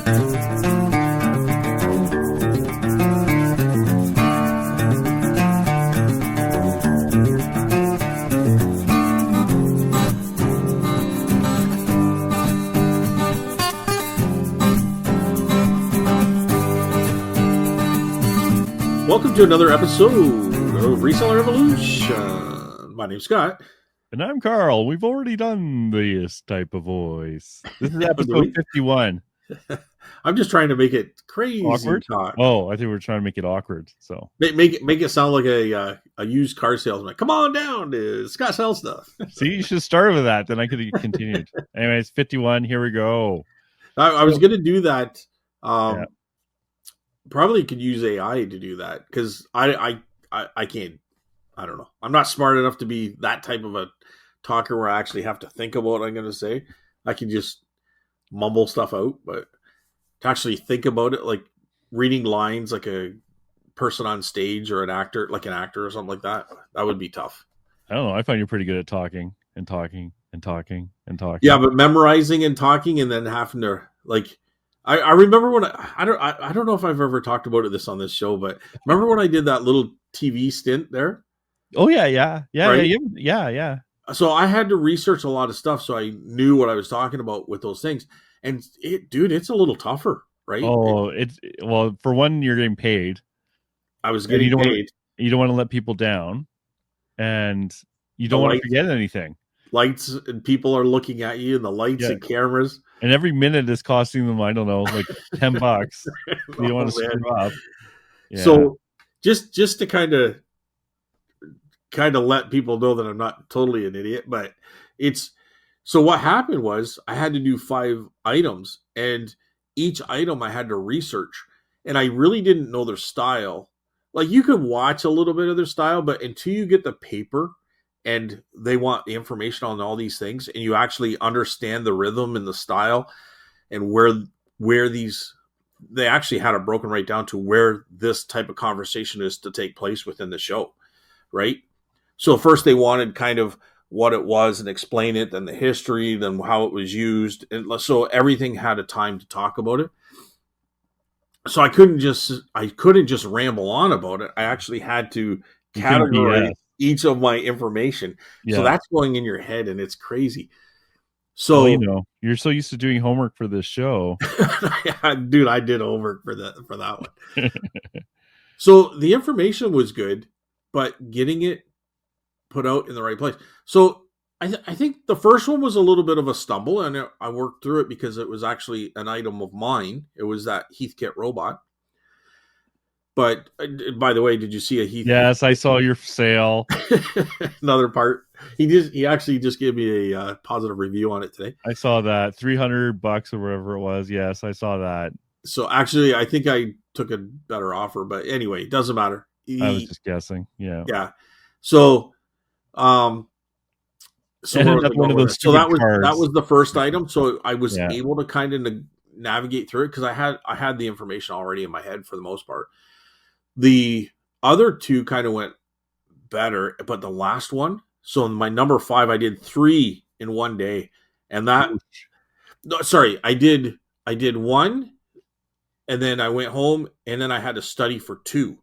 Welcome to another episode of Reseller Evolution. My name's Scott. And I'm Carl. We've already done this type of voice. This is episode 51. I'm just trying to make it crazy Awkward? talk. Oh, I think we're trying to make it awkward. So Make it sound like a used car salesman. Come on down to Scott sells stuff. see, you should start with that. Then I could have continued. Anyways, 51. Here we go. I was going to do that. Probably could use AI to do that because I can't. I don't know. I'm not smart enough to be that type of a talker where I actually have to think about what I'm going to say. I can just mumble stuff out, but to actually think about it, like reading lines like a person on stage or an actor or something like that, that would be tough. I don't know. I find you're pretty good at talking and talking and talking and talking. Yeah, but memorizing and talking and then having to like. I remember when I don't know if I've ever talked about this on this show, but remember when I did that little TV stint there? Oh yeah. So I had to research a lot of stuff, so I knew what I was talking about with those things. And it's a little tougher, right? Oh, for one, you're getting paid. I was getting paid. You don't want to let people down, and you don't want to forget anything. Lights and people are looking at you, and the lights and cameras. And every minute is costing them, I don't know, like $10. You don't want to screw up. Yeah. So just to kind of let people know that I'm not totally an idiot, but so what happened was I had to do 5 items, and each item I had to research, and I really didn't know their style. Like you could watch a little bit of their style, but until you get the paper and they want the information on all these things, and you actually understand the rhythm and the style and where they actually had it broken right down to where this type of conversation is to take place within the show, right? So first they wanted kind of what it was and explain it, then the history, then how it was used. And so everything had a time to talk about it. So I couldn't just ramble on about it. I actually had to categorize each of my information. Yeah. So that's going in your head and it's crazy. So you're so used to doing homework for this show. Dude, I did homework for that one. So the information was good, but getting it put out in the right place. So I think the first one was a little bit of a stumble, and I worked through it because it was actually an item of mine. It was that Heathkit robot. But by the way, did you see a Heath? Yes, I saw your sale. Another part. He actually just gave me a positive review on it today. I saw that $300 or whatever it was. Yes, I saw that. So actually, I think I took a better offer, but anyway, it doesn't matter. I was just guessing. Yeah. Yeah. So, that was the first item. So I was able to kind of navigate through it because I had the information already in my head for the most part. The other 2 kind of went better, but the last one, so in my number 5, I did 3 in one day. And I did 1, and then I went home, and then I had to study for 2.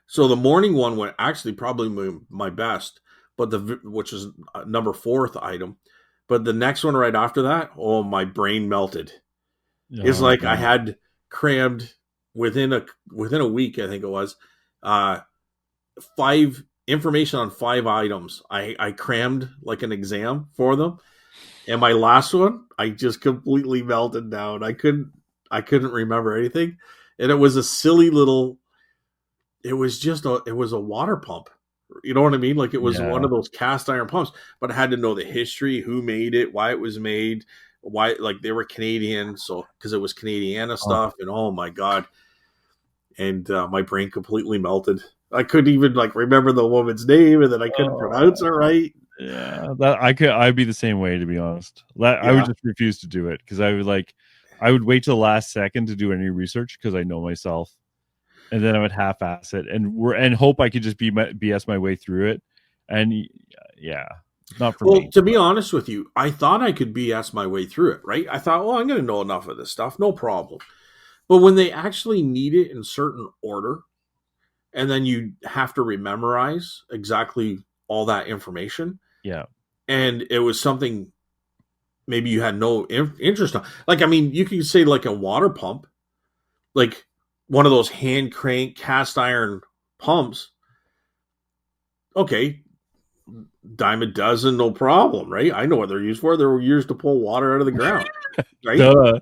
So the morning one went actually probably my best, which is number 4th item. But the next one right after that, oh, my brain melted. It's like I had crammed within a week, I think it was, 5 information on 5 items. I crammed like an exam for them, and my last one, I just completely melted down. I couldn't remember anything, and it was a silly little. It was a water pump. You know what I mean? Like it was one of those cast iron pumps, but I had to know the history, who made it, why it was made, why, like they were Canadian. So, cause it was Canadiana stuff, and oh my God. And my brain completely melted. I couldn't even like remember the woman's name, and then I couldn't pronounce it right. Yeah. I'd be the same way, to be honest. I would just refuse to do it. Cause I would wait till the last second to do any research, cause I know myself. And then I would half-ass it and hope I could just BS my way through it. And Not for Well, me. to be honest with you, I thought I could BS my way through it, right? I thought, well, I'm going to know enough of this stuff, no problem. But when they actually need it in certain order, and then you have to rememorize exactly all that information, Yeah. and it was something maybe you had no interest on. Like, I mean, you can say like a water pump, like one of those hand crank cast iron pumps. Okay, dime a dozen, no problem, right? I know what they're used for. They're used to pull water out of the ground, right? Duh.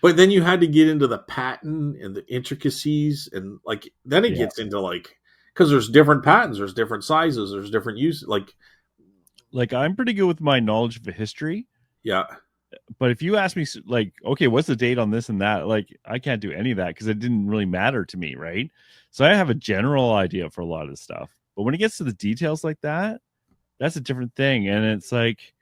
But then you had to get into the patent and the intricacies, and like then it Yeah. gets into like, because there's different patents, there's different sizes, there's different uses. Like I'm pretty good with my knowledge of history, Yeah, but if you ask me like, okay, what's the date on this and that? Like I can't do any of that because it didn't really matter to me, right? So I have a general idea for a lot of stuff. But when it gets to the details like that, that's a different thing. And it's like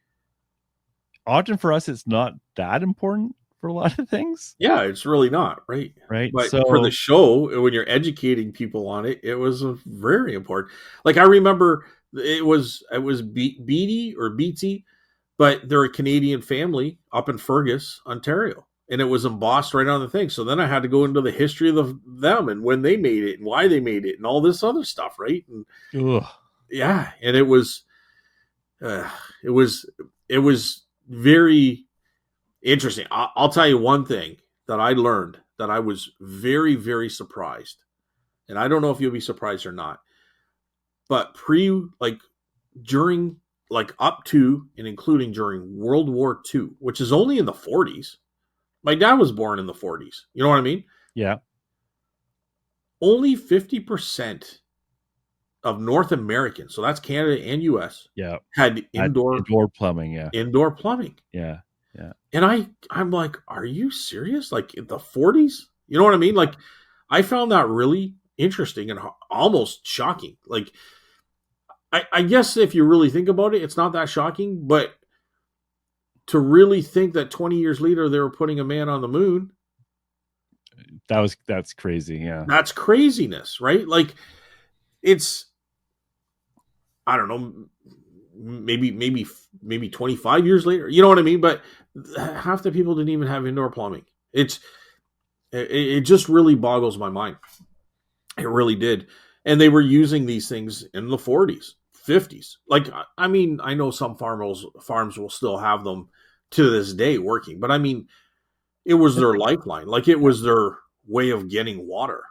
often for us it's not that important for a lot of things. yeah, it's really not, right? Right. But for the So show, when you're educating people on it, it was very important. Like I remember it was Beatty or Beatsy, but they're a Canadian family up in Fergus, Ontario, and it was embossed right on the thing. So then I had to go into the history of them and when they made it and why they made it and all this other stuff, right? And ugh, yeah, and uh, it was it was very interesting. I'll tell you one thing that I learned that I was very, very surprised. And I don't know if you'll be surprised or not, but like during, like up to and including during World War II, which is only in the 40s. My dad was born in the 40s. You know what I mean? yeah, Only 50% of North Americans, so that's Canada and US, yeah. had At indoor indoor plumbing, yeah. indoor plumbing. Yeah. Yeah. And I'm like, are you serious? Like in the 40s? You know what I mean? Like I found that really interesting and almost shocking. Like I guess if you really think about it, it's not that shocking, but to really think that 20 years later they were putting a man on the moon, That's crazy, yeah. that's craziness, right? Like it's, I don't know, maybe 25 years later. You know what I mean? But half the people didn't even have indoor plumbing. It just really boggles my mind. It really did. And they were using these things in the 40s, 50s. Like, I mean, I know some farms will still have them to this day working, but I mean, it was their lifeline. Like, it was their way of getting water.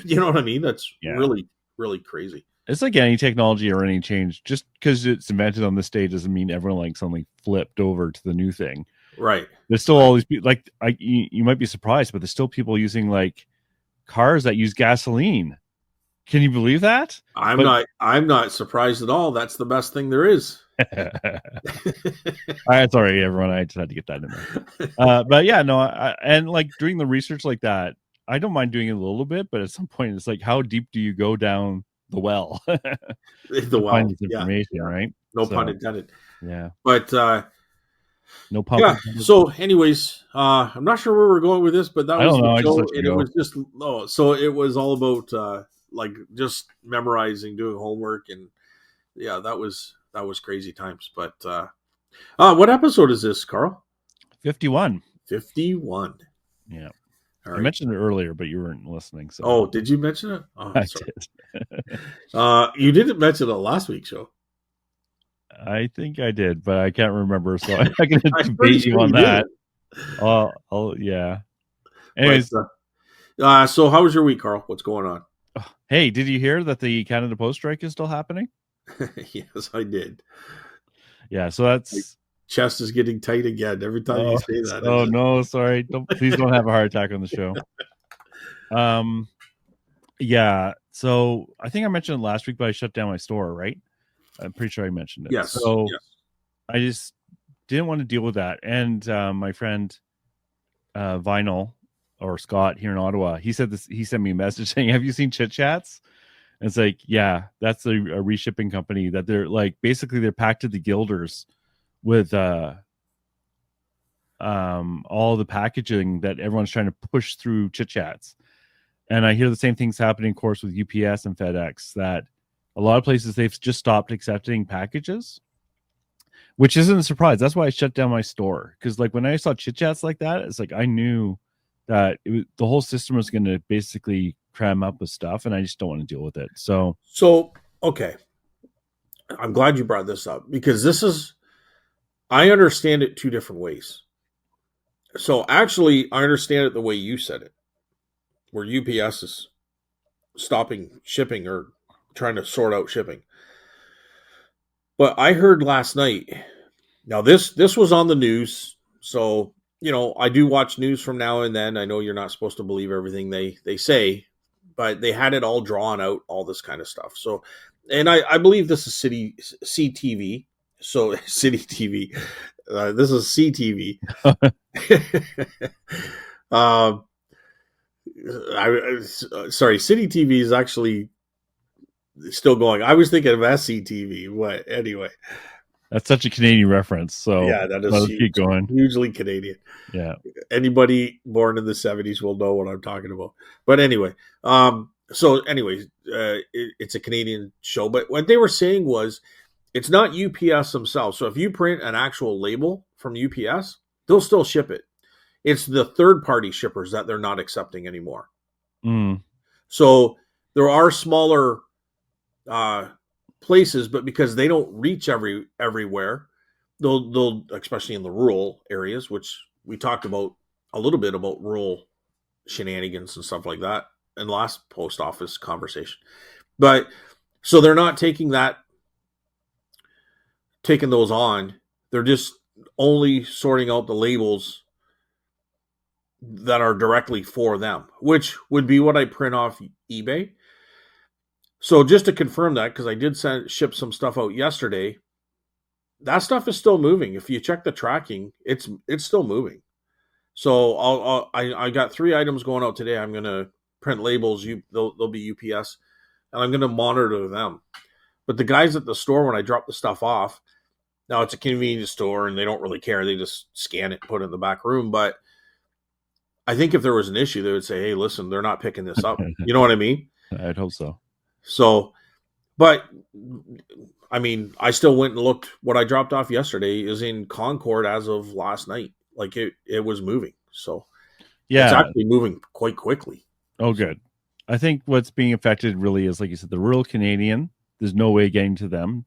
You know what I mean? That's Yeah. really, really crazy. It's like any technology or any change. Just because it's invented on this day doesn't mean everyone like suddenly flipped over to the new thing. Right. There's still Right. all these people. Like you might be surprised, but there's still people using like cars that use gasoline. Can you believe that? I'm not surprised at all. That's the best thing there is. Sorry, everyone. I just had to get that in there. But yeah, no, and like doing the research like that, I don't mind doing it a little bit, but at some point, it's like, how deep do you go down the well The to find well. this Yeah. information, Yeah. right? No So pun intended. yeah, But no pump yeah. intended. So, anyways, I'm not sure where we're going with this, but that I was don't the know. I just show, let you and it go. was just so it was all about like just memorizing, doing homework, and yeah, that was crazy times. But what episode is this, Carl? 51. 51. Yeah, All I right. mentioned it earlier, but you weren't listening. So Oh, did you mention it? Oh, I sorry. did. You didn't mention it last week's show. I think I did, but I can't remember. So I'm not going to I'm pretty debate you sure on you that. did. Yeah. But Anyways, so how was your week, Carl? What's going on? hey, did you hear that the Canada Post strike is still happening? Yes, I did. Yeah, so My that's chest is getting tight again every time you say that. oh no, sorry. Please don't have a heart attack on the show. Yeah, so I think I mentioned it last week, but I shut down my store, right? I'm pretty sure I mentioned it. Yes. So Yes. I just didn't want to deal with that. And my friend Vinyl or Scott here in Ottawa, he sent me a message saying, "Have you seen Chit Chats?" And it's like, yeah, that's a reshipping company that they're like basically they're packed to the gilders with all the packaging that everyone's trying to push through Chit Chats. And I hear the same things happening, of course, with UPS and FedEx, that A lot of places they've just stopped accepting packages, which isn't a surprise. That's why I shut down my store, because like when I saw chit chats like that, it's like I knew that the whole system was going to basically cram up with stuff, and I just don't want to deal with it. So So, okay, I'm glad you brought this up because this is, I understand it two different ways. So, actually, I understand it the way you said it, where UPS is stopping shipping or trying to sort out shipping. But I heard last night. Now this was on the news, so I do watch news from now and then. I know you're not supposed to believe everything they say, but they had it all drawn out, all this kind of stuff. So, and I believe this is CTV. So City TV. This is CTV. um, sorry, City TV is actually still going. I was thinking of SCTV. What anyway? that's such a Canadian reference. So Yeah, that is let's huge, keep going. hugely Canadian. Yeah. Anybody born in the 70s will know what I'm talking about. But anyway, so anyways, it's a Canadian show. But what they were saying was it's not UPS themselves. So if you print an actual label from UPS, they'll still ship it. It's the third party shippers that they're not accepting anymore. Mm. So there are smaller places, but because they don't reach everywhere, they'll especially in the rural areas, which we talked about a little bit about rural shenanigans and stuff like that in the last post office conversation. But so they're not taking those on. They're just only sorting out the labels that are directly for them, which would be what I print off eBay. So just to confirm that, because I did ship some stuff out yesterday, that stuff is still moving. If you check the tracking, it's still moving. So I got 3 items going out today. I'm gonna print labels. They'll be UPS, and I'm gonna monitor them. But the guys at the store, when I drop the stuff off, now it's a convenience store and they don't really care. They just scan it, and put it in the back room. But I think if there was an issue, they would say, "Hey, listen, they're not picking this up." You know what I mean? I'd hope so. So, but I mean, I still went and looked. What I dropped off yesterday is in Concord as of last night. Like it was moving. So it's Yeah. actually moving quite quickly. Oh, good. I think what's being affected really is, like you said, the rural Canadian. There's no way getting to them,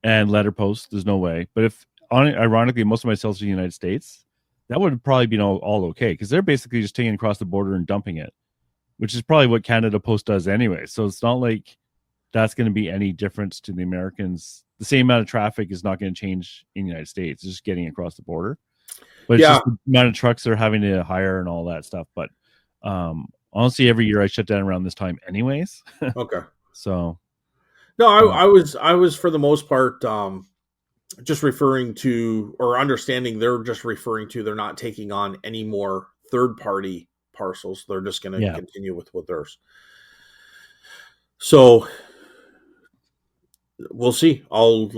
and letterpost. There's no way. But if, ironically, most of my sales to the United States, that would probably be all okay, because they're basically just taking it across the border and dumping it, which is probably what Canada Post does anyway. So it's not like that's going to be any difference to the Americans. The same amount of traffic is not going to change in the United States. It's just getting across the border. But it's just the amount of trucks they're having to hire and all that stuff. But honestly, every year I shut down around this time anyways. Okay. So no, I was for the most part just referring to, or understanding they're just referring to, they're not taking on any more third party parcels. They're just going to continue with theirs. So we'll see. I'll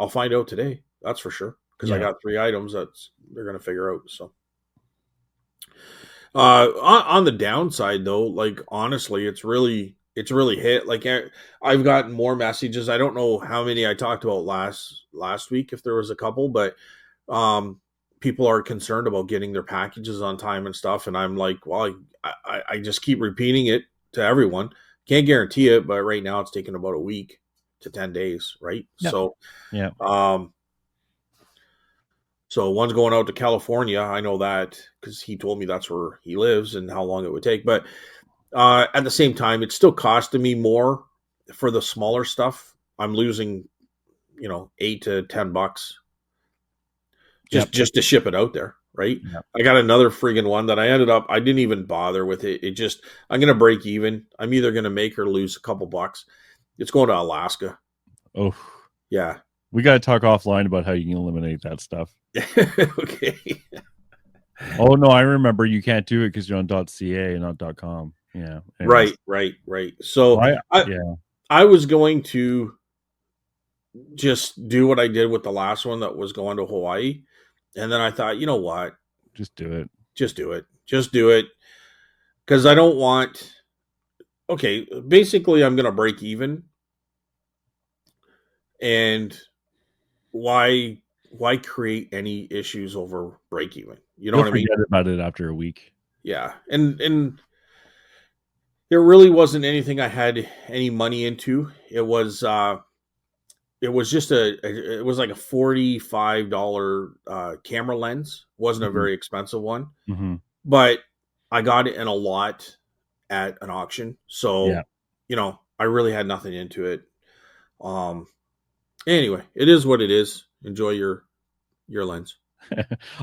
find out today. That's for sure. Because I got 3 items they're going to figure out. So on the downside though, like honestly, it's really hit. Like I've gotten more messages. I don't know how many I talked about last week, if there was a couple, but people are concerned about getting their packages on time and stuff. And I'm like, well, I just keep repeating it to everyone. Can't guarantee it, but right now it's taking about a week to 10 days, right? Yep. So yeah. So one's going out to California. I know that because he told me that's where he lives and how long it would take. But at the same time, it's still costing me more for the smaller stuff. I'm losing, $8 to $10 just to ship it out there, right? Yep. I got another friggin' one that I didn't even bother with it. I'm going to break even. I'm either going to make or lose a couple bucks. It's going to Alaska. Oh, yeah. We got to talk offline about how you can eliminate that stuff. Okay. Oh no, I remember you can't do it because you're on .ca and not .com. Yeah. Anyways. Right. So I was going to just do what I did with the last one that was going to Hawaii, and then I thought, you know what? Just do it. Just do it, because I don't want. Okay, basically, I'm going to break even And why create any issues over break even? You know You'll what I mean? forget about it after a week. Yeah. And there really wasn't anything I had any money into. It was just it was like a $45 camera lens. Wasn't a Mhm. very expensive one, Mhm. but I got it in a lot at an auction. Yeah. So, I really had nothing into it. Um anyway, it is what it is. Enjoy your lens.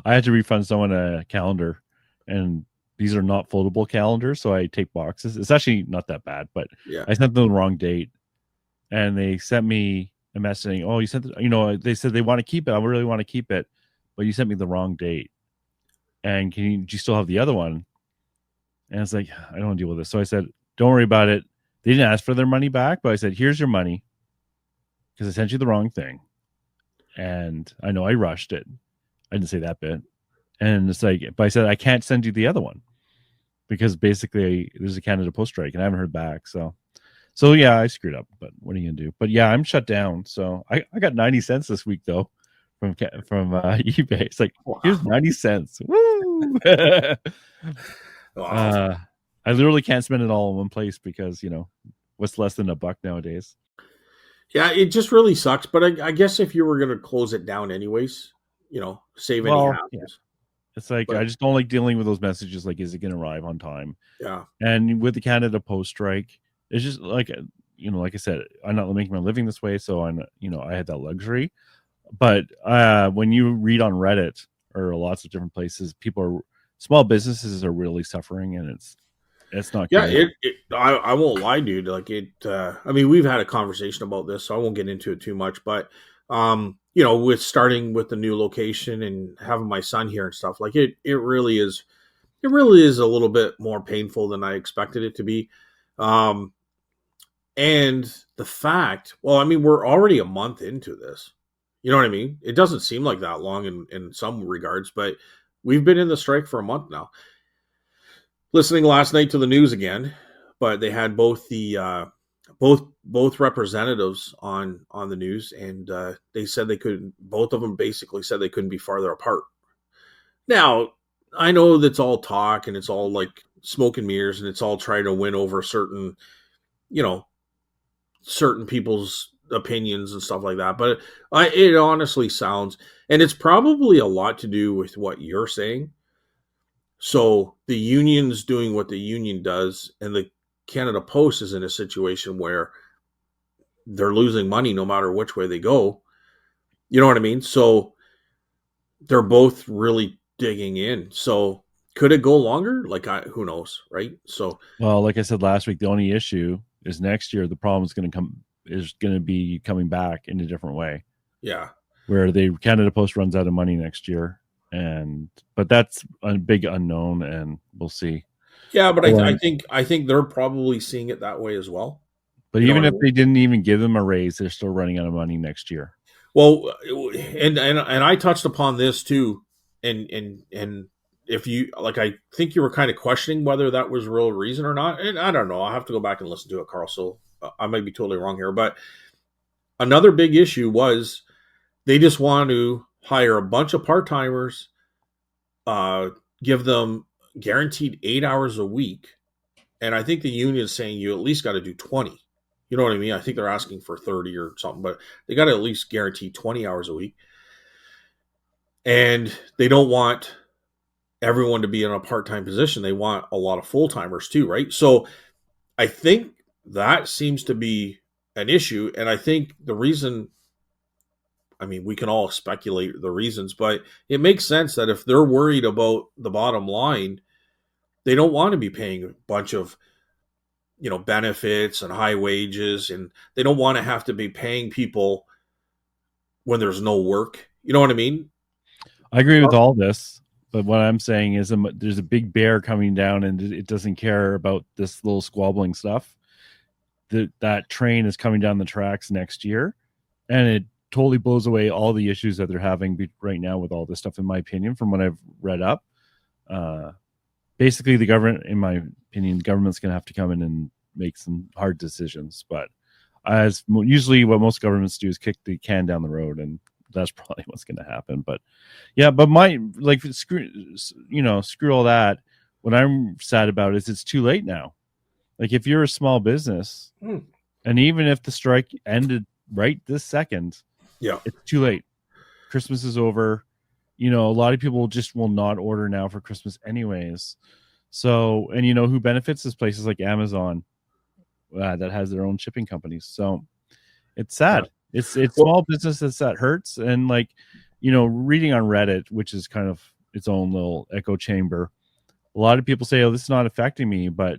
I had to refund someone a calendar, and these are not foldable calendars, so I take boxes. It's actually not that bad, but Yeah. I sent them the wrong date, and they sent me a message saying, "Oh, you sent, they said they want to keep it. I really want to keep it, but you sent me the wrong date. And do you still have the other one?" And it's like, I don't want to deal with this. So I said, "Don't worry about it." They didn't ask for their money back, but I said, "Here's your money because I sent you the wrong thing, and I know I rushed it. I didn't say that bit." And it's like, but I said, "I can't send you the other one because basically there's a Canada Post strike and I haven't heard back." So yeah, I screwed up, but what are you gonna do? But yeah, I'm shut down. So I got 90 cents this week though from eBay. It's like, here's Wow. 90 cents. Woo! Wow. uh, I literally can't spend it all in one place because what's less than $1 nowadays. Yeah, it just really sucks. But I guess if you were going to close it down anyways, save any Well, yeah, hassles. it's like I But just don't like dealing with those messages. Like, is it going to arrive on time? yeah, And with the Canada Post strike, it's just like like I said, I'm not making my living this way, so I had that luxury. But when you read on Reddit or lots of different places, small businesses are really suffering, and it's not yeah. good. I won't lie, dude. Like it. I mean, we've had a conversation about this, so I won't get into it too much. But with starting with the new location and having my son here and stuff, like it really is. It really is a little bit more painful than I expected it to be. Um, and the fact, well, I mean, we're already a month into this. You know what I mean? It doesn't seem like that long in some regards, but we've been in the strike for a month now. Listening last night to the news again, but they had both the both representatives on the news, and they said they couldn't. Both of them basically said they couldn't be farther apart. Now, I know that's all talk and it's all like smoke and mirrors, and it's all trying to win over you know, certain people's opinions and stuff like that. But it honestly sounds, and it's probably a lot to do with what you're saying. So the union's doing what the union does, and the Canada Post is in a situation where they're losing money no matter which way they go. You know what I mean? So they're both really digging in. So could it go longer? Like, who knows, right? So Well, like I said last week, the only issue is next year the problem is going to be coming back in a different way, yeah, where the Canada Post runs out of money next year, but that's a big unknown, and we'll see. yeah, but Oh, I think they're probably seeing it that way as well. but You know what even I if mean? they didn't even give them a raise, they're still running out of money next year. Well, and I touched upon this too, and if you like, I think you were kind of questioning whether that was real reason or not, and I don't know. I'll have to go back and listen to it, Carl. So I might be totally wrong here, but another big issue was they just want to hire a bunch of part timers, uh, give them guaranteed 8 hours a week, and I think the union is saying you at least got to do 20. You know what I mean? I think they're asking for 30 or something, but they got to at least guarantee 20 hours a week. And they don't want everyone to be in a part-time position. They want a lot of full-timers too, right? So I think that seems to be an issue. And I think the reason, I mean, we can all speculate the reasons, but it makes sense that if they're worried about the bottom line, they don't want to be paying a bunch of benefits and high wages, and they don't want to have to be paying people when there's no work. You know what I mean? I agree with all this, but what I'm saying is there's a big bear coming down, and it doesn't care about this little squabbling stuff. That train is coming down the tracks next year, and it totally blows away all the issues that they're having right now with all this stuff. In my opinion, from what I've read up, basically the government, in my opinion, the government's going to have to come in and make some hard decisions. But as usually what most governments do is kick the can down the road, and that's probably what's going to happen. But yeah, but my like screw all that. What I'm sad about is it's too late now. Like if you're a small business, and even if the strike ended right this second, Yeah. it's too late. Christmas is over. A lot of people just will not order now for Christmas anyways. So, and who benefits is places like Amazon that has their own shipping companies. So it's sad. Yeah. It's small businesses that hurts. And like, reading on Reddit, which is kind of its own little echo chamber, a lot of people say, oh, this is not affecting me, but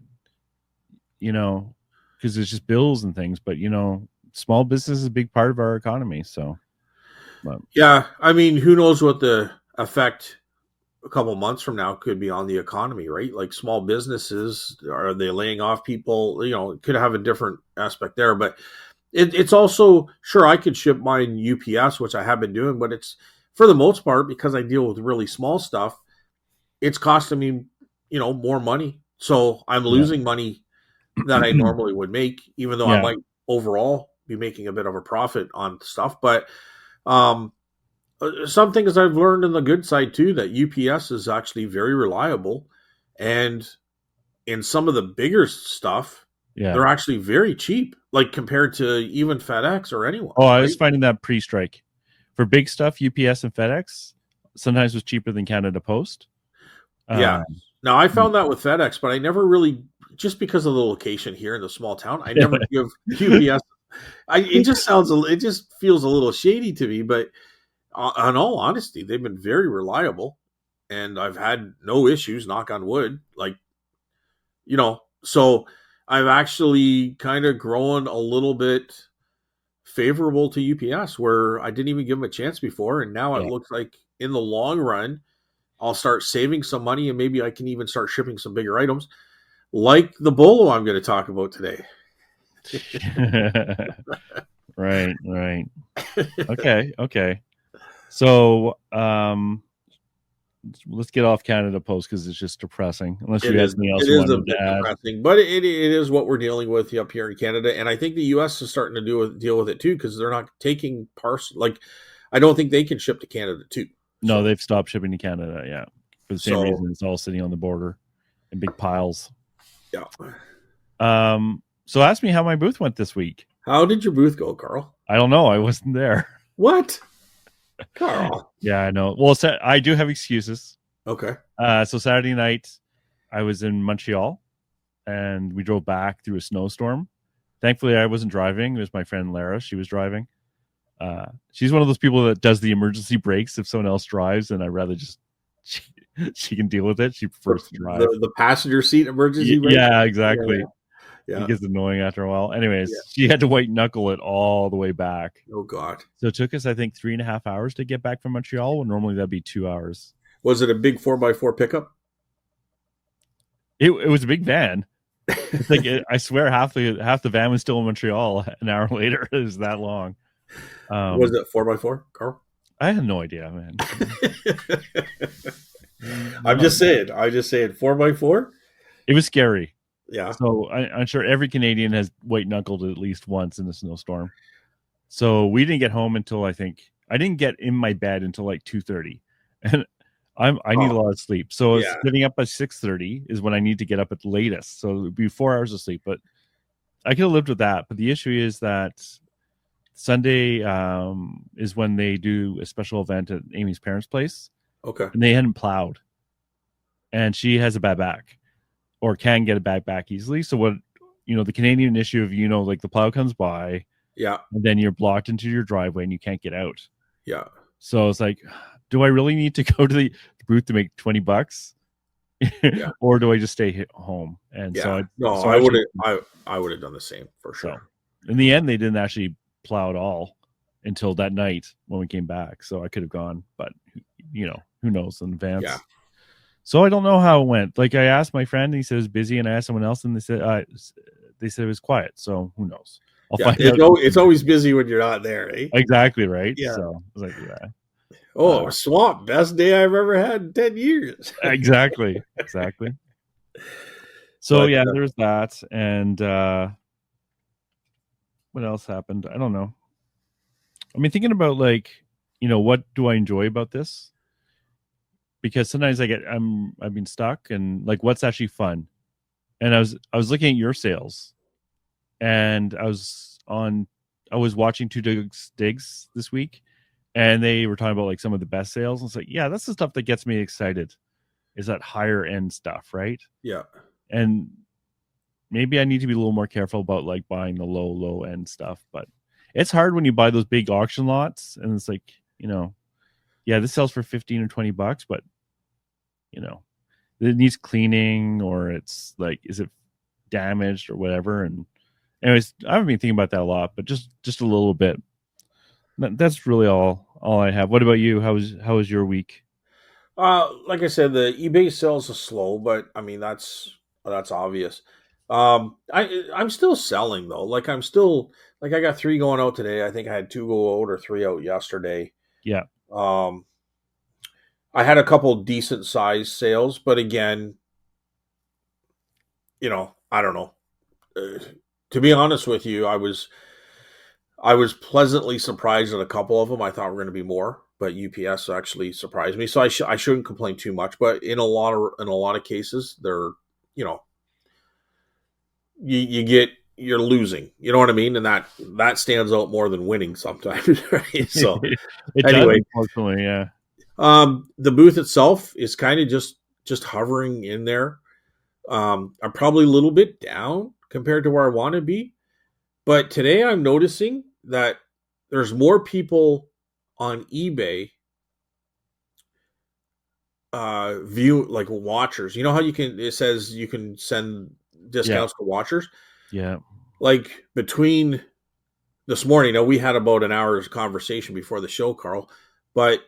because it's just bills and things, but small business is a big part of our economy. So yeah, I mean, who knows what the effect a couple months from now could be on the economy, right? Like small businesses, are they laying off people? It could have a different aspect there, but it's also, sure, I could ship mine UPS, which I have been doing, but it's for the most part, because I deal with really small stuff, it's costing me, more money. So I'm losing money that I normally would make, even though I yeah, might overall be making a bit of a profit on stuff. But um, some things I've learned on the good side too, that UPS is actually very reliable, and in some of the bigger stuff, yeah. they're actually very cheap, like compared to even FedEx or anyone. Oh, I Right? was finding that pre-strike for big stuff, UPS and FedEx sometimes was cheaper than Canada Post. Yeah. Now I found that with FedEx, but I never really, just because of the location here in the small town, I never give UPS. It just feels a little shady to me, but in all honesty, they've been very reliable, and I've had no issues. Knock on wood. Like, so I've actually kind of grown a little bit favorable to UPS, where I didn't even give them a chance before, and now it Yeah. looks like in the long run, I'll start saving some money, and maybe I can even start shipping some bigger items, like the bolo I'm going to talk about today. Right. Okay. So, let's get off Canada Post because it's just depressing. Unless It you had is. something else It you is a wanted to bit add. depressing, but it is what we're dealing with up here in Canada, and I think the U.S. is starting to deal with it too, because they're not taking parcel. Like, I don't think they can ship to Canada too. No, they've stopped shipping to Canada. Yeah, for the same So reason. It's all sitting on the border in big piles. yeah. So ask me how my booth went this week. How did your booth go, Carl? I don't know. I wasn't there. What, Carl? Yeah, I know. Well, I do have excuses. Okay. So Saturday night, I was in Montreal, and we drove back through a snowstorm. Thankfully, I wasn't driving. It was my friend Lara. She was driving. She's one of those people that does the emergency brakes if someone else drives, and I'd rather just she can deal with it. She prefers to drive. The passenger seat emergency brake? Yeah, exactly. Yeah. It gets annoying after a while. Anyways, she had to white knuckle it all the way back. Oh God. So it took us, I think, 3.5 hours to get back from Montreal. When normally that'd be 2 hours. Was it a big 4x4 pickup? It was a big van. It's like I swear half the van was still in Montreal an hour later. It was that long. Was it 4x4, Carl? I had no idea, man. I'm just saying 4x4. It was scary. Yeah. So I'm sure every Canadian has white knuckled at least once in a snowstorm. So we didn't get home until I didn't get in my bed until like 2:30, and I need a lot of sleep. So getting up at 6:30 is when I need to get up at the latest. So it would be 4 hours of sleep, but I could have lived with that. But the issue is that Sunday is when they do a special event at Amy's parents' place. Okay. And they hadn't plowed, and she has a bad back, or can get a bad back easily. So what, the Canadian issue of, like the plow comes by, yeah, and then you're blocked into your driveway and you can't get out. Yeah. So it's like, do I really need to go to the booth to make $20? Yeah. Or do I just stay home? And I would have done the same for sure. So in the end, they didn't actually plow at all until that night when we came back. So I could have gone, but who knows in advance. Yeah. So I don't know how it went. Like I asked my friend, and he said it was busy, and I asked someone else, and they said it was quiet. So who knows? I'll find out. It's always busy when you're not there, eh? Exactly right. Yeah. So I was like, yeah. Oh, swamp, best day I've ever had in 10 years. Exactly. So there's that, and what else happened? I don't know. I mean, thinking about like, what do I enjoy about this? Because sometimes I've been stuck and like what's actually fun. And I was looking at your sales and I was watching Two Digs this week and they were talking about like some of the best sales. And it's like, yeah, that's the stuff that gets me excited. Is that higher end stuff, right? Yeah. And maybe I need to be a little more careful about like buying the low end stuff, but it's hard when you buy those big auction lots and it's like, yeah, this sells for 15 or $20, but you know, it needs cleaning or it's like, is it damaged or whatever? And anyways, I haven't been thinking about that a lot, but just a little bit. That's really all I have. What about you? How was your week? Like I said, the eBay sales are slow, but I mean that's obvious. I'm still selling though. Like I'm still like I got three going out today. I think I had two go out or three out yesterday. Yeah, Um, I had a couple decent size sales, but again, I don't know. To be honest with you, I was pleasantly surprised at a couple of them. I thought were going to be more, but UPS actually surprised me. So I shouldn't complain too much. But in a lot of cases, they're you know you're losing. You know what I mean? And that stands out more than winning sometimes. Right? So it does, anyway, unfortunately. Yeah, the booth itself is kind of just hovering in there. I'm probably a little bit down compared to where I want to be. But today I'm noticing that there's more people on eBay view like watchers. You know how it says you can send yeah, discounts to watchers? yeah, Like between this morning, now we had about an hour's conversation before the show, Carl, but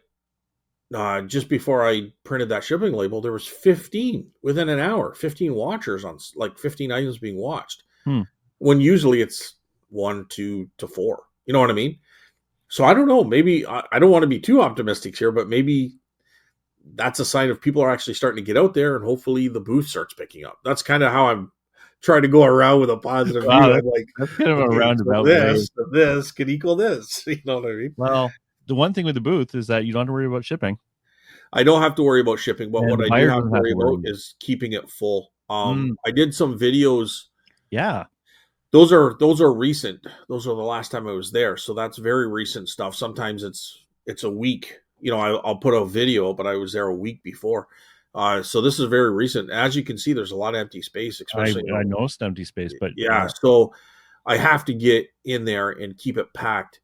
just before I printed that shipping label, there was 15 within an hour, 15 watchers on like 15 items being watched. hmm. When usually it's one, two to four. You know what I mean? So I don't know. Maybe I don't want to be too optimistic here, but maybe that's a sign of people are actually starting to get out there, and hopefully the booth starts picking up. That's kind of how I'm trying to go around with a positive Wow, view. that's I'm like, that's kind of a okay, so roundabout way. this could equal this. You know what I mean? Well, the one thing with the booth is that you don't have to worry about shipping, I don't have to worry about shipping, but and what the I do buyer have to doesn't have worry to worry. about is keeping it full. Mm, I did some videos. yeah, Those are recent. Those are the last time I was there, so that's very recent stuff. Sometimes it's a week. I'll put a video, but I was there a week before. So this is very recent. As you can see, there's a lot of empty space, I especially I noticed empty space, but yeah. yeah, So I have to get in there and keep it packed.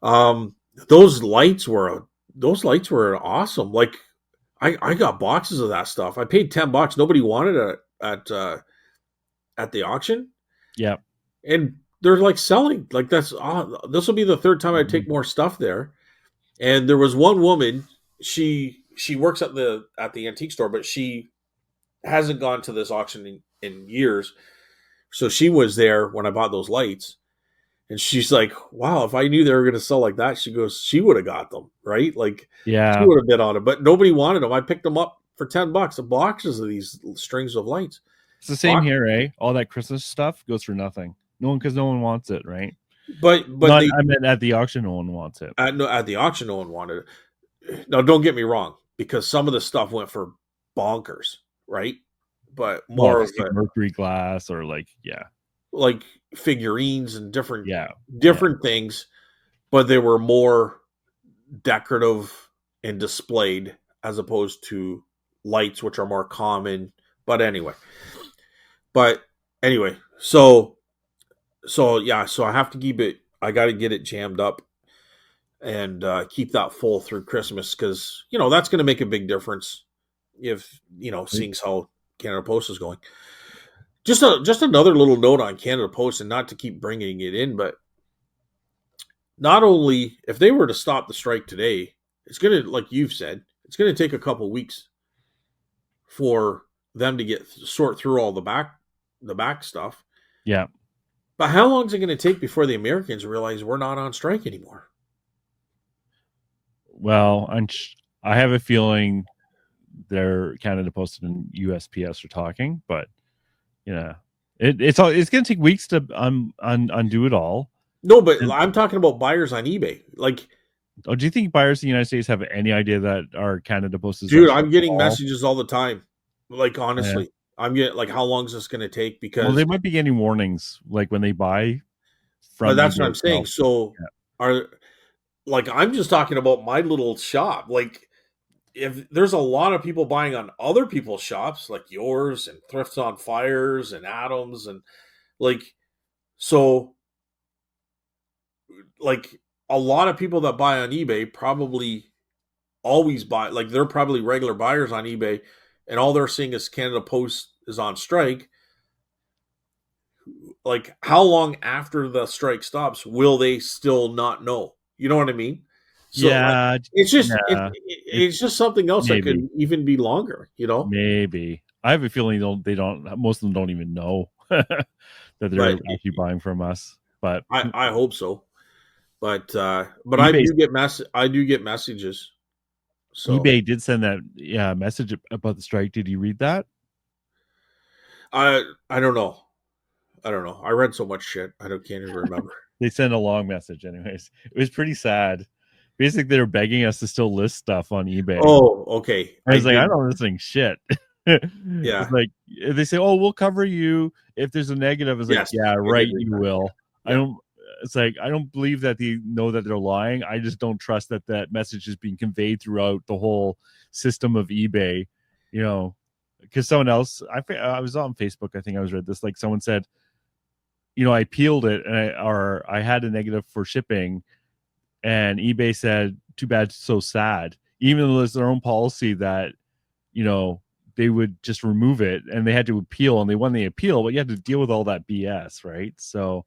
Um, those lights were those lights were awesome. Like I got boxes of that stuff. I paid $10. Nobody wanted it at the auction, yeah, and they're like selling. Like this will be the third time I mhm, take more stuff there. And there was one woman. She works at the antique store, but she hasn't gone to this auction in years. So she was there when I bought those lights, and she's like, "Wow, if I knew they were going to sell like that," she goes, "She would have got them, right? Like she yeah. would have been on it." But nobody wanted them. I picked them up for $10. The boxes of these strings of lights. It's the same Box, here, eh? All that Christmas stuff goes for nothing. Because no one wants it, right? but Not, they I meant at the auction, no one wants it. at the auction, no one wanted it. Now, don't get me wrong, because some of the stuff went for bonkers, right? But Well, more if you of see it, mercury glass or like, yeah, like figurines and different yeah, yeah, different things, but they were more decorative and displayed as opposed to lights, which are more common. But anyway, but anyway, so yeah, so I have to keep it. I got to get it jammed up and keep that full through Christmas because that's going to make a big difference if seeing how Canada Post is going. Just another little note on Canada Post, and not to keep bringing it in, but not only if they were to stop the strike today, it's gonna, like you've said, it's gonna take a couple weeks for them to get sort through all the back stuff. yeah. But how long is it going to take before the Americans realize we're not on strike anymore? Well, I have a feeling they're Canada Post and USPS are talking, but yeah, It's going to take weeks to undo it all. No, but And I'm talking about buyers on eBay. Like, oh, do you think buyers in the United States have any idea that our Canada Post is dude, rushing I'm at getting all? messages all the time. Like, Yeah. honestly, I'm getting like, how long is this going to take? Well, they Because, might be getting warnings like when they buy but from that's what eBay I'm saying. itself. So, Yeah. are like, I'm just talking about my little shop. Like, if there's a lot of people buying on other people's shops, like yours and Thrifts on Fires and Adams, and like, so, like, a lot of people that buy on eBay probably always buy, like, they're probably regular buyers on eBay, and all they're seeing is Canada Post is on strike. Like, how long after the strike stops will they still not know? You know what I mean? So, like, Yeah, it's just yeah. It's it's just something else that maybe, could even be longer. You know, maybe. I have a feeling they don't. Most of them don't even know that they're but actually buying from us. But I hope so. But eBay I do get messages. So eBay did send that message about the strike. Did you read that? I don't know. I don't know. I read so much shit. Can't even remember. They sent a long message, anyways. It was pretty sad. Basically, they were begging us to still list stuff on eBay. Oh, okay. I I was like, I did. don't listening shit. It's Yeah. like they say, "Oh, we'll cover you if there's a negative." It's like, Yes, yeah, I did right, read you that. will. I Yeah. don't. It's like I don't believe that they know that they're lying. I just don't trust that that message is being conveyed throughout the whole system of eBay. You know, because someone else, I was on Facebook. I think I was read this. Like someone said, I peeled it and I had a negative for shipping, and eBay said, "Too bad, so sad." Even though it's their own policy that you know they would just remove it, and they had to appeal, and they won the appeal, but you had to deal with all that BS, right? So,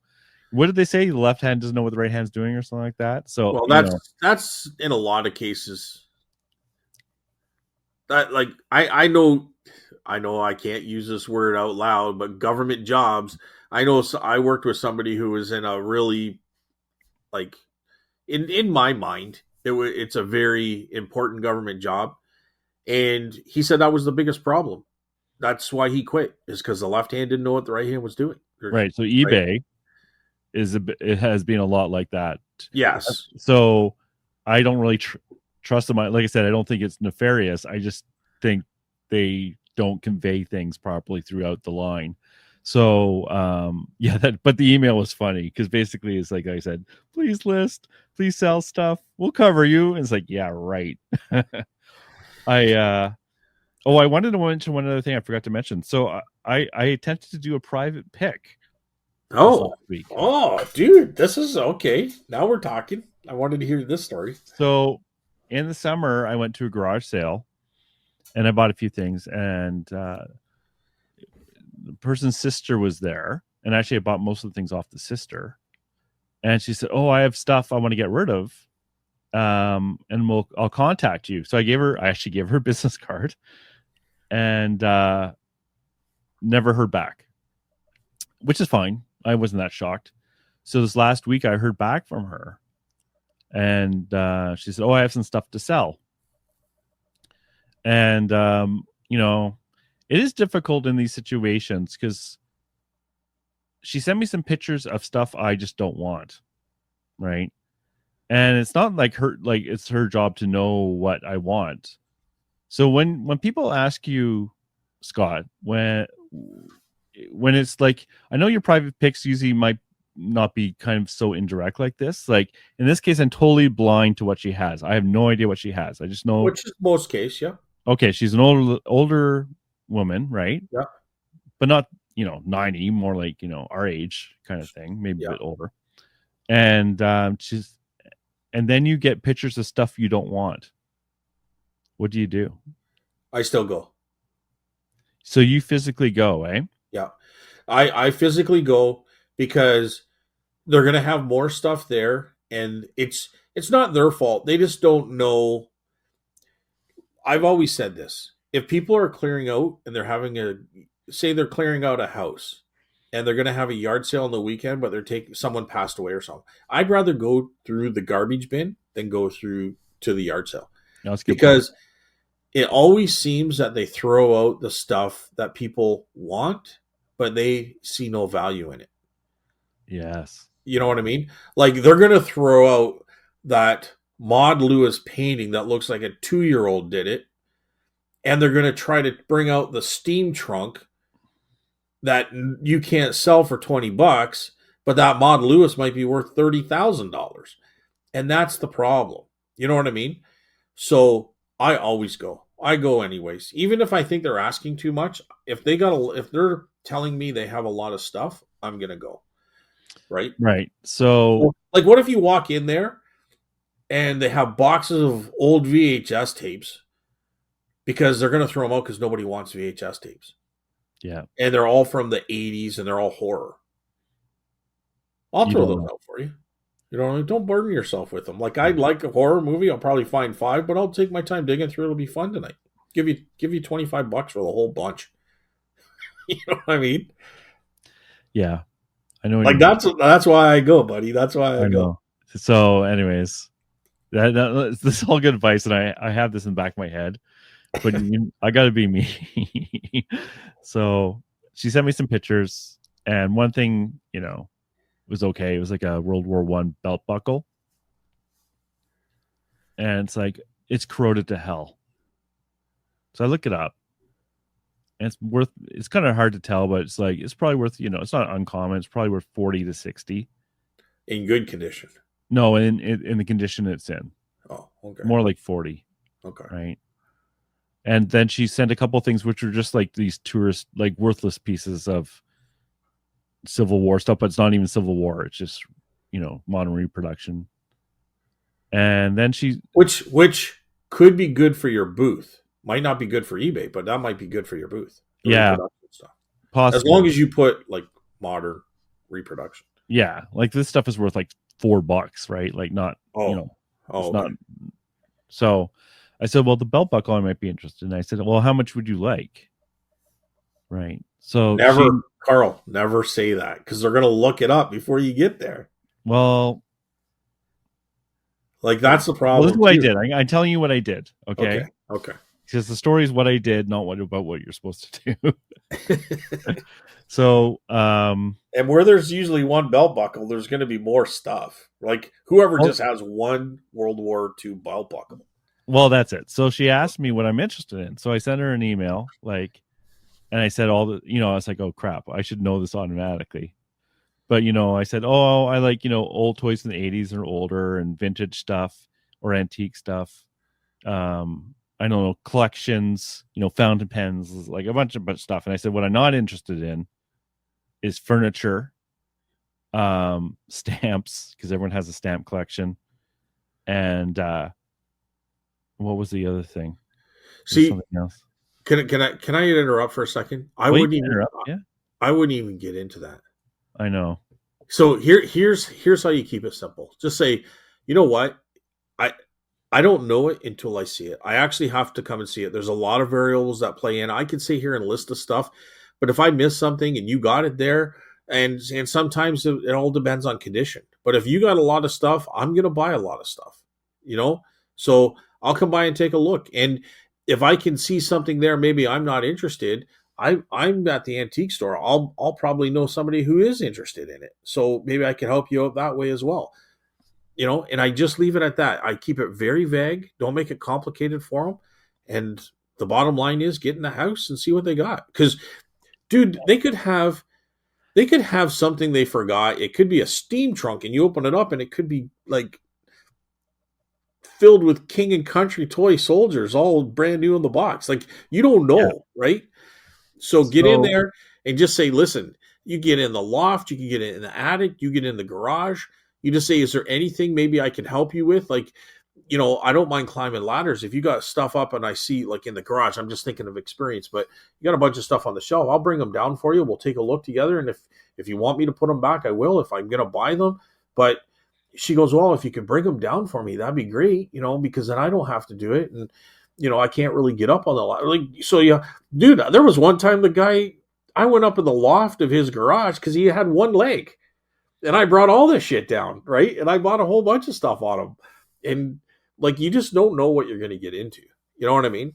what did they say? The left hand doesn't know what the right hand's doing, or something like that. So, Well, that's in a lot of cases. That, like, I know I can't use this word out loud, but government jobs. I know I worked with somebody who was in a really, like, in my mind it's a very important government job, and he said that was the biggest problem. That's why he quit, is because the left hand didn't know what the right hand was doing. right. So Right? eBay it has been a lot like that. Yes. So I don't really trust them. Like I said, I don't think it's nefarious. I just think they don't convey things properly throughout the line. So yeah, but the email was funny because basically it's like I said, please list, please sell stuff, we'll cover you. And it's like, yeah, right. I I wanted to mention one other thing I forgot to mention. So I attempted to do a private pick this Oh. last week. Oh, dude, this is okay. Now we're talking. I wanted to hear this story. So in the summer, I went to a garage sale and I bought a few things. And the person's sister was there. And actually, I bought most of the things off the sister. And she said, "Oh, I have stuff I want to get rid of. And I'll contact you." So I actually gave her a business card and never heard back, which is fine. I wasn't that shocked. So this last week, I heard back from her. And she said, "Oh, I have some stuff to sell." And it is difficult in these situations because she sent me some pictures of stuff I just don't want, right? And it's not like it's her job to know what I want. So when people ask you, Scott, when it's like, I know your private picks usually might not be kind of so indirect like this. Like in this case, I'm totally blind to what she has. I have no idea what she has. I just know, Which is most case, yeah. okay, she's an older woman, right? Yeah. But not 90, more like our age kind of thing, maybe a Yeah. bit older. And and then you get pictures of stuff you don't want. What do you do? I still go. So you physically go, eh? Yeah. I physically go because they're gonna have more stuff there, and it's not their fault. They just don't know. I've always said this. If people are clearing out and they're having a, say they're clearing out a house and they're gonna have a yard sale on the weekend, but they're taking, someone passed away or something, I'd rather go through the garbage bin than go through to the yard sale, No, that's a good point. because it always seems that they throw out the stuff that people want, but they see no value in it. Yes. You know what I mean? Like they're going to throw out that Maud Lewis painting that looks like a 2-year-old did it, and they're going to try to bring out the steam trunk that you can't sell for $20, but that Maud Lewis might be worth $30,000. And that's the problem. You know what I mean? So I always go. I go anyways. Even if I think they're asking too much, if they're telling me they have a lot of stuff, I'm going to go. Right? Right. So Like what if you walk in there and they have boxes of old VHS tapes because they're going to throw them out because nobody wants VHS tapes. yeah. And they're all from the 80s and they're all horror. I'll You throw don't those know. out for you. You know, don't burden yourself with them. Like I'd like a horror movie, I'll probably find 5, but I'll take my time digging through. It'll be fun tonight. Give you $25 for the whole bunch. You know what I mean? Yeah. I know what you Like mean. that's why I go, buddy. That's why I I go. know. So anyways, this is all good advice, and I have this in the back of my head, but I got to be me. So she sent me some pictures, and one thing, was okay. It was like a World War One belt buckle, and it's like it's corroded to hell. So I look it up, and it's kind of hard to tell, but it's probably worth, it's not uncommon. It's probably worth 40 to 60. In good condition. No, in the condition it's in. Oh, okay. More like 40. Okay. Right. And then she sent a couple things which were just like these tourist, like worthless pieces of Civil War stuff, but it's not even Civil War. It's just, modern reproduction. And then which could be good for your booth. Might not be good for eBay, but that might be good for your booth. Yeah, stuff. possibly. As long as you put like modern reproduction. Yeah, like this stuff is worth like $4, right? Like not, it's okay. not. So I said, well, the belt buckle I might be interested in. I said, well, how much would you like? Right. So Carl, never say that because they're going to look it up before you get there. Well, like that's the problem. Well, this is what I did. I'm telling you what I did. Okay. Okay. Because the story is what I did, not about what you're supposed to do. So, and where there's usually one belt buckle, there's going to be more stuff. Like whoever just has one World War II belt buckle. Well, that's it. So she asked me what I'm interested in. So I sent her an email, and I said I was like, oh crap, I should know this automatically. But, I said, oh, I like, old toys in the 80s or older and vintage stuff or antique stuff. I don't know, collections, fountain pens, like a bunch of stuff. And I said, what I'm not interested in is furniture, stamps, because everyone has a stamp collection. And what was the other thing? See, something else. Can I interrupt for a second? I wouldn't even get into that. I know. So here's how you keep it simple. Just say, you know what? I don't know it until I see it. I actually have to come and see it. There's a lot of variables that play in. I can sit here and list the stuff, but if I miss something and you got it there, and sometimes it all depends on condition. But if you got a lot of stuff, I'm going to buy a lot of stuff, So I'll come by and take a look. And if I can see something there, maybe I'm not interested. I'm at the antique store. I'll probably know somebody who is interested in it. So maybe I can help you out that way as well. And I just leave it at that. I keep it very vague. Don't make it complicated for them. And the bottom line is get in the house and see what they got. Because, dude, they could have something they forgot. It could be a steam trunk, and you open it up, and it could be like filled with King and Country toy soldiers, all brand new in the box. Like you don't know, right? So get in there and just say, listen. You get in the loft, you can get in the attic, you get in the garage. You just say, is there anything maybe I can help you with? Like, I don't mind climbing ladders. If you got stuff up and I see like in the garage, I'm just thinking of experience, but you got a bunch of stuff on the shelf. I'll bring them down for you. We'll take a look together. And if you want me to put them back, I will, if I'm going to buy them. But she goes, well, if you could bring them down for me, that'd be great, because then I don't have to do it. And, I can't really get up on the ladder. Like, so yeah, dude, there was one time I went up in the loft of his garage because he had one leg. And I brought all this shit down, right? And I bought a whole bunch of stuff on him. And like, you just don't know what you're going to get into. You know what I mean?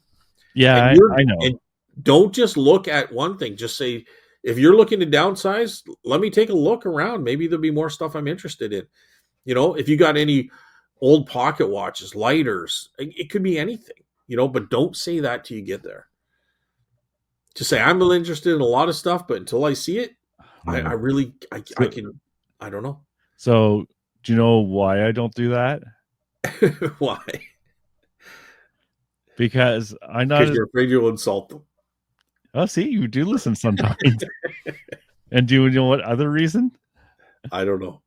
Yeah, I know. And don't just look at one thing. Just say, If you're looking to downsize, let me take a look around. Maybe there'll be more stuff I'm interested in. If you got any old pocket watches, lighters, it could be anything, but don't say that till you get there. Just say, I'm really interested in a lot of stuff, but until I see it, I Right. really, I So, can, I don't know. so do you know why I don't do that? Why? Because I'm not Because as, you're afraid you'll insult them. oh, see, you do listen sometimes. And do you know what other reason? I don't know.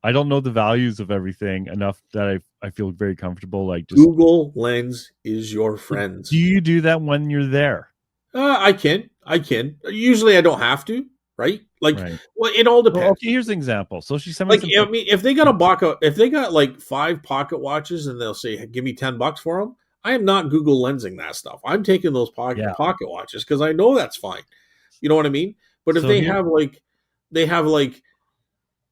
I don't know the values of everything enough that I feel very comfortable. Like, just Google Lens is your do friends. you do that when you're there? I can. I can. Usually I don't have to, right? Like, Right. well, it all Well, depends. okay, here's an example. So she sent me Like, some I mean, if they got if they got like 5 pocket watches and they'll say, give me $10 for them, I am not Google Lensing that stuff. I'm taking those yeah. pocket watches because I know that's fine. You know what I mean? But if So here, they have like,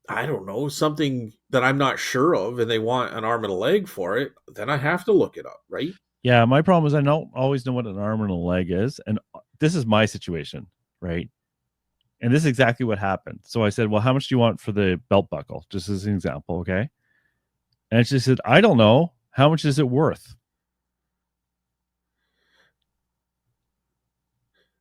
I don't know, something that I'm not sure of and they want an arm and a leg for it, then I have to look it up, right? yeah, my problem is I don't always know what an arm and a leg is, and this is my situation, right? And this is exactly what happened. So I said, "Well, how much do you want for the belt buckle?" Just as an example, okay? And she said, "I don't know. How much is it worth?"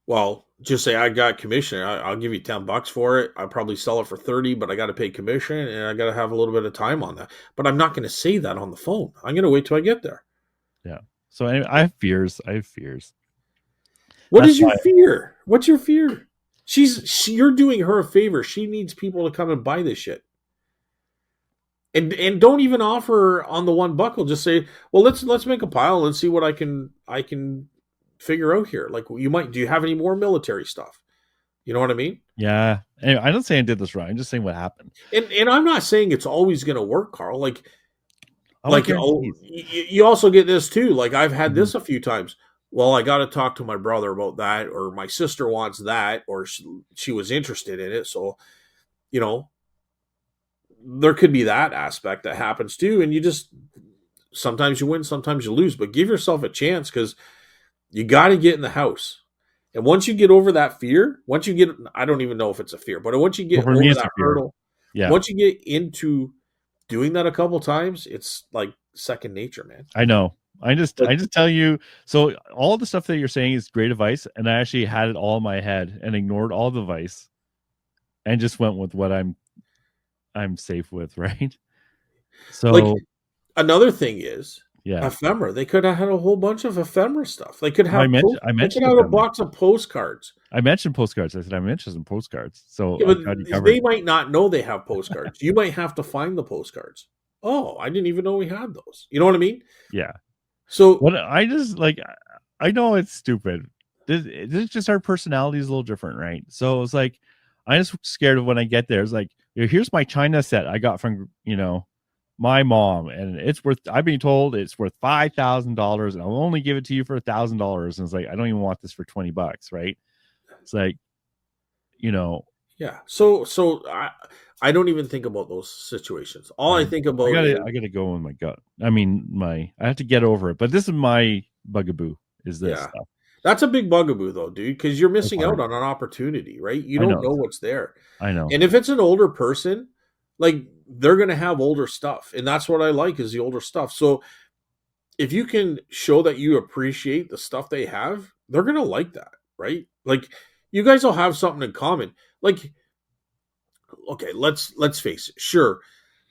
Well, just say I got commission. I'll give you $10 for it. I'll probably sell it for 30, but I got to pay commission and I got to have a little bit of time on that. But I'm not going to say that on the phone. I'm going to wait till I get there. Yeah. So anyway, I have fears. I have fears. What That's is your why. fear? What's your fear? You're doing her a favor. She needs people to come and buy this shit. And don't even offer on the one buckle. Just say, well, let's make a pile. Let's see what I can figure out here. Like, you might. Do you have any more military stuff? You know what I mean? Yeah. Anyway, I don't say I did this right. I'm just saying what happened. And I'm not saying it's always going to work, Carl. I want Oh, guarantees. you also get this too. Like, I've had Mhm. this a few times. Well, I got to talk to my brother about that, or my sister wants that, or she was interested in it. So, you know, there could be that aspect that happens too. And you just, sometimes you win, sometimes you lose, but give yourself a chance because you got to get in the house. And once you get over that fear, I don't even know if it's a fear, but once you Well, get for me, over it's that a fear. hurdle, Yeah, once you get into doing that a couple times, it's like second nature, man. I know. But I just tell you. So all the stuff that you're saying is great advice, and I actually had it all in my head and ignored all the advice and just went with what I'm safe with, right? like, So another thing is yeah, ephemera. They could have had a whole bunch of ephemera stuff. They could well, have I they could mentioned have a ephemera. box of postcards. I mentioned postcards. I said I'm interested in postcards. So Yeah, I but got you they covered. might not know they have postcards. You might have to find the postcards. Oh, I didn't even know we had those. You know what I mean? Yeah. So What I just like, I know it's stupid. This is just our personality is a little different, right? So it's like, I'm just scared of when I get there. It's like, here's my China set I got from my mom, and it's worth. I've been told it's worth $5,000, and I'll only give it to you for $1,000. And it's like, I don't even want this for $20, right? It's like, you know, yeah. So I don't even think about those situations. All I right. think about is, I gotta go in my gut. I mean, I have to get over it. But this is my bugaboo. Is this yeah. stuff? That's a big bugaboo though, dude, because you're It's missing out hard. on an opportunity, right? You I don't know. know what's there. I know. And if it's an older person, like, they're gonna have older stuff. And that's what I like, is the older stuff. So if you can show that you appreciate the stuff they have, they're gonna like that, right? Like, you guys will have something in common. Like, okay, let's face it. Sure,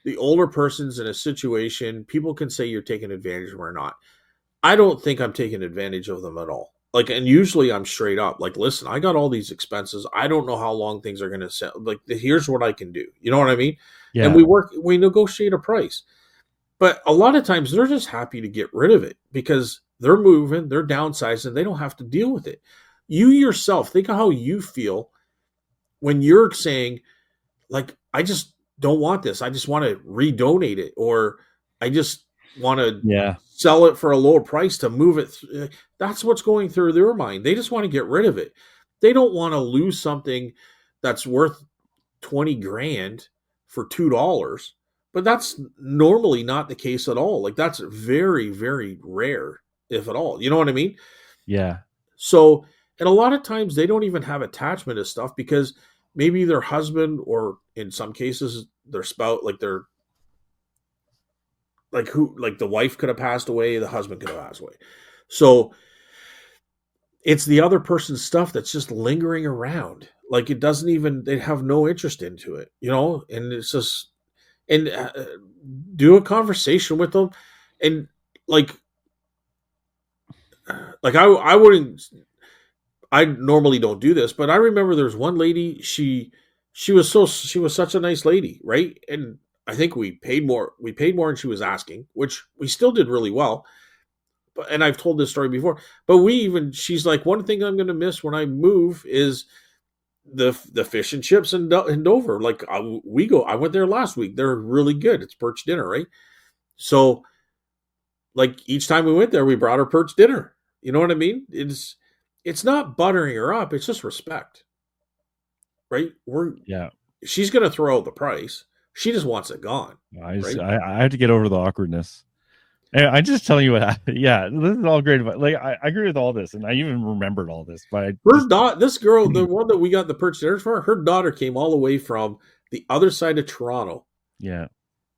the older person's in a situation, people can say you're taking advantage of them or not. I don't think I'm taking advantage of them at all. Like, and usually I'm straight up. Like, listen, I got all these expenses. I don't know how long things are going to sell. Like, here's what I can do. You know what I mean? And Yeah. we negotiate a price. But a lot of times they're just happy to get rid of it because they're moving, they're downsizing, they don't have to deal with it. You yourself, think of how you feel when you're saying, like, I just don't want this. I just want to redonate it, or I just want to Yeah. sell it for a lower price to move it. That's what's going through their mind. They just want to get rid of it. They don't want to lose something that's worth 20 grand for $2. But that's normally not the case at all. Like, that's very, very rare, if at all. You know what I mean? Yeah. So And a lot of times they don't even have attachment to stuff because maybe their husband, or in some cases their spouse, like their, like who, like the wife could have passed away, the husband could have passed away. So it's the other person's stuff that's just lingering around. Like it doesn't even, they have no interest into it, you know? And it's just, and do a conversation with them. And like, I wouldn't, I normally don't do this, but I remember there's one lady, she was such a nice lady, right? And I think we paid more than she was asking, which we still did really well. But, and I've told this story before, but she's like, one thing I'm going to miss when I move is the fish and chips in Dover. Like I went there last week. They're really good. It's perch dinner, right? So like each time we went there, we brought her perch dinner. You know what I mean? It's not buttering her up. It's just respect, right? Yeah. She's going to throw out the price. She just wants it gone, right? I have to get over the awkwardness. I'm just telling you what happened. Yeah, this is all great. Like I agree with all this, and I even remembered all this. But This girl, the one that we got the perch dinners for, her daughter came all the way from the other side of Toronto, yeah,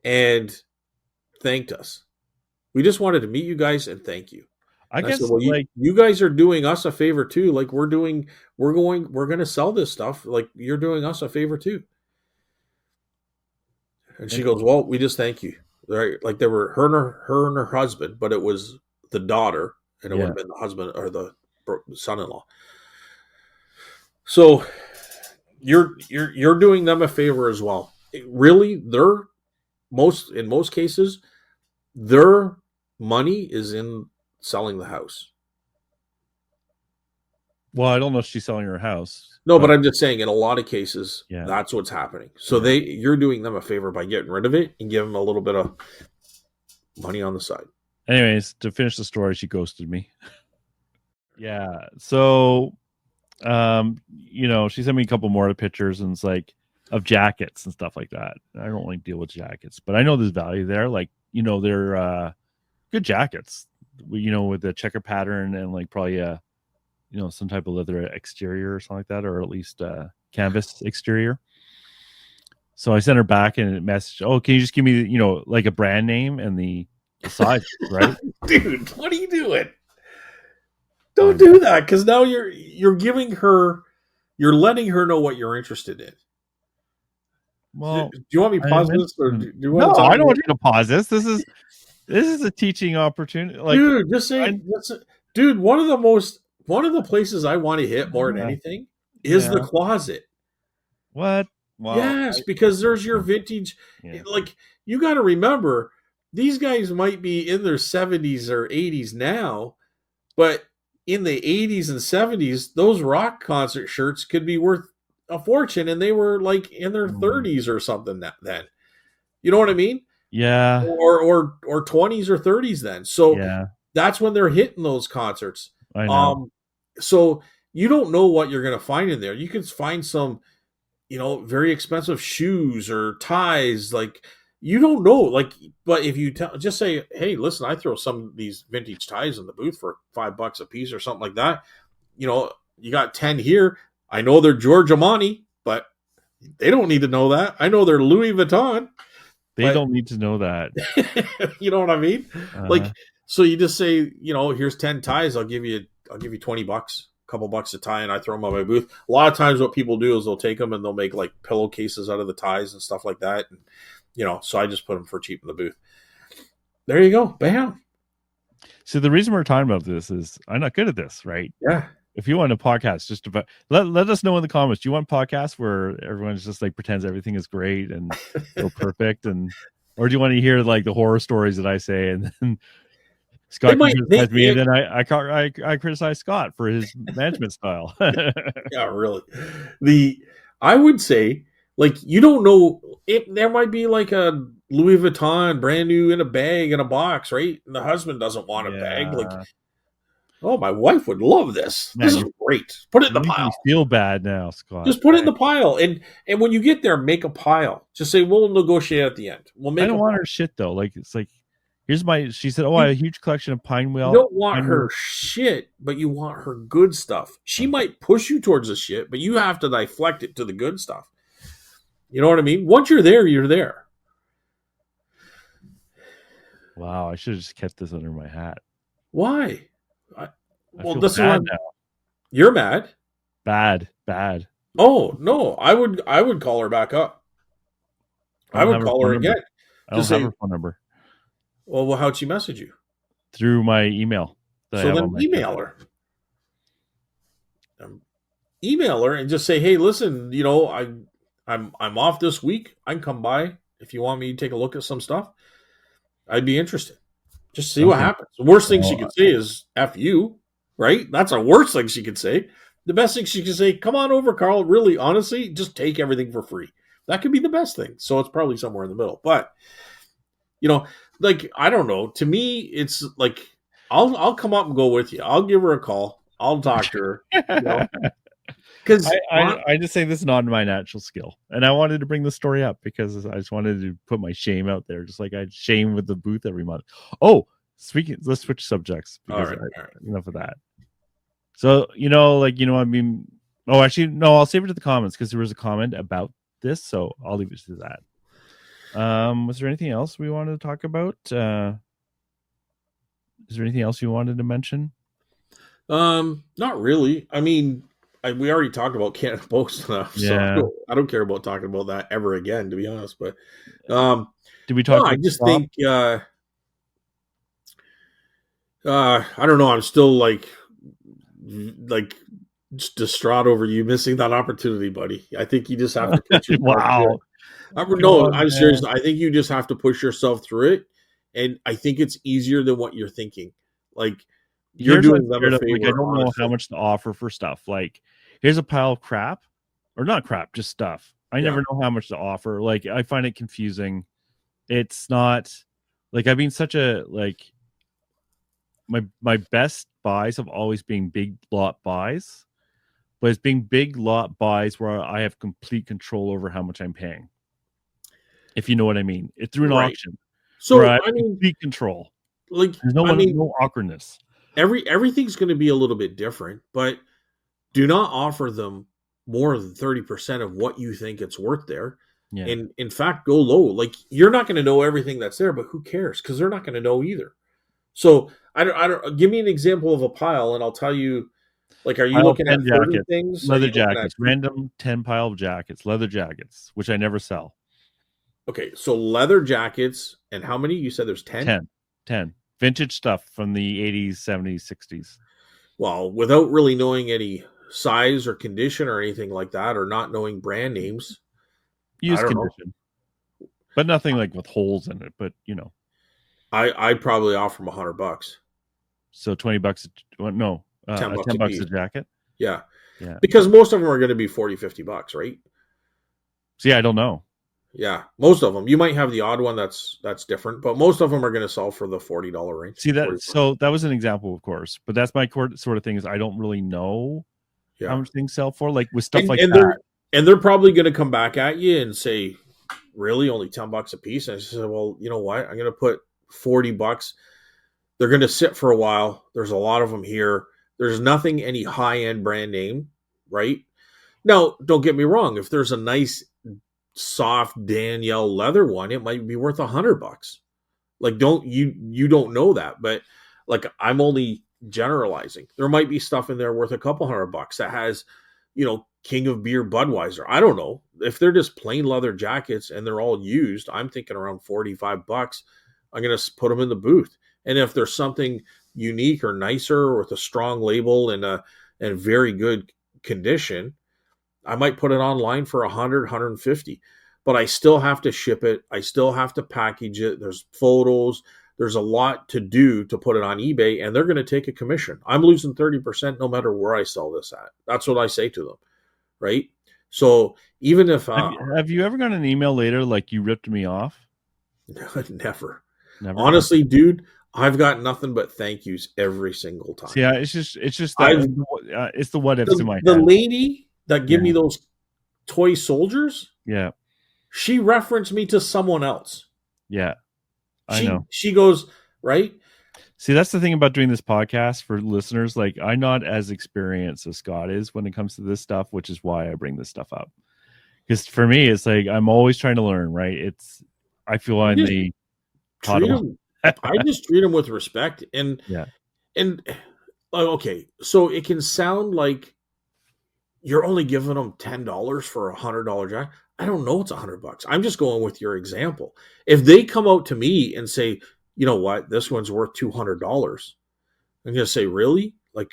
and thanked us. We just wanted to meet you guys and thank you. I And I said, guess well, like you guys are doing us a favor too. Like we're going to sell this stuff. Like you're doing us a favor too. And she goes, well, we just thank you. Right? Like there were her and her husband, but it was the daughter, and it would yeah. have been the husband or the son-in-law. So you're doing them a favor as well. Really, in most cases, their money is in selling the house. Well, I don't know if she's selling her house, No, but but I'm just saying, in a lot of cases, yeah, that's what's happening. So yeah. you're doing them a favor by getting rid of it and giving them a little bit of money on the side. Anyways, to finish the story, she ghosted me. Yeah. So, she sent me a couple more pictures and it's like of jackets and stuff like that. I don't like deal with jackets, but I know there's value there. Like, they're good jackets, with the checker pattern and like probably some type of leather exterior or something like that, or at least canvas exterior. So I sent her back and a message, oh, can you just give me, like a brand name and the size, right? Dude, what are you doing? Don't do that, because now you're giving her, you're letting her know what you're interested in. Well, Do you want me to pause this, or do you want no, to talk I don't about? want you to pause this. This is a teaching opportunity. Like, Dude, just say, dude. One of the places I want to hit more than anything is the yeah. closet. What? Well, Yes, because there's your vintage. yeah. Like you got to remember, these guys might be in their 70s or 80s now, but in the 80s and 70s, those rock concert shirts could be worth a fortune, and they were like in their 30s or something then. You know what I mean? Yeah. Or 20s or 30s then. So Yeah. that's when they're hitting those concerts. I know. So you don't know what you're going to find in there. You can find some, very expensive shoes or ties. Like you don't know. Like, but if you just say, hey, listen, I throw some of these vintage ties in the booth for $5 a piece or something like that. You got 10 here. I know they're George Armani, but they don't need to know that. I know they're Louis Vuitton. They don't need to know that. You know what I mean? Like, so you just say, here's 10 ties. I'll give you $20, a couple bucks a tie, and I throw them on my booth. A lot of times what people do is they'll take them and they'll make like pillowcases out of the ties and stuff like that. And, so I just put them for cheap in the booth. There you go. Bam. So the reason we're talking about this is I'm not good at this, right? Yeah. If you want a podcast, just about let us know in the comments. Do you want podcasts where everyone's just like pretends everything is great and so perfect, or do you want to hear like the horror stories that I say and then Scott criticized me, and then I criticize Scott for his management style. Yeah, really. I would say, like, you don't know, there might be like a Louis Vuitton brand new in a bag in a box, right? And the husband doesn't want a bag. Like, oh, my wife would love this. Man, this is great. Put it in the making pile. me feel bad now, Scott. Just put it in the pile, and when you get there, make a pile. Just say we'll negotiate at the end. We'll make. I don't want her shit though. Like it's like She said, "Oh, I You, have a huge collection of you don't want pine her wheel." shit, but you want her good stuff. She Oh, might push you towards the shit, but you have to deflect it to the good stuff. You know what I mean? Once you're there, you're there. wow, I should have just kept this under my hat. Why? I, I well, feel this is what bad now. you're mad. Bad, bad. Oh no, I would call her back up. I I don't would have her call phone her number. again. I don't Just have say, her phone number well, how'd she message you? through my email that I So have then on my account. email her. Email her and just say, hey, listen, I'm off this week. I can come by if you want me to take a look at some stuff. I'd be interested. Just see what Okay. happens. The worst thing she Well, could say is F you, right? That's the worst thing she could say. The best thing she could say, come on over, Carl. Really, honestly, just take everything for free. That could be the best thing. So it's probably somewhere in the middle. But, you know, like, I don't know. To me, it's like I'll come up and go with you. I'll give her a call. I'll talk to her, you know, because I just say this is not my natural skill, and I wanted to bring the story up because I just wanted to put my shame out there, just like I had shame with the booth every month. Oh, speaking, let's switch subjects all because right, all right. enough of that. So I mean, oh, actually, no, I'll save it to the comments because there was a comment about this, so I'll leave it to that. Was there anything else we wanted to talk about? Is there anything else you wanted to mention? Not really. I mean, we already talked about Canada Post enough, so Yeah. I don't care about talking about that ever again, to be honest. But Did we no, talk I about just stop? think I don't know. I'm still like just distraught over you missing that opportunity, buddy. I think you just have to put yourself through it. Wow. Come No, on, I'm serious. man. I think you just have to push yourself through it, and I think it's easier than what you're thinking. Like you're Here's what I'm doing them a scared of. Like, I favor, don't know how honestly. much to offer for stuff. Like, here's a pile of crap, or not crap, just stuff. I Yeah, never know how much to offer. Like, I find it confusing. It's not like I've been such a like my best buys have always been big lot buys, but it's being big lot buys where I have complete control over how much I'm paying. If you know what I mean, it's through an right. auction where I So have complete control. like, There's I mean, no awkwardness. everything's going to be a little bit different, but do not offer them more than 30% of what you think it's worth there. Yeah. And in fact, go low. Like you're not going to know everything that's there, but who cares? Because they're not going to know either. So I don't give me an example of a pile, and I'll tell you. Like, are you Pile of looking at 10 30 jackets, things? Are leather you looking at jackets, random 10 pile of jackets, leather jackets, which I never sell. okay? So leather jackets, and how many? You said there's 10. 10, 10 vintage stuff from the 80s, 70s, 60s. Well, without really knowing any size or condition or anything like that, or not knowing brand names, I Used don't know. condition, but nothing like with holes in it. But, I'd probably offer them $100, so $20, well, no, 10 bucks a $10 piece. a jacket. Yeah, Yeah. because most of them are going to be 40, $50, right? See, I don't know. Yeah, most of them. You might have the odd one that's different, but most of them are going to sell for the $40 range. See that? 40 So that was an example, of course, but that's my sort of thing is I don't really know how Yeah, much things sell for, like with stuff and like and that. they're probably going to come back at you and say, really, only 10 bucks a piece? And I said, well, you know what? I'm going to put $40. They're going to sit for a while. There's a lot of them here. There's nothing any high end brand name, right? Now, don't get me wrong. If there's a nice soft Danielle leather one, it might be worth $100. Like, you don't know that, but like I'm only generalizing. There might be stuff in there worth a couple $100 that has, King of Beer Budweiser. I don't know. If they're just plain leather jackets and they're all used, I'm thinking around $45. I'm gonna put them in the booth. And if there's something unique or nicer with a strong label and very good condition, I might put it online for 150, but I still have to ship it. I still have to package it. There's photos. There's a lot to do to put it on eBay, and they're going to take a commission. I'm losing 30% no matter where I sell this at. That's what I say to them, right? So even if Have you ever gotten an email later like you ripped me off? never, Never. Okay. honestly, dude, I've got nothing but thank yous every single time. See, it's just that I've it's the what ifs in my the head. lady that give Yeah. me those toy soldiers, Yeah. she referenced me to someone else. Yeah. I know. She goes, right? See, that's the thing about doing this podcast for listeners. Like, I'm not as experienced as Scott is when it comes to this stuff, which is why I bring this stuff up. Because for me, it's like I'm always trying to learn, right? I feel I I'm just the treat huddle. them. I just treat them with respect, Yeah. and okay, so it can sound like you're only giving them $10 for $100 jacket. I don't know it's $100. I'm just going with your example. If they come out to me and say, you know what, this one's worth $200, I'm gonna say, really? Like,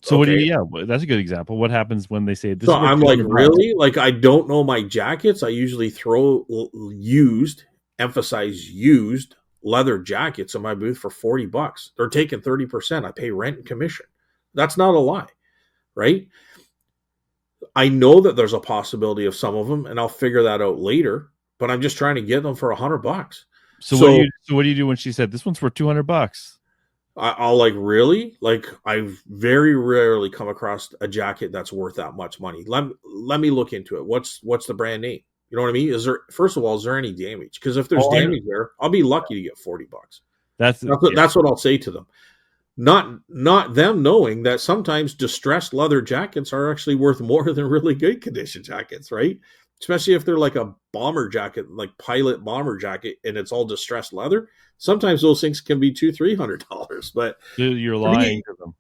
So what do okay. you? Yeah, that's a good example. What happens when they say this So is worth I'm like, 200 bucks? really? Like, I don't know my jackets. I usually throw used, emphasize used leather jackets in my booth for $40. They're taking 30%. I pay rent and commission. That's not a lie, right? I know that there's a possibility of some of them, and I'll figure that out later. But I'm just trying to get them for $100. So what do So you? So what do you do when she said this one's worth 200 bucks? I'll like, really, like, I've very rarely come across a jacket that's worth that much money. Let me look into it. What's the brand name? You know what I mean? Is there, first of all, is there any damage? Because if there's Oh, I know. damage there, I'll be lucky to get $40. That's yeah. That's what I'll say to them. Not them knowing that sometimes distressed leather jackets are actually worth more than really good condition jackets, right? Especially if they're like a bomber jacket, like pilot bomber jacket, and it's all distressed leather. Sometimes those things can be $200-300. But You're for lying me, to them.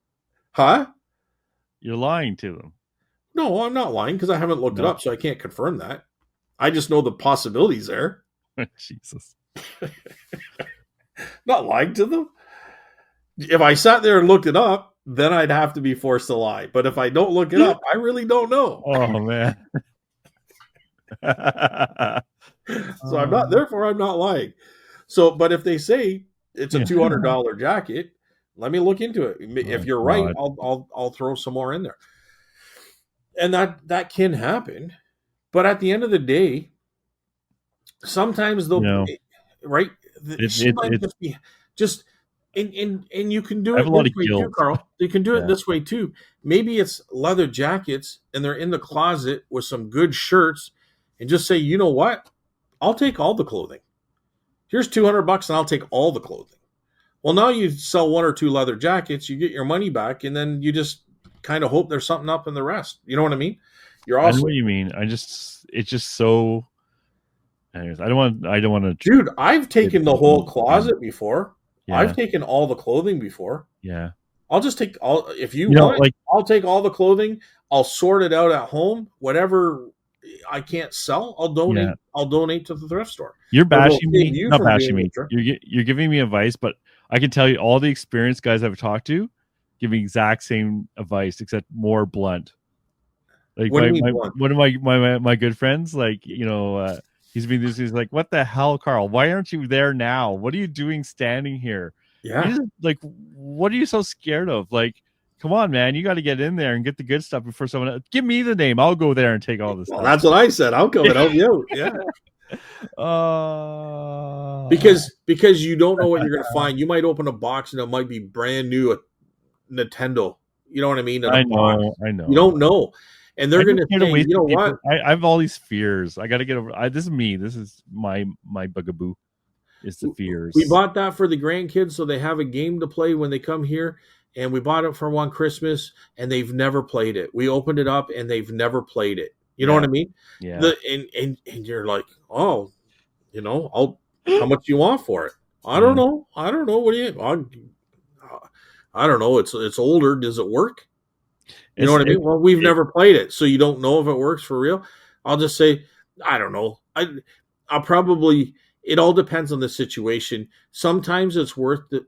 huh? You're lying to them. No, I'm not lying because I haven't looked it No. up, so I can't confirm that. I just know the possibilities there. Jesus. Not lying to them. If I sat there and looked it up, then I'd have to be forced to lie. But if I don't look it up, I really don't know. Oh man. So I'm not. Therefore, I'm not lying. So, but if they say it's a Yeah. $200 jacket, let me look into it. If Oh, you're right, God. I'll throw some more in there, and that can happen. But at the end of the day, sometimes You they'll, know, right. She might it's. just be just, and you can do I have it a lot this of way too, guilt. Carl. You can do it Yeah. this way too. Maybe it's leather jackets and they're in the closet with some good shirts, and just say, you know what, I'll take all the clothing. Here's $200 and I'll take all the clothing. Well, now you sell one or two leather jackets, you get your money back, and then you just kind of hope there's something up in the rest. You know what I mean? You're I know also, what you mean. It's just so. Anyways, I don't want to. dude, I've taken the whole closet before. I've Yeah. taken all the clothing before. Yeah. I'll just take all, if you You know, want, like I'll take all the clothing. I'll sort it out at home. Whatever I can't sell, yeah. I'll donate to the thrift store. You're But it'll bashing save me. you Not from bashing doing the me. trip. You're giving me advice, but I can tell you all the experienced guys I've talked to give me exact same advice, except more blunt. Like What do you mean blunt? one of my good friends, like he's been this. He's like, "What the hell, Carl? Why aren't you there now? What are you doing standing here? You Yeah. just like, what are you so scared of? Like, come on, man, you got to get in there and get the good stuff before someone else. Give me the name. I'll go there and take all this Well, stuff." that's what I said. I'll come and help you out. Yeah. Uh, Because you don't know what you're going to find. You might open a box and it might be brand new Nintendo. You know what I mean? In a box. I You know. don't know. And they're I'm going just to scared of say, you wasting know people. what? I have all these fears. I got to get over. This is me. This is my bugaboo. Is the fears. We bought that for the grandkids so they have a game to play when they come here. And we bought it for one Christmas and they've never played it. We opened it up and they've never played it. You know what I mean? Yeah. And you're like, oh, you know, how much do you want for it? I don't know. What do you? I don't know. It's older. Does it work? You know what I mean? Well, we've never played it, so you don't know if it works for real. I'll just say, I don't know. I'll probably. It all depends on the situation. Sometimes it's worth it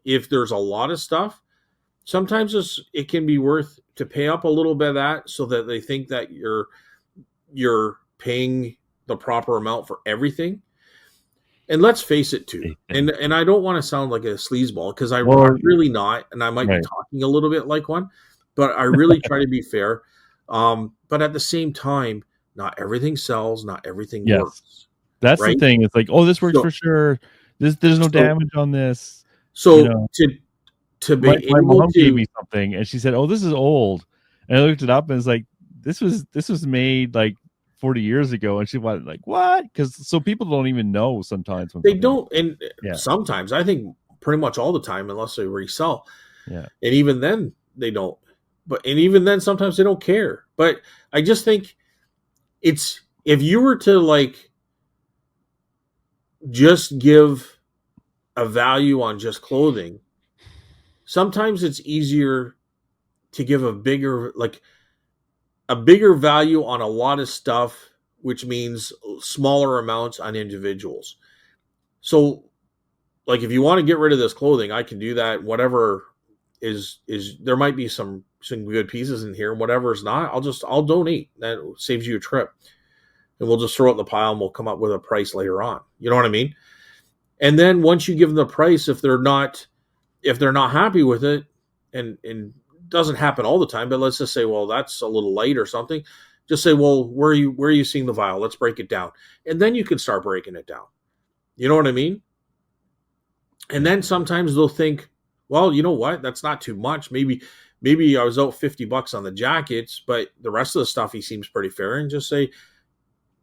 if there's a lot of stuff. Sometimes it can be worth to pay up a little bit of that so that they think that you're paying the proper amount for everything. And let's face it too. And I don't want to sound like a sleazeball because I'm really not, and I might be talking a little bit like one, but I really try to be fair. But at the same time, not everything sells, not everything works. That's right? The thing. It's like, oh, this works for sure. There's no damage on this. So to be my able mom to gave me something and she said, "Oh, this is old." And I looked it up and it's like this was made like 40 years ago, and she went like, what? Because so people don't even know sometimes when They something. don't, and Yeah, sometimes I think pretty much all the time, unless they resell, yeah. and even then they don't. But and even then, sometimes they don't care. But I just think it's if you were to like just give a value on just clothing, sometimes it's easier to give a bigger value on a lot of stuff, which means smaller amounts on individuals. So like if you want to get rid of this clothing, I can do that. Whatever is there might be some good pieces in here. Whatever is not, I'll donate. That saves you a trip. And we'll just throw it in the pile and we'll come up with a price later on. You know what I mean? And then once you give them the price, if they're not happy with it, and doesn't happen all the time, but let's just say, well, that's a little light or something. Just say, well, where are you seeing the vial? Let's break it down. And then you can start breaking it down. You know what I mean? And then sometimes they'll think, well, you know what? That's not too much. Maybe I was out $50 on the jackets, but the rest of the stuff he seems pretty fair. And just say,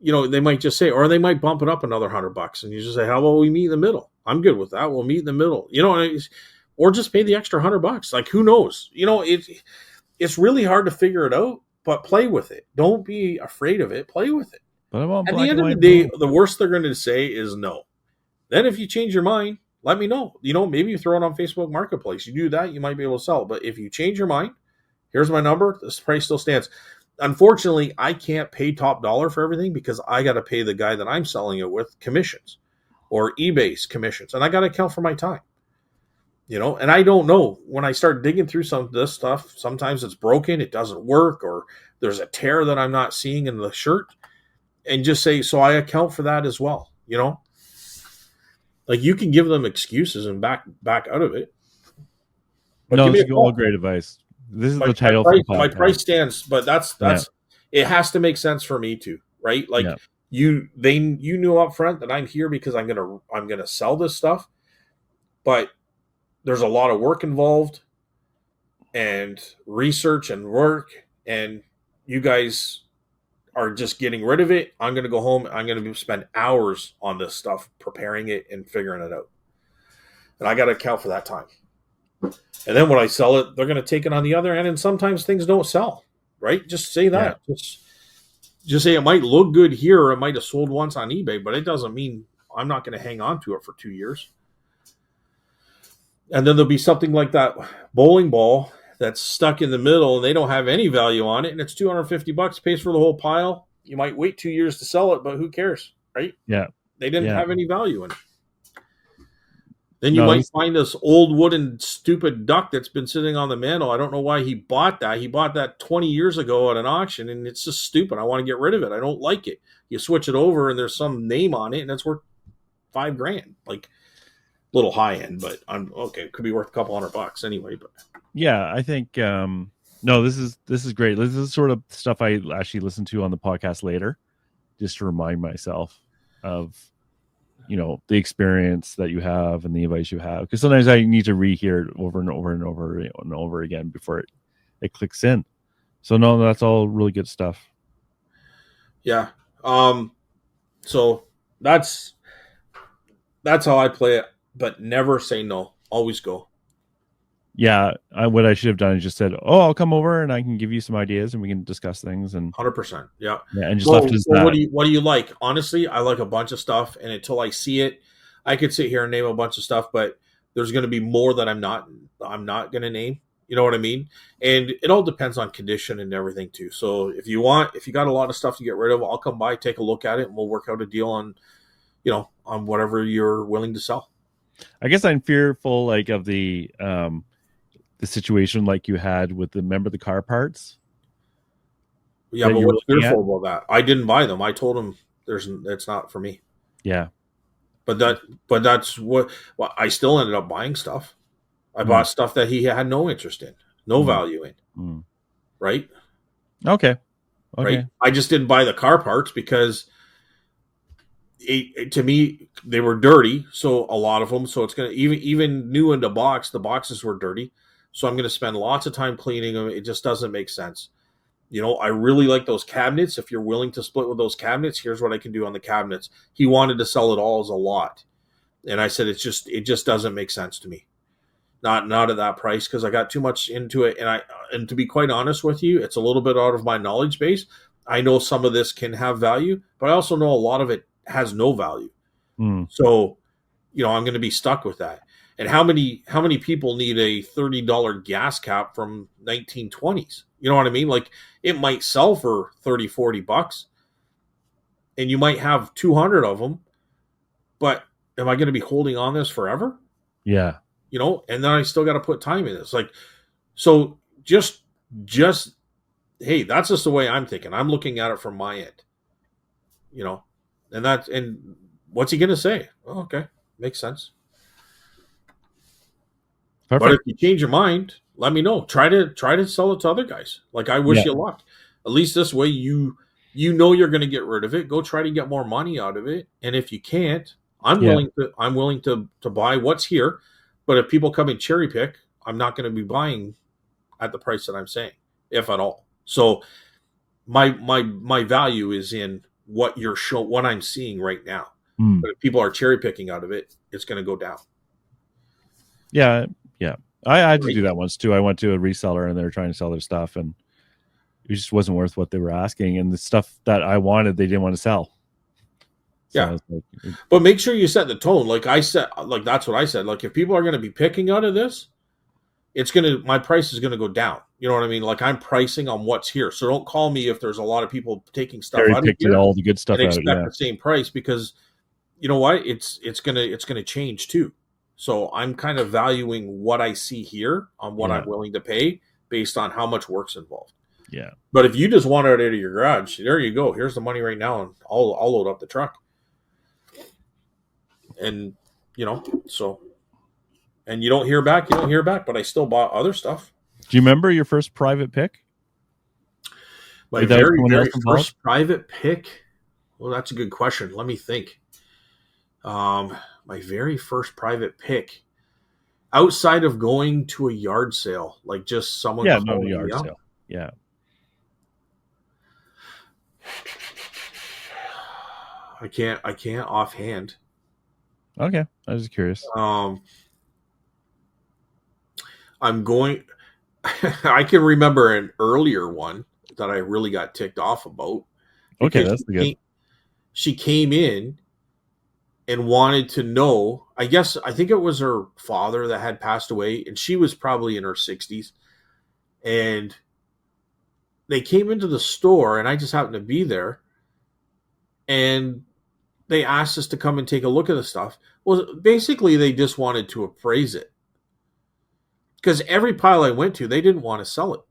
they might just say, or they might bump it up another $100, and you just say, how about we meet in the middle? I'm good with that. We'll meet in the middle. Or just pay the extra $100. Like who knows? It's really hard to figure it out, but play with it. Don't be afraid of it. Play with it. But I want At the black end and of the white day, rules. the worst they're going to say is no. Then if you change your mind, let me know. Maybe you throw it on Facebook Marketplace. You do that, you might be able to sell it. But if you change your mind, here's my number. This price still stands. Unfortunately, I can't pay top dollar for everything because I got to pay the guy that I'm selling it with commissions or eBay's commissions. And I got to account for my time. And I don't know. When I start digging through some of this stuff, sometimes it's broken, it doesn't work, or there's a tear that I'm not seeing in the shirt. And just say, so I account for that as well, Like you can give them excuses and back out of it. But No, give me this a is all call. great advice. This is My, the my title for the price my podcast. price stands, but that's Yeah. it has to make sense for me too, right? Like Yeah. you knew up front that I'm here because I'm gonna sell this stuff, but there's a lot of work involved and research and work, and you guys are just getting rid of it. I'm gonna go home. I'm gonna spend hours on this stuff, preparing it and figuring it out, and I got to account for that time. And then when I sell it, they're going to take it on the other end, and sometimes things don't sell, right? Just say Yeah. that. Just say it might look good here, or it might have sold once on eBay, but it doesn't mean I'm not going to hang on to it for 2 years. And then there'll be something like that bowling ball that's stuck in the middle, and they don't have any value on it, and it's $250, pays for the whole pile. You might wait 2 years to sell it, but who cares, right? Yeah. They didn't Yeah. have any value in it. Then you No, might find this old wooden stupid duck that's been sitting on the mantle. I don't know why he bought that. He bought that 20 years ago at an auction, and it's just stupid. I want to get rid of it. I don't like it. You switch it over, and there's some name on it, and it's worth $5,000. Like a little high end, but I'm okay. It could be worth a couple $100 anyway. But yeah, I think no, this is great. This is sort of stuff I actually listen to on the podcast later, just to remind myself of the experience that you have and the advice you have, because sometimes I need to rehear it over and over and over and over again before it clicks in. So no, that's all really good stuff. yeah, so that's how I play it. But never say no. Always go. Yeah, what I should have done is just said, "Oh, I'll come over and I can give you some ideas and we can discuss things." And 100%. Yeah. and just left it as that. What do you like? Honestly, I like a bunch of stuff, and until I see it, I could sit here and name a bunch of stuff, but there's going to be more that I'm not going to name. You know what I mean? And it all depends on condition and everything too. So if you got a lot of stuff to get rid of, I'll come by, take a look at it, and we'll work out a deal on, on whatever you're willing to sell. I guess I'm fearful like of the situation like you had with the car parts. Yeah, but what's fearful about that? I didn't buy them. I told him it's not for me. Yeah. But that's what I still ended up buying stuff. I bought stuff that he had no interest in, no value in. Right? Okay. Right. I just didn't buy the car parts because to me they were dirty. So a lot of them. So it's gonna even new in the box. The boxes were dirty. So I'm going to spend lots of time cleaning them. It just doesn't make sense. I really like those cabinets. If you're willing to split with those cabinets, here's what I can do on the cabinets. He wanted to sell it all as a lot. And I said, it just doesn't make sense to me. Not at that price, because I got too much into it. And to be quite honest with you, it's a little bit out of my knowledge base. I know some of this can have value, but I also know a lot of it has no value. Mm. So, I'm going to be stuck with that. And how many people need a $30 gas cap from 1920s? You know what I mean? Like, it might sell for 30, $40, and you might have 200 of them, but am I going to be holding on this forever? Yeah. And then I still got to put time in this. Like, so just hey, that's just the way I'm thinking. I'm looking at it from my end, you know, and what's he going to say? Oh, okay, makes sense. But if Perfect. you change your mind, let me know. Try to sell it to other guys. Like, I wish Yeah. you luck. At least this way you're going to get rid of it. Go try to get more money out of it. And if you can't, Yeah. I'm willing to buy what's here. But if people come and cherry pick, I'm not going to be buying at the price that I'm saying, if at all. So my value is in what I'm seeing right now. Mm. But if people are cherry picking out of it, it's going to go down. Yeah. Yeah. I had to Right? do that once too. I went to a reseller and they were trying to sell their stuff, and it just wasn't worth what they were asking. And the stuff that I wanted, they didn't want to sell. So I Yeah. was like, But make sure you set the tone. Like I said, like that's what I said. Like, if people are going to be picking out of this, my price is going to go down. You know what I mean? Like, I'm pricing on what's here. So don't call me if there's a lot of people taking stuff Terry out of picked it here all the good and stuff out. expect Yeah. the same price, because you know what? It's gonna change too. So I'm kind of valuing what I see here on what Yeah. I'm willing to pay based on how much work's involved. Yeah. But if you just want it out of your garage, there you go. Here's the money right now, and I'll load up the truck. And so, and you don't hear back. But I still bought other stuff. Do you remember your first private pick My without very someone else very involved? first private pick. Well, that's a good question. Let me think. My very first private pick, outside of going to a yard sale, like just someone Yeah. No, calling me yard up. sale. Yeah. I can't offhand. Okay. I was curious. Um, I'm going. I can remember an earlier one that I really got ticked off about, Okay. because That's the good. she came in and wanted to know. I think it was her father that had passed away, and she was probably in her 60s. And they came into the store, and I just happened to be there, and they asked us to come and take a look at the stuff. Well, basically, they just wanted to appraise it, because every pile I went to, they didn't want to sell it.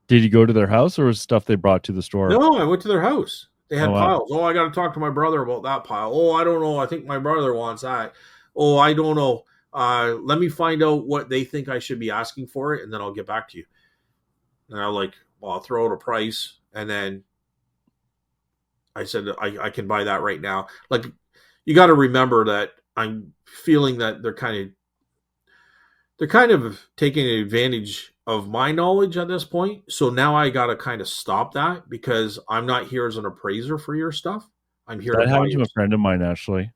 Did you go to their house, or was stuff they brought to the store? No, I went to their house. They Oh had wow. piles. Oh, I got to talk to my brother about that pile. Oh, I don't know. I think my brother wants that. Oh, I don't know. Let me find out what they think I should be asking for it, and then I'll get back to you. And I'm like, well, I'll throw out a price, and then I said I can buy that right now. Like, you got to remember that I'm feeling that they're kind of taking advantage of my knowledge at this point. So now I got to kind of stop that, because I'm not here as an appraiser for your stuff. I'm here to That buy happened your to a stuff. friend of mine actually.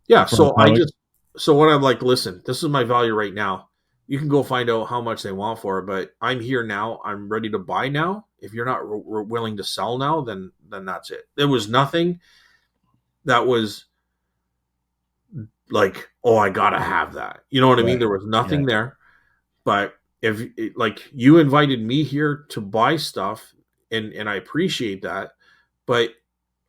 Yeah. For a product. So what I'm like, listen, this is my value right now. You can go find out how much they want for it, but I'm here now. I'm ready to buy now. If you're not willing to sell now, then that's it. There was nothing that was like, oh, I gotta have that. You know what I mean? Right. There was Yeah. nothing there. But if, like, you invited me here to buy stuff, and I appreciate that, but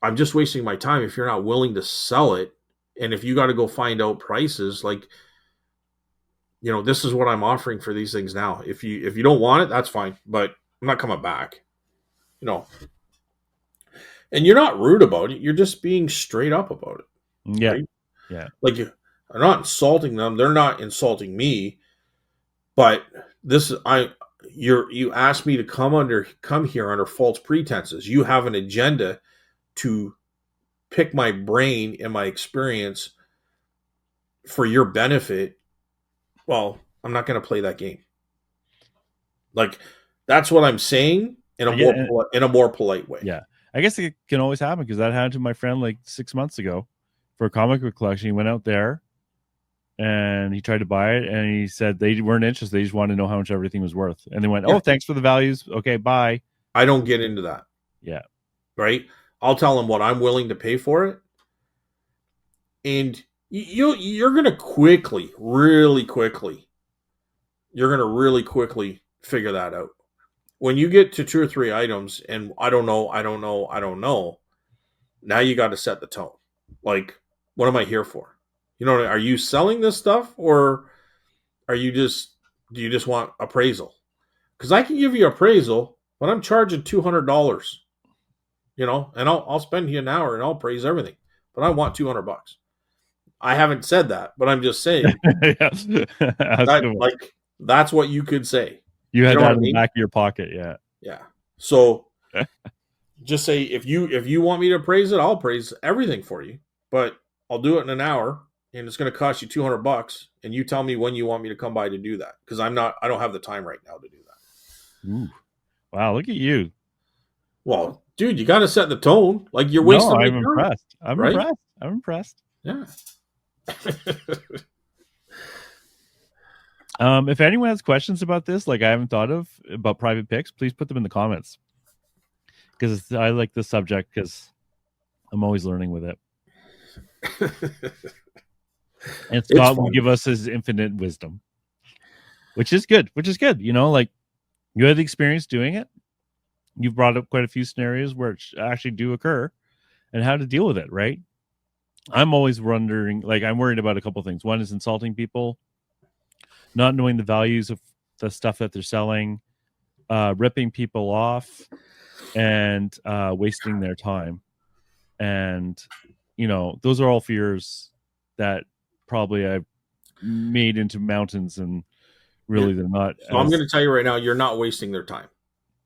I'm just wasting my time if you're not willing to sell it. And if you got to go find out prices, like, this is what I'm offering for these things now. If you don't want it, that's fine, but I'm not coming back. You know, and you're not rude about it. You're just being straight up about it, Yeah. right? Yeah. Like, I'm not insulting them. They're not insulting me. But this I you asked me to come here under false pretenses. You have an agenda to pick my brain and my experience for your benefit. Well, I'm not going to play that game. Like, that's what I'm saying. in a I get, more polite way. yeah. I guess it can always happen because that happened to my friend like 6 months ago for a comic book collection. He went out there and he tried to buy it, and he said they weren't interested. They just wanted to know how much everything was worth. And they went, Yeah, "Oh, thanks for the values. Okay, bye." I don't get into that. Yeah. Right? I'll tell them what I'm willing to pay for it, and you're going to quickly, really quickly, you're going to really quickly figure that out. When you get to 2 or 3 items, and I don't know, I don't know, I don't know, now you got to set the tone. Like, what am I here for? You know, are you selling this stuff, or are you just do you just want appraisal? Because I can give you appraisal, but I'm charging $200. You know, and I'll spend you an hour and I'll appraise everything, but I want $200. I haven't said that, but I'm just saying Yes. That's that good. like that's what you could say. You You had know what that I in the mean? back of your pocket. Yeah. Yeah. So just say if you want me to appraise it, I'll appraise everything for you, but I'll do it in an hour and it's going to cost you $200, and you tell me when you want me to come by to do that, because I don't have the time right now to do that. Ooh. Wow. Look at you. Well, dude, you got to set the tone. Like, you're No, wasting my I'm time, impressed. I'm right? impressed. I'm impressed. Yeah. If anyone has questions about this, like I haven't thought of about private picks, please put them in the comments because I like this subject because I'm always learning with it. And It's Scott will fun. give us his infinite wisdom, which is good. Which is good. You know, like you had the experience doing it. You've brought up quite a few scenarios where it actually do occur and how to deal with it, right? I'm always wondering, like, I'm worried about a couple things. One is insulting people, not knowing the values of the stuff that they're selling, ripping people off, and wasting their time. And, you know, those are all fears that probably I've made into mountains, and Yeah. really they're not So I'm as, going to tell you right now, you're not wasting their time,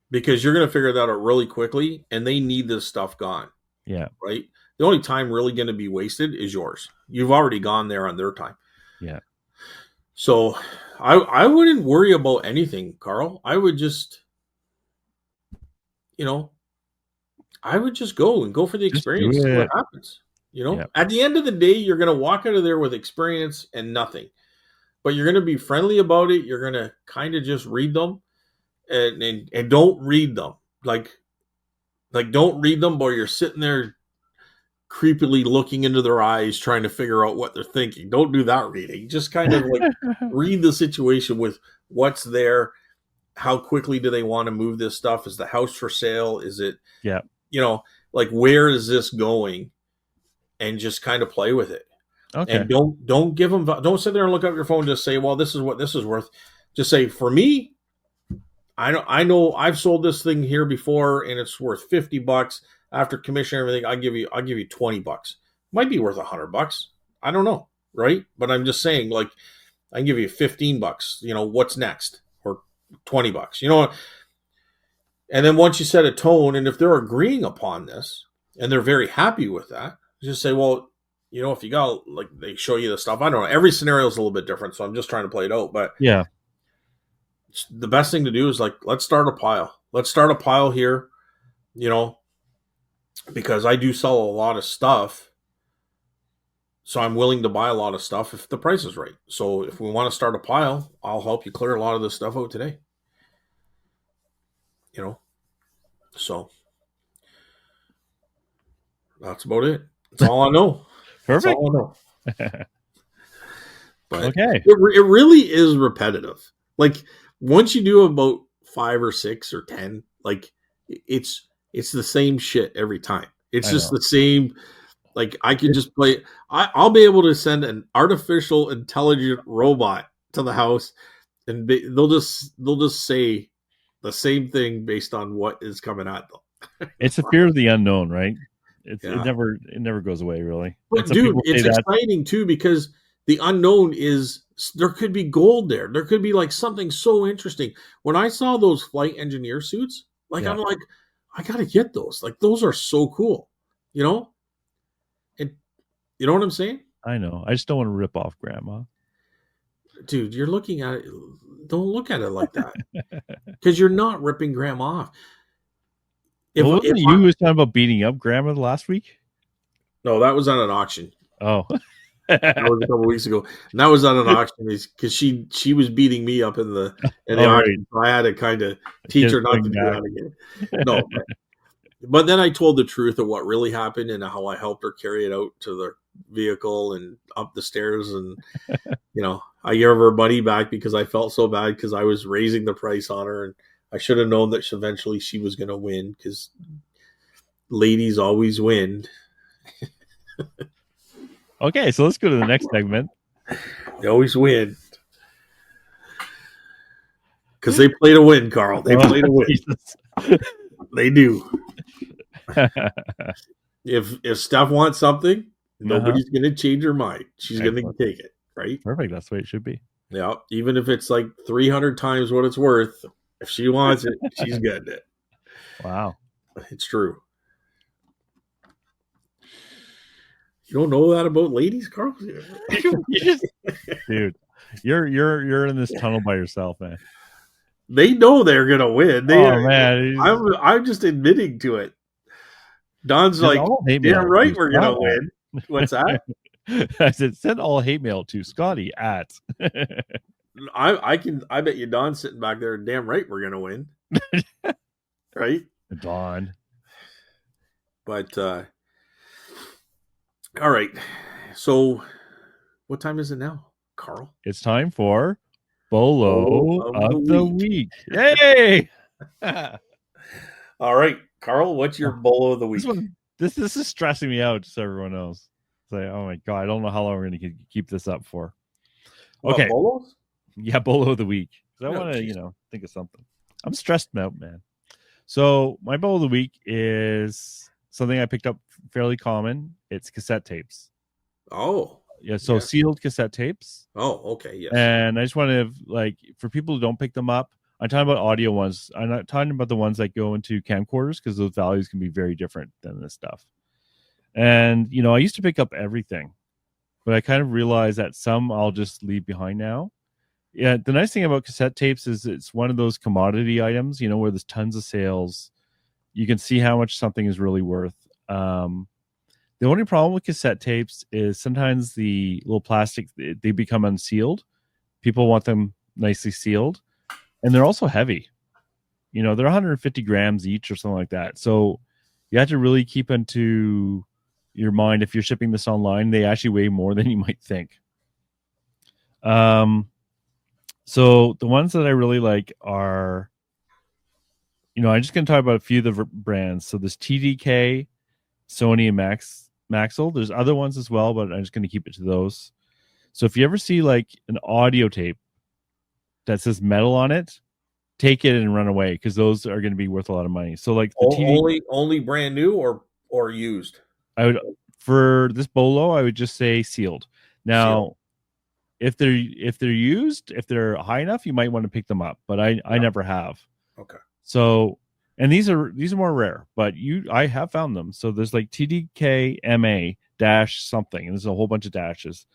because you're going to figure that out really quickly, and they need this stuff gone, yeah, right? The only time really going to be wasted is yours. You've already gone there on their time. yeah. So I wouldn't worry about anything, Carl. I would just, you know, I would just go for the Just do experience, see what it. happens. You know, Yeah. at the end of the day, you're going to walk out of there with experience and nothing, but you're going to be friendly about it. You're going to kind of just read them, and don't read them like don't read them while you're sitting there creepily looking into their eyes trying to figure out what they're thinking. Don't do that reading. Just kind of like read the situation with what's there. How quickly do they want to move this stuff? Is the house for sale? Is it, Yeah. you know, like, where is this going? And just kind of play with it. Okay. And don't give them, don't sit there and look up your phone and just say, well, this is what this is worth. Just say, for me, I know I've sold this thing here before and it's worth $50 after commission and everything. I'll give you $20. Might be worth $100. I don't know, right? But I'm just saying, like, I can give you $15. You know, what's next? Or $20. You know, and then once you set a tone, and if they're agreeing upon this and they're very happy with that, just say, well, you know, if you got, like, they show you the stuff. I don't know. Every scenario is a little bit different, so I'm just trying to play it out. But Yeah. the best thing to do is, like, let's start a pile. Let's start a pile here, you know, because I do sell a lot of stuff. So I'm willing to buy a lot of stuff if the price is right. So if we want to start a pile, I'll help you clear a lot of this stuff out today. You know, so that's about it. That's all I know. That's Perfect. all I know. But Okay. it really is repetitive. Like, once you do about 5 or 6 or 10, like, it's the same shit every time. It's I just know. the same. Like, I could It, just play. I'll be able to send an artificial intelligent robot to the house, and they'll just say the same thing based on what is coming at them. it's a fear of the unknown, right? Yeah. It never goes away really. And But some dude, people say it's that. exciting too, because the unknown is, there could be gold there. There could be, like, something so interesting. When I saw those flight engineer suits, like, Yeah, I'm like, I gotta get those. Like, those are so cool. You know? And you know what I'm saying? I know. I just don't want to rip off grandma. Dude, you're looking at it. Don't look at it like that. Because you're not ripping grandma off. If Well, if wasn't it you I, who was talking about beating up grandma last week? no, that was on an auction. Oh. That was a couple weeks ago, and that was on an auction because she was beating me up in the All right. auction, so I had to kind of teach Get her it not to swing do back. that again. No, but then I told the truth of what really happened and how I helped her carry it out to the vehicle and up the stairs, and I gave her money back because I felt so bad because I was raising the price on her, and I should have known that eventually she was going to win because ladies always win. Okay, so let's go to the next segment. They always win because they play to win, Carl. They Oh, play to win. Jesus. They do. If Steph wants something, Uh-huh. nobody's going to change her mind. She's going to Excellent. take it, right? Perfect. That's the way it should be. Yeah. Even if it's like 300 times what it's worth, if she wants it, she's getting it. Wow. It's true. You don't know that about ladies, Carl? You just, dude, you're in this tunnel by yourself, man. They know they're going to win. Oh man, I'm just admitting to it. Don's send like, all hate damn mail right to we're going to Scott win. What's that? at. I said send all hate mail to Scotty at. I bet you Don's sitting back there, damn right we're going to win. Right? Dawn. But all right. So what time is it now, Carl? It's time for Bolo Bolo of the week. Yay! All right, Carl, what's your bolo of the week? This is stressing me out, just so everyone knows. It's like, oh my god, I don't know how long we're going to keep this up for. Okay, what, bolos? Yeah, bolo of the week. I want to, think of something. I'm stressed out, man. So my bolo of the week is something I picked up fairly common. It's cassette tapes. Oh, yeah. So sealed cassette tapes. Oh, okay, yes. And I just want to for people who don't pick them up. I'm talking about audio ones. I'm not talking about the ones that go into camcorders because those values can be very different than this stuff. And I used to pick up everything, but I kind of realized that some I'll just leave behind now. Yeah, the nice thing about cassette tapes is it's one of those commodity items, where there's tons of sales. You can see how much something is really worth. The only problem with cassette tapes is sometimes the little plastic, they become unsealed. People want them nicely sealed. And they're also heavy. They're 150 grams each or something like that. So you have to really keep into your mind if you're shipping this online, they actually weigh more than you might think. So the ones that I really like are, I'm just going to talk about a few of the brands. So there's TDK, Sony, and Maxell. There's other ones as well, but I'm just going to keep it to those. So if you ever see like an audio tape that says metal on it, take it and run away because those are going to be worth a lot of money. So like the only brand new or used. I would, for this bolo, I would just say sealed. Now, if they're used, if they're high enough, you might want to pick them up. But I never have. Okay. So, and these are more rare, but I have found them. So there's like TDK MA dash something, and there's a whole bunch of dashes.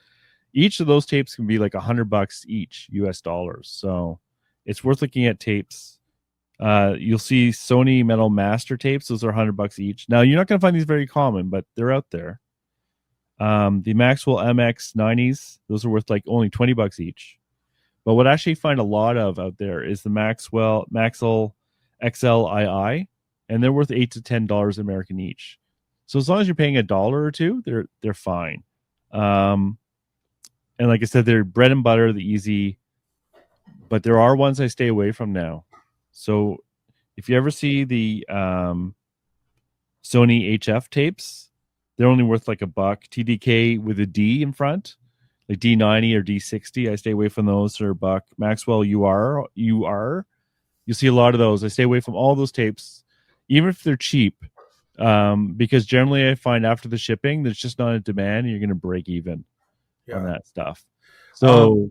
Each of those tapes can be like $100 each, US dollars. So it's worth looking at tapes. You'll see Sony Metal Master tapes. Those are $100 each. Now you're not going to find these very common, but they're out there. The Maxwell MX90s, those are worth like only $20 each. But what I actually find a lot of out there is the Maxwell XLII, and they're worth $8 to $10 American each. So as long as you're paying $1 or $2, they're fine. And like I said, they're bread and butter, the easy. But there are ones I stay away from now. So if you ever see the Sony HF tapes, they're only worth like $1. TDK with a D in front, like D90 or D60, I stay away from those for $1. Maxwell UR, you'll see a lot of those. I stay away from all those tapes, even if they're cheap, because generally I find after the shipping, there's just not a demand, and you're going to break even on that stuff. So,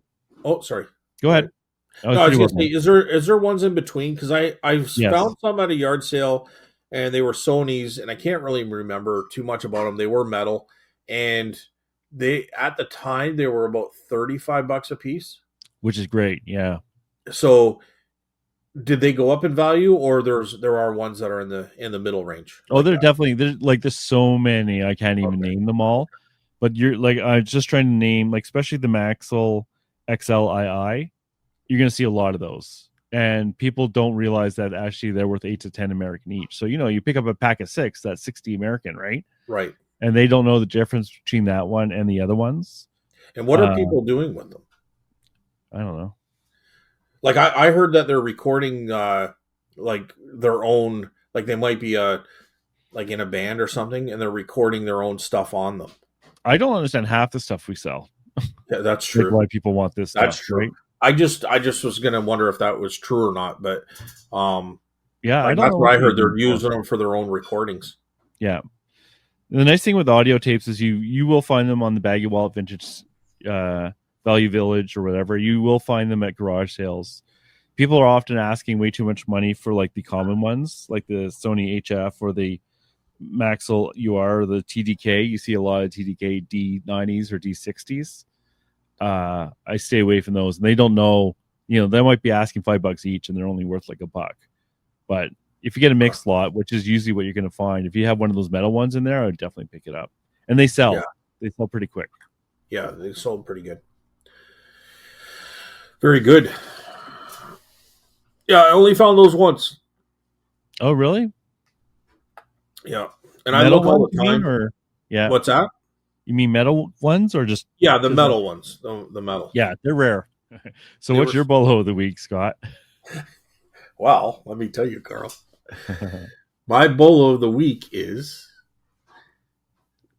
sorry. Go ahead. I was going to say, is there ones in between? Because I've found some at a yard sale, and they were Sony's, and I can't really remember too much about them. They were metal, and they at the time they were about $35 a piece, which is great. Yeah. So did they go up in value, or there are ones that are in the middle range Oh, like they're that? definitely there's so many I can't even Okay. name them all. But you're like I was just trying to name like especially the Maxell XLII. You're gonna see a lot of those. And people don't realize that actually they're worth 8 to 10 American each. So you pick up a pack of 6, that's 60 American, right? Right. And they don't know the difference between that one and the other ones. And what are Uh, people doing with them? I don't know. Like I heard that they're recording like their own, like they might be like in a band or something, and they're recording their own stuff on them. I don't understand half the stuff we sell. Yeah, that's Like true. why people want this That's stuff, true. right? I just was gonna wonder if that was true or not, but um Yeah, I like don't that's know what what I they're heard. using They're it for. using them for their own recordings. Yeah. The nice thing with audio tapes is you will find them on the Baggy Wallet Vintage uh, Value Village or whatever. You will find them at garage sales. People are often asking way too much money for like the common ones, like the Sony HF or the Maxell UR or the TDK. You see a lot of TDK D90s or D60s. I stay away from those, and they don't know. They might be asking $5 each, and they're only worth like $1. But if you get a mixed lot, which is usually what you're going to find, if you have one of those metal ones in there, I would definitely pick it up. And they Yeah, sell. They sell pretty quick. yeah, they sold pretty good. Very good. Yeah, I only found those once. Oh, really? Yeah, and I Metal look all ones, the you mean? time. Or yeah, What's that? you mean metal ones, or just Yeah, the because? metal ones. The metal. Yeah, they're rare. So, They what's were your bolo of the week, Scott? well. Let me tell you, Carl. My bolo of the week is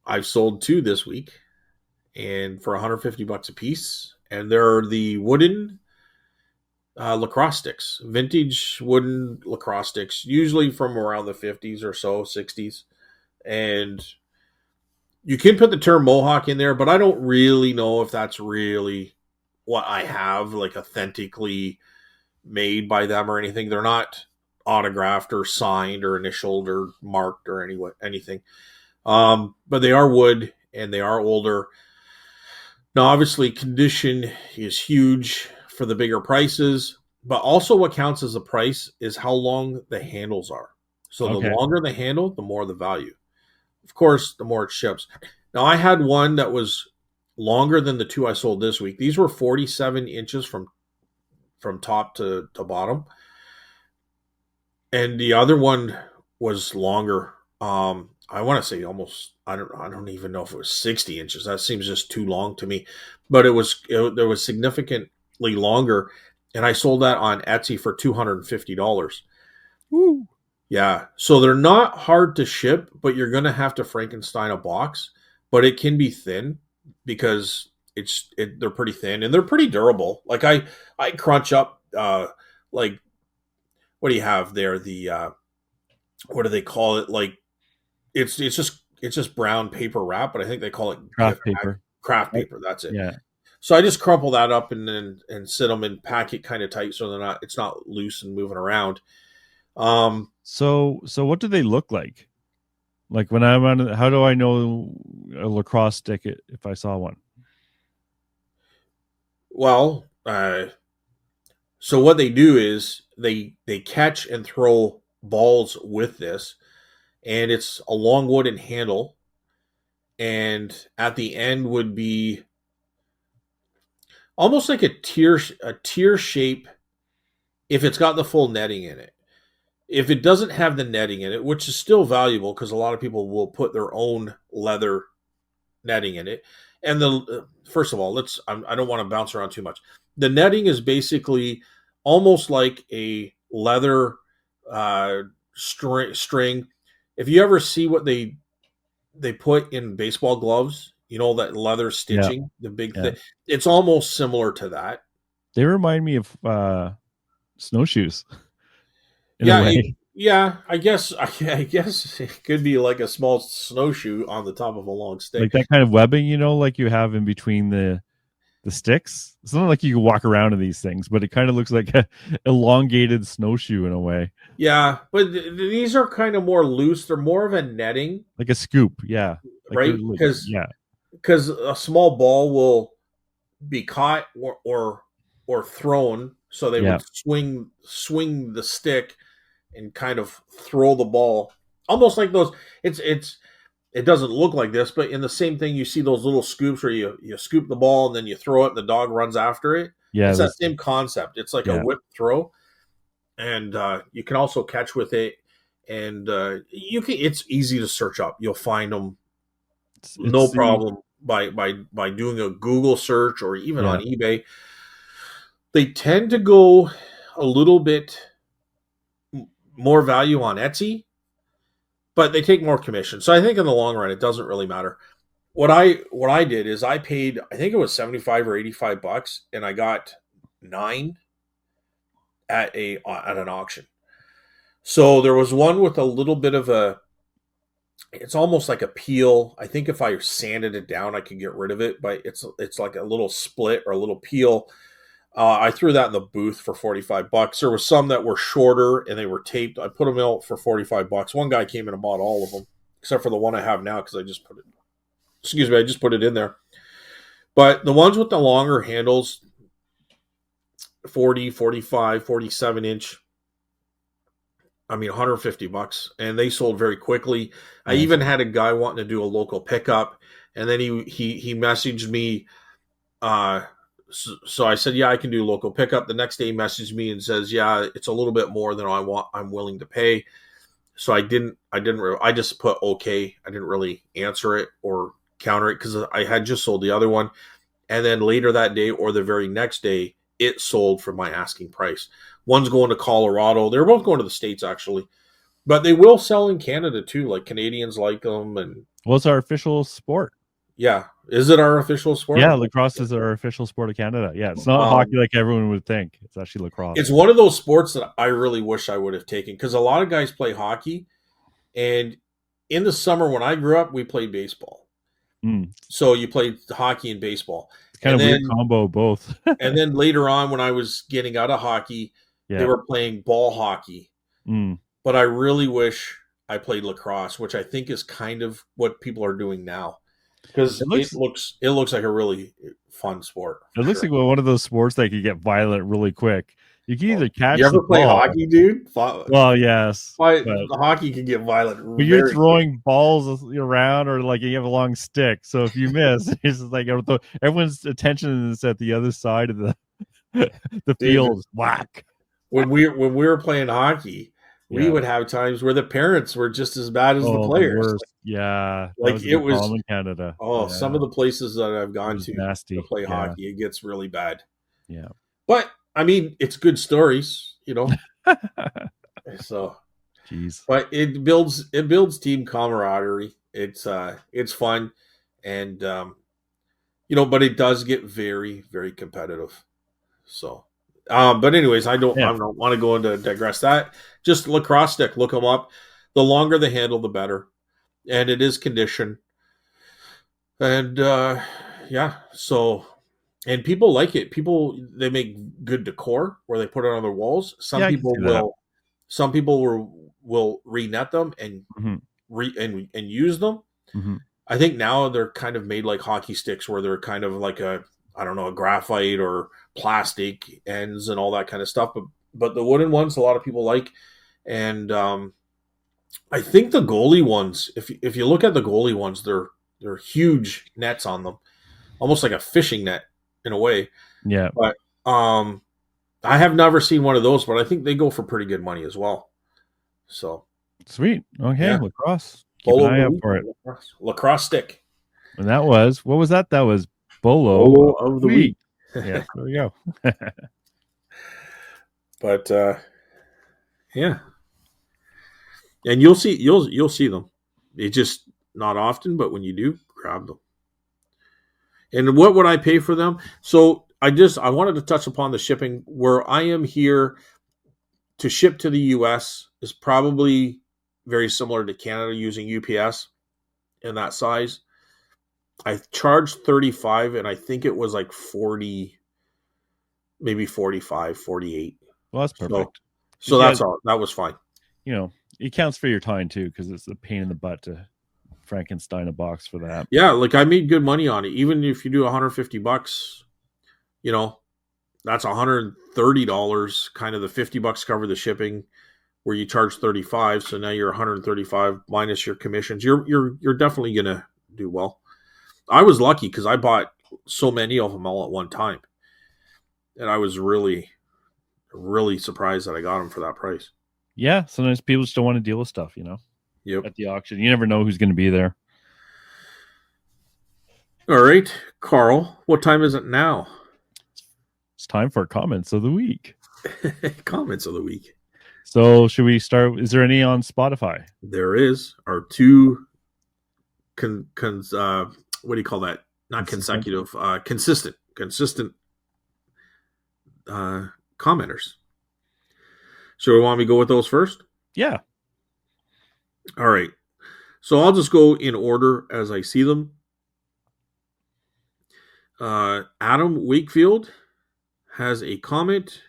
I've sold two this week, and for 150 bucks a piece, and they're the wooden lacrosse sticks, vintage wooden lacrosse sticks, usually from around the 50s or so, 60s, and you can put the term mohawk in there, but I don't really know if that's really what I have, like authentically made by them or anything. They're not autographed or signed or initialed or marked or anything. But they are wood and they are older. Now, obviously, condition is huge for the bigger prices, but also what counts as a price is how long the handles are. So the Okay. longer the handle, the more the value. Of course, the more it ships. Now, I had one that was longer than the two I sold this week. These were 47 inches from top to bottom, and the other one was longer. I want to say almost. I don't even know if it was 60 inches. That seems just too long to me, but there was significantly longer, and I sold that on Etsy for $250. Woo. Yeah, so they're not hard to ship, but you're gonna have to Frankenstein a box. But it can be thin because they're pretty thin and they're pretty durable. Like I crunch up like what do you have there? The what do they call it? Like it's just brown paper wrap, but I think they call it Craft paper. craft I, paper. That's it. yeah. So I just crumple that up and sit them and pack it kind of tight so it's not loose and moving around. Um, So what do they look like? Like when I'm on, how do I know a lacrosse stick if I saw one? well, so what they do is they catch and throw balls with this, and it's a long wooden handle, and at the end would be almost like a tier shape if it's got the full netting in it. If it doesn't have the netting in it, which is still valuable because a lot of people will put their own leather netting in it. And the first of all, I don't want to bounce around too much. The netting is basically almost like a leather string. If you ever see what they put in baseball gloves, you know that leather Yeah, stitching, the big yeah. thing. It's almost similar to that. They remind me of snowshoes in a Yeah, way. yeah. I guess it could be like a small snowshoe on the top of a long stick. Like that kind of webbing, like you have in between the sticks. It's not like you can walk around in these things, but it kind of looks like a elongated snowshoe in a way, Yeah, but these are kind of more loose. They're more of a netting, like a scoop. Yeah, like they're right? like yeah, Because a small ball will be caught or thrown So they Yeah. would swing the stick and kind of throw the ball, almost like those. It doesn't look like this, but in the same thing, you see those little scoops where you scoop the ball and then you throw it and the dog runs after it. Yeah. It's that same concept. It's like a Yeah. whip throw, and you can also catch with it. And you can. It's easy to search up. You'll find them no It's the problem by doing a Google search or even yeah. on eBay. They tend to go a little bit more value on Etsy, but they take more commission. So I think in the long run, it doesn't really matter. What I did is I paid, I think it was 75 or $85, and I got 9 at an auction. So there was one with a little bit of a, it's almost like a peel. I think if I sanded it down, I could get rid of it, but it's like a little split or a little peel. I threw that in the booth for $45. There was some that were shorter and they were taped. I put them out for $45. One guy came in and bought all of them, except for the one I have now because I just put it. Excuse me, I just put it in there. But the ones with the longer handles, 40, 45, 47 inch, I mean, $150, and they sold very quickly. I Nice. even had a guy wanting to do a local pickup, and then he messaged me. So I said, yeah, I can do local pickup. The next day, he messaged me and says, yeah, it's a little bit more than I'm willing to pay. So I just put okay. I didn't really answer it or counter it because I had just sold the other one, and then later that day or the very next day, it sold for my asking price. One's going to Colorado. They're both going to the States actually, but they will sell in Canada too. Like Canadians like them, and What's our official sport? yeah, is it our official sport? Yeah, lacrosse is our official sport of Canada. Yeah, it's not Um, hockey like everyone would think. It's actually lacrosse. it's one of those sports that I really wish I would have taken because a lot of guys play hockey, and in the summer when I grew up, we played baseball. Mm. So you played hockey and baseball, It's kind and of weird then combo both. and then later on when I was getting out of hockey, they Yeah. were playing ball hockey. Mm. But I really wish I played lacrosse, which I think is kind of what people are doing now because It looks it looks like a really fun sport it for looks sure. like one of those sports that could get violent really quick. You can either catch You the ever play ball. hockey, dude? Well, yes, but Hockey can get violent you're very quick. throwing balls around or like you have a long stick. So if you miss, it's just like everyone's attention is at the other side of the Dude, field. Whack. when we were playing hockey, we Yeah. would have times where the parents were just as bad as the Oh, the players. worst. Yeah, that Like was a it big was. problem in Canada. Oh, some Yeah, of the places that I've it gone was to nasty. play Yeah, hockey, it gets really bad. yeah. But I mean, it's good stories, you know. So, Jeez. but it builds team camaraderie. It's fun, and but it does get very very competitive. So, but anyways, Yeah, I don't want to go into digress that. Just lacrosse stick, look them up. The longer the handle, the better, and it is conditioned. And yeah, so and people like it. People they make good decor where they put it on their walls. yeah, I can see that. Some people will re-net them and Hmm. and use them. Hmm. I think now they're kind of made like hockey sticks where they're kind of like a I don't know a graphite or plastic ends and all that kind of stuff. But the wooden ones a lot of people like, and I think the goalie ones. If you look at the goalie ones, they're huge nets on them, almost like a fishing net in a way. Yeah, But I have never seen one of those, but I think they go for pretty good money as well. So sweet. Okay, yeah, lacrosse. Keep an bolo of eye the out week, for it. lacrosse stick, And that was what was that? That was Bolo bolo of of the the week. week. Yeah, there we go. But yeah, and you'll see them. It's just not often, but when you do, grab them. And what would I pay for them? So I wanted to touch upon the shipping. Where I am here to ship to the US is probably very similar to Canada using UPS in that size. I charged 35 and I think it was like 40, maybe 45, 48. Well, that's So perfect. so Because yeah, that's all. That was fine. it counts for your time too. Because it's a pain in the butt to Frankenstein a box for that. Yeah, like I made good money on it. Even if you do $150, you know, that's $130. Kind of the $50 cover the shipping, where you charge 35. So now you're 135 minus your commissions. You're definitely gonna do well. I was lucky because I bought so many of them all at one time, and I was really surprised that I got them for that price. Yeah, sometimes people just don't want to deal with stuff, Yep. at the auction. You never know who's going to be there. All right, Carl. What time is it now? It's time for comments of the week. Comments of the week. So should we start? Is there any on Spotify? There is our two. What do you call that? Not consecutive. Consistent commenters. So we want me to go with those first? Yeah. All right. So I'll just go in order as I see them. Adam Wakefield has a comment.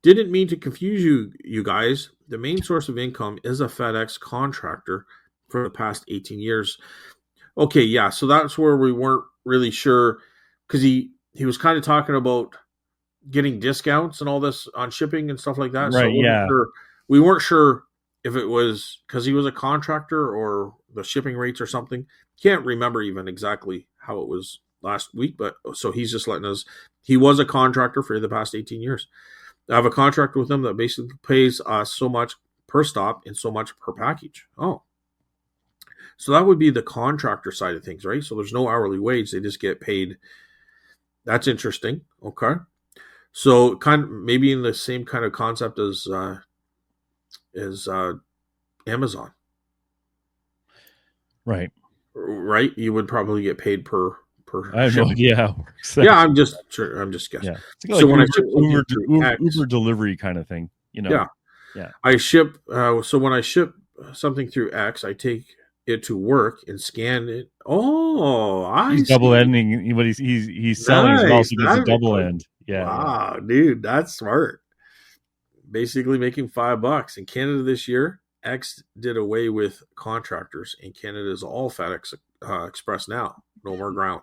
Didn't mean to confuse you guys. The main source of income is a FedEx contractor for the past 18 years. Okay, yeah. So that's where we weren't really sure, because he was kind of talking about getting discounts and all this on shipping and stuff like that. Right. Yeah. We weren't sure if it was because he was a contractor or the shipping rates or something. Can't remember even exactly how it was last week, but so he's just letting us. He was a contractor for the past 18 years. I have a contract with him that basically pays us so much per stop and so much per package. Oh, so that would be the contractor side of things, right? So there's no hourly wage; they just get paid. That's interesting. Okay, so kind of maybe in the same kind of concept as Amazon, Right. right? You would probably get paid per. I have no idea how it works. Yeah, I'm just guessing. Yeah. It's So when I ship Uber delivery kind of thing, yeah, Yeah. I ship. So when I ship something through X, I take it to work and scan it. Oh, He's double ending what he's selling as well, so he gets a double end. Yeah. Wow, dude, that's smart. Basically making $5 in Canada this year. X did away with contractors, and Canada is all FedEx Express now. No more ground.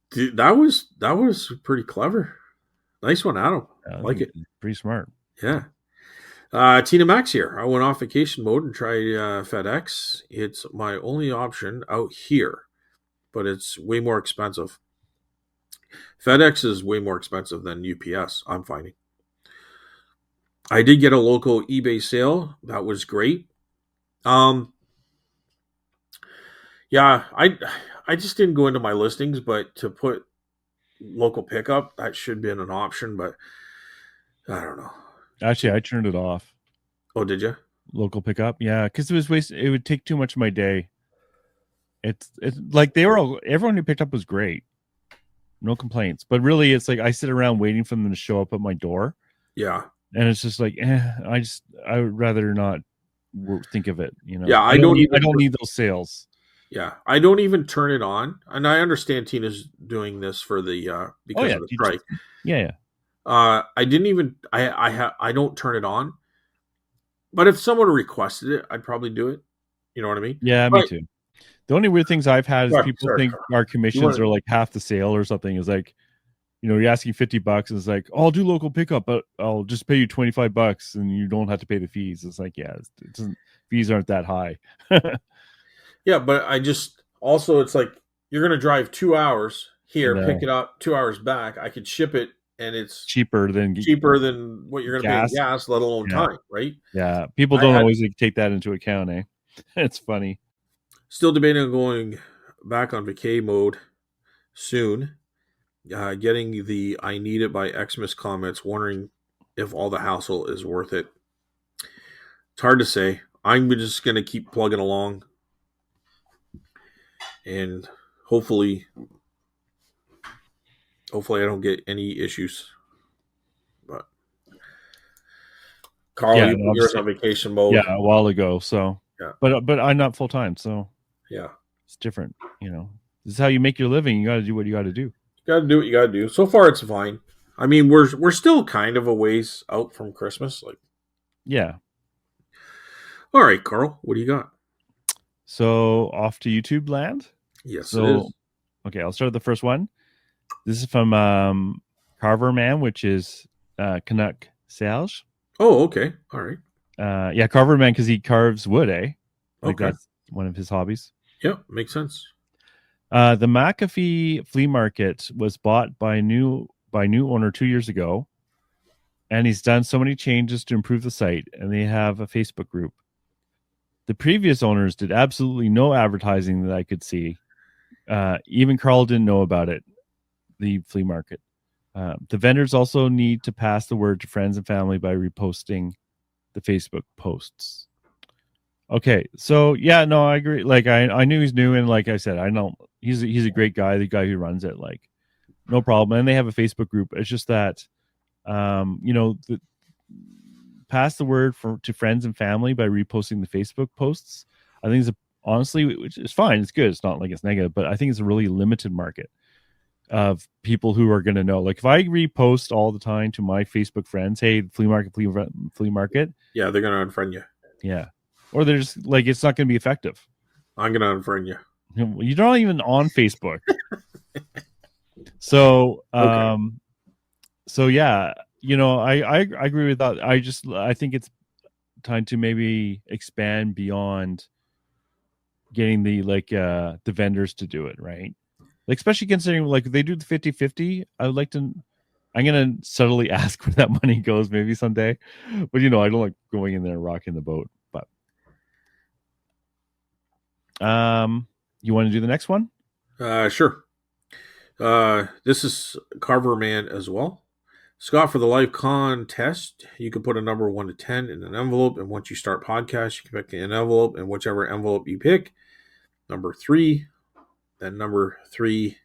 Dude, that was pretty clever. Nice one, Adam. Yeah, like it. Pretty smart. Yeah. Tina Max here. I went off vacation mode and tried FedEx. It's my only option out here, but it's way more expensive. FedEx is way more expensive than UPS, I'm finding. I did get a local eBay sale. That was great. Yeah, I just didn't go into my listings, but to put local pickup, that should have been an option, but I don't know. Actually, I turned it off. Oh, did you? Local pickup? Yeah, because it would take too much of my day. It's like everyone who picked up was great. No complaints. But really, it's like I sit around waiting for them to show up at my door. Yeah. And it's just like, I would rather not think of it, Yeah, I don't need those sales. Yeah, I don't even turn it on, and I understand Tina's doing this for the because of the strike. Yeah. I didn't even I don't turn it on, but if someone requested it, I'd probably do it. You know what I mean? Yeah, me too. The only weird things I've had is people think our commissions are like half the sale or something. Is like, you're asking $50, and it's like, oh, I'll do local pickup, but I'll just pay you $25, and you don't have to pay the fees. It's like, yeah, fees aren't that high. Yeah, but I just also, it's like you're going to drive 2 hours here, pick it up, 2 hours back. I could ship it, and it's cheaper than what you're going to pay in gas, let alone time, right? Yeah, people don't always take that into account, eh? It's funny. Still debating on going back on vacay mode soon. Getting the I need it by Xmas comments, wondering if all the hassle is worth it. It's hard to say. I'm just going to keep plugging along. And hopefully I don't get any issues. But Carl, you're on vacation mode. Yeah, a while ago. So yeah. But I'm not full time, so yeah, it's different. This is how you make your living. You got to do what you got to do. You got to do what you got to do. So far, it's fine. I mean, we're still kind of a ways out from Christmas. Like, yeah. All right, Carl, what do you got? So off to YouTube land. Yes, it is. Okay, I'll start with the first one. This is from Carver Man, which is Canuck Serge. Oh, okay. All right. Yeah, Carver Man because he carves wood, eh? Like Okay. that's one of his hobbies. Yep. Makes sense. The McAfee flea market was bought by new owner 2 years ago, and he's done so many changes to improve the site, and they have a Facebook group. The previous owners did absolutely no advertising that I could see. Even Carl didn't know about it, the flea market. The vendors also need to pass the word to friends and family by reposting the Facebook posts. Okay, so yeah, no, I agree. Like I knew he's new, and like I said, I know he's a great guy, the guy who runs it. Like no problem, and they have a Facebook group. It's just that, pass the word to friends and family by reposting the Facebook posts. I think honestly, which is fine. It's good. It's not like it's negative, but I think it's a really limited market of people who are going to know. Like if I repost all the time to my Facebook friends, hey, flea market, Yeah, they're gonna unfriend you. yeah, or they're just like it's not going to be effective. I'm gonna unfriend you. You're not even on Facebook, so Okay. so yeah, I agree with that. I think it's time to maybe expand beyond getting the vendors to do it, right? Like especially considering like they do the 50-50. I would like to I'm gonna subtly ask where that money goes maybe someday. But I don't like going in there rocking the boat. But you want to do the next one? Sure. This is Carver Man as well. Scott, for the live contest, you can put a number 1 to 10 in an envelope, and once you start podcast, you can pick an envelope, and whichever envelope you pick, number 3, then number 3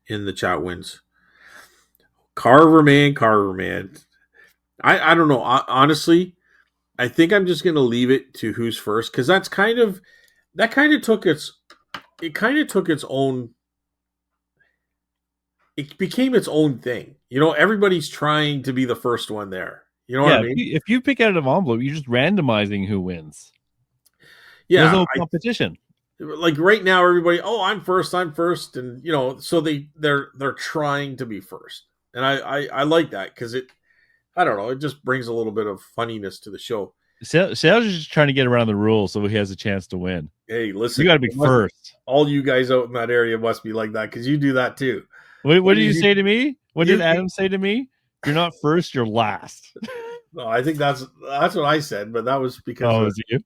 in the chat wins. Carver Man. I don't know. Honestly, I think I'm just going to leave it to who's first, because that kind of took its own. It became its own thing. Everybody's trying to be the first one there. You know what I Yeah, mean? if you pick out an envelope, you're just randomizing who wins. There's Yeah, no competition. like right now, everybody. Oh, I'm first, and so they're trying to be first, and I like that because I don't know, it just brings a little bit of funniness to the show. Sales is just trying to get around the rules so he has a chance to win. Hey, listen, You got to be first. All you guys out in that area must be like that because you do that too. What did you say to me? What you, did Adam say to me? You're not first, you're last. No, I think that's what I said, but that was because was you?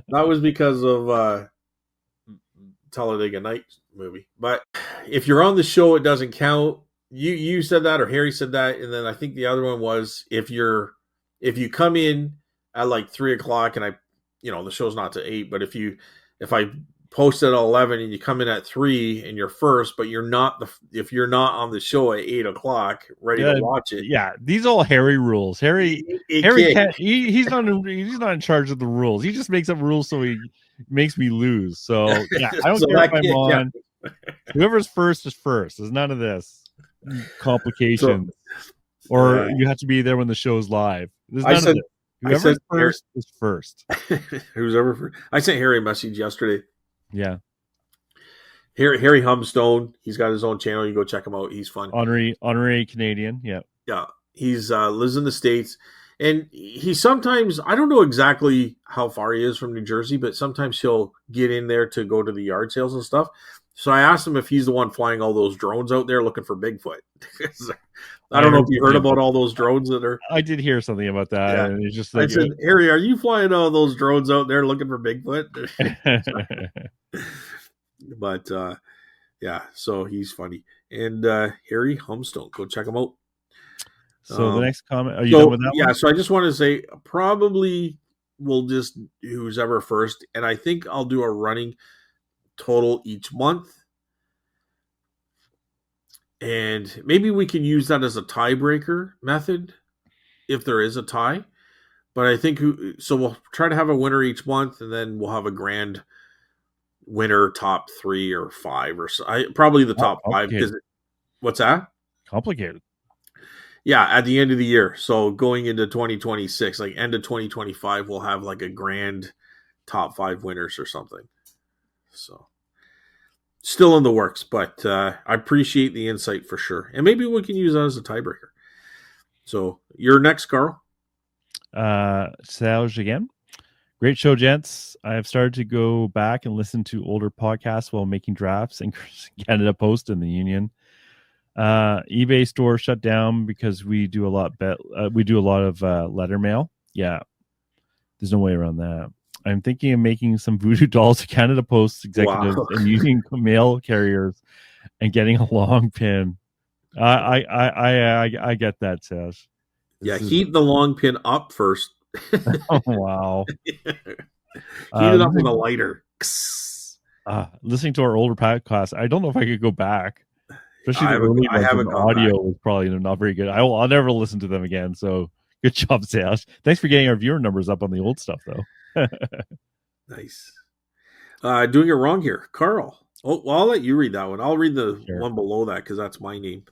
that was because of Talladega Nights movie. But if you're on the show, it doesn't count. You said that, or Harry said that, and then I think the other one was if you come in at like 3:00 and the show's not to 8, but if I post at 11 and you come in at 3 and you're first, but if you're not on the show at 8:00 ready to watch it. Yeah, these are all Harry rules. Harry can't, he's not in charge of the rules. He just makes up rules so he makes me lose. So yeah, I don't care if I'm on. Whoever's first is first. There's none of this complications. Or you have to be there when the show's live. There's none of this. Whoever's first is first. Who's ever first. I sent Harry a message yesterday. Yeah. Harry Humstone. He's got his own channel. You go check him out. He's fun. Honorary Canadian. Yeah. Yeah. He's lives in the States. And he sometimes, I don't know exactly how far he is from New Jersey, but sometimes he'll get in there to go to the yard sales and stuff. So I asked him if he's the one flying all those drones out there looking for Bigfoot. I don't know if you heard about all those drones that are. I did hear something about that. Yeah. And it's just like, I said, Harry, are you flying all those drones out there looking for Bigfoot? But yeah, so he's funny. And Harry Humstone, go check him out. So the next comment, are you done with that one? Yeah, so I just want to say probably we'll just who's ever first. And I think I'll do a running total each month. And maybe we can use that as a tiebreaker method if there is a tie. But I think so we'll try to have a winner each month, and then we'll have a grand winner top 3 or 5 or so. Probably the top 5 because what's that? Complicated. Yeah, at the end of the year. So going into 2026, like end of 2025, we'll have like a grand top 5 winners or something. Still in the works, but I appreciate the insight for sure. And maybe we can use that as a tiebreaker. So you're next, Carl. Serge again. Great show, gents. I have started to go back and listen to older podcasts while making drafts in Canada Post and the Union. eBay store shut down because we do a lot of letter mail. Yeah, there's no way around that. I'm thinking of making some voodoo dolls to Canada Post executives Wow. and using mail carriers and getting a long pin. I get that, Sash. Yeah, This is heat the long pin up first. oh wow. Heat it up with a lighter. Listening to our older podcast, I don't know if I could go back, especially the early I ones when haven't the gone back. audio was probably not very good. I'll never listen to them again. So good job, Sash. Thanks for getting our viewer numbers up on the old stuff, though. Nice. Doing it wrong here, Carl. Oh, well, I'll let you read that one. I'll read the Sure. one below that because that's my name.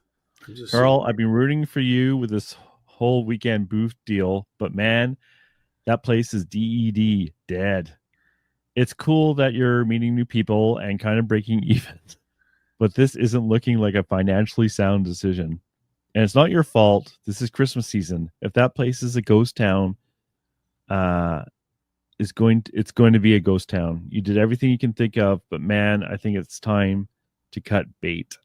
Carl, I've been rooting for you with this whole weekend booth deal, but man, that place is dead. It's cool that you're meeting new people and kind of breaking even, but this isn't looking like a financially sound decision. And it's not your fault. This is Christmas season. If that place is a ghost town, it's going to be a ghost town. You did everything you can think of, but man, I think it's time to cut bait.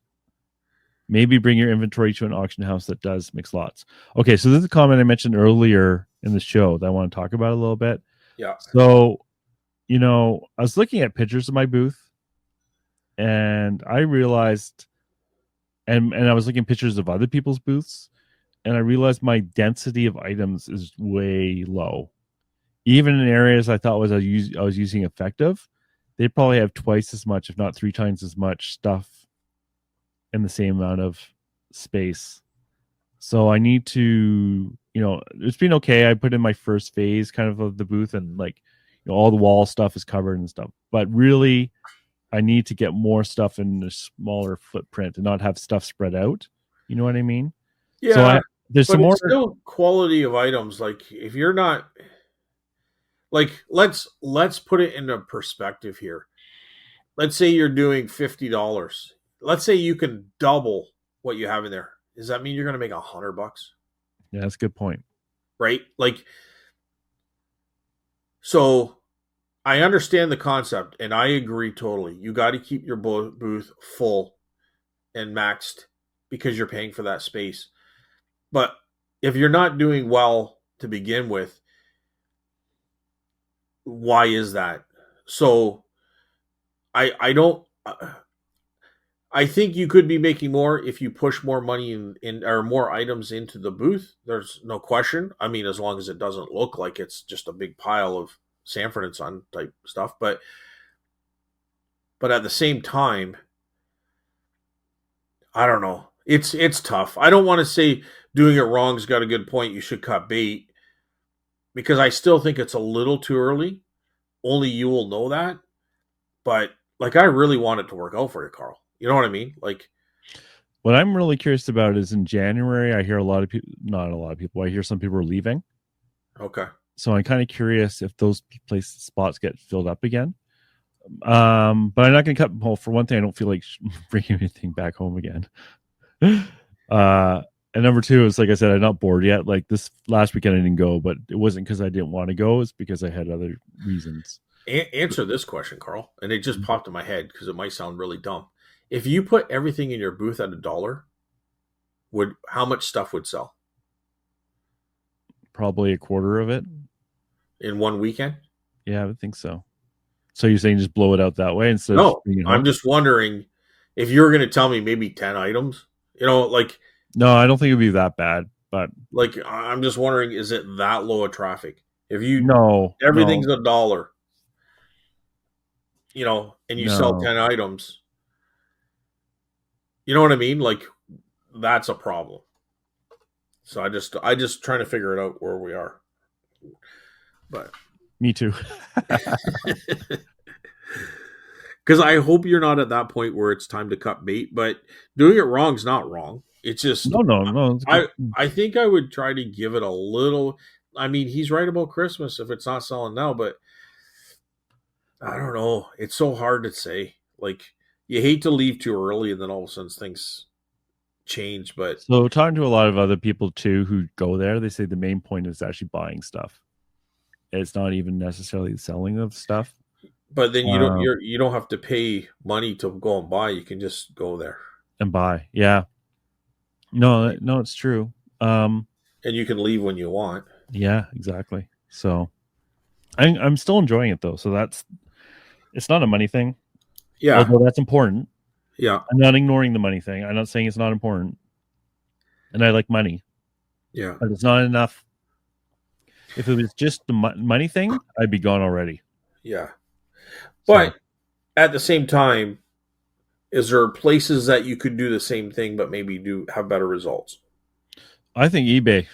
Maybe bring your inventory to an auction house that does mix lots. Okay, so this is a comment I mentioned earlier in the show that I want to talk about a little bit. Yeah. So, I was looking at pictures of my booth and I realized, and I was looking at pictures of other people's booths, and I realized my density of items is way low. Even in areas I thought I was using effective, they probably have twice as much, if not 3 times as much stuff in the same amount of space. So I need to, it's been okay. I put in my first phase kind of the booth, and all the wall stuff is covered and stuff. But really, I need to get more stuff in a smaller footprint and not have stuff spread out. You know what I mean? Yeah. So there's but some it's more still quality of items. Like if you're not let's put it into perspective here. Let's say you're doing $50. Let's say you can double what you have in there. Does that mean you're going to make $100? Yeah, that's a good point. Right? So I understand the concept and I agree totally. You got to keep your booth full and maxed because you're paying for that space. But if you're not doing well to begin with, why is that? So I don't. I think you could be making more if you push more money in or more items into the booth. There's no question. I mean, as long as it doesn't look like it's just a big pile of Sanford and Son type stuff. But at the same time, I don't know. It's tough. I don't want to say doing it wrong's got a good point. You should cut bait because I still think it's a little too early. Only you will know that. But I really want it to work out for you, Carl. You know what I mean? What I'm really curious about is in January, I hear a lot of people, not a lot of people, I hear some people are leaving. Okay. So I'm kind of curious if those spots get filled up again. But I'm not going to cut. Well, for one thing, I don't feel like bringing anything back home again. And number two is, like I said, I'm not bored yet. Like this last weekend, I didn't go, but it wasn't because I didn't want to go. It's because I had other reasons. Answer this question, Carl. And it just popped in my head because it might sound really dumb. If you put everything in your booth at $1, how much stuff would sell? Probably a quarter of it. In one weekend? Yeah, I would think so. So you're saying just blow it out that way instead No, of bringing it home? I'm just wondering if you're going to tell me maybe 10 items, No, I don't think it'd be that bad, but I'm just wondering, is it that low of traffic? If everything's $1, and you sell 10 items, you know what I mean? That's a problem. So I just trying to figure it out where we are. But me too. Because I hope you're not at that point where it's time to cut bait, but doing it wrong is not wrong. It's just no. I think I would try to give it a little. I mean, he's right about Christmas if it's not selling now, but I don't know. It's so hard to say. you hate to leave too early and then all of a sudden things change. But So talking to a lot of other people too who go there, they say the main point is actually buying stuff. It's not even necessarily the selling of stuff. then Um, you don't have to pay money to go and buy. You can just go there and buy. Yeah. No, no, it's true. Um, and you can leave when you want. yeah, exactly. So I'm still enjoying it though. So that's it's not a money thing, Yeah, although that's important. yeah, I'm not ignoring the money thing. I'm not saying it's not important. And I like money, yeah, but it's not enough. If it was just the money thing, I'd be gone already. yeah. So But at the same time, is there places that you could do the same thing but maybe do have better results? I think eBay.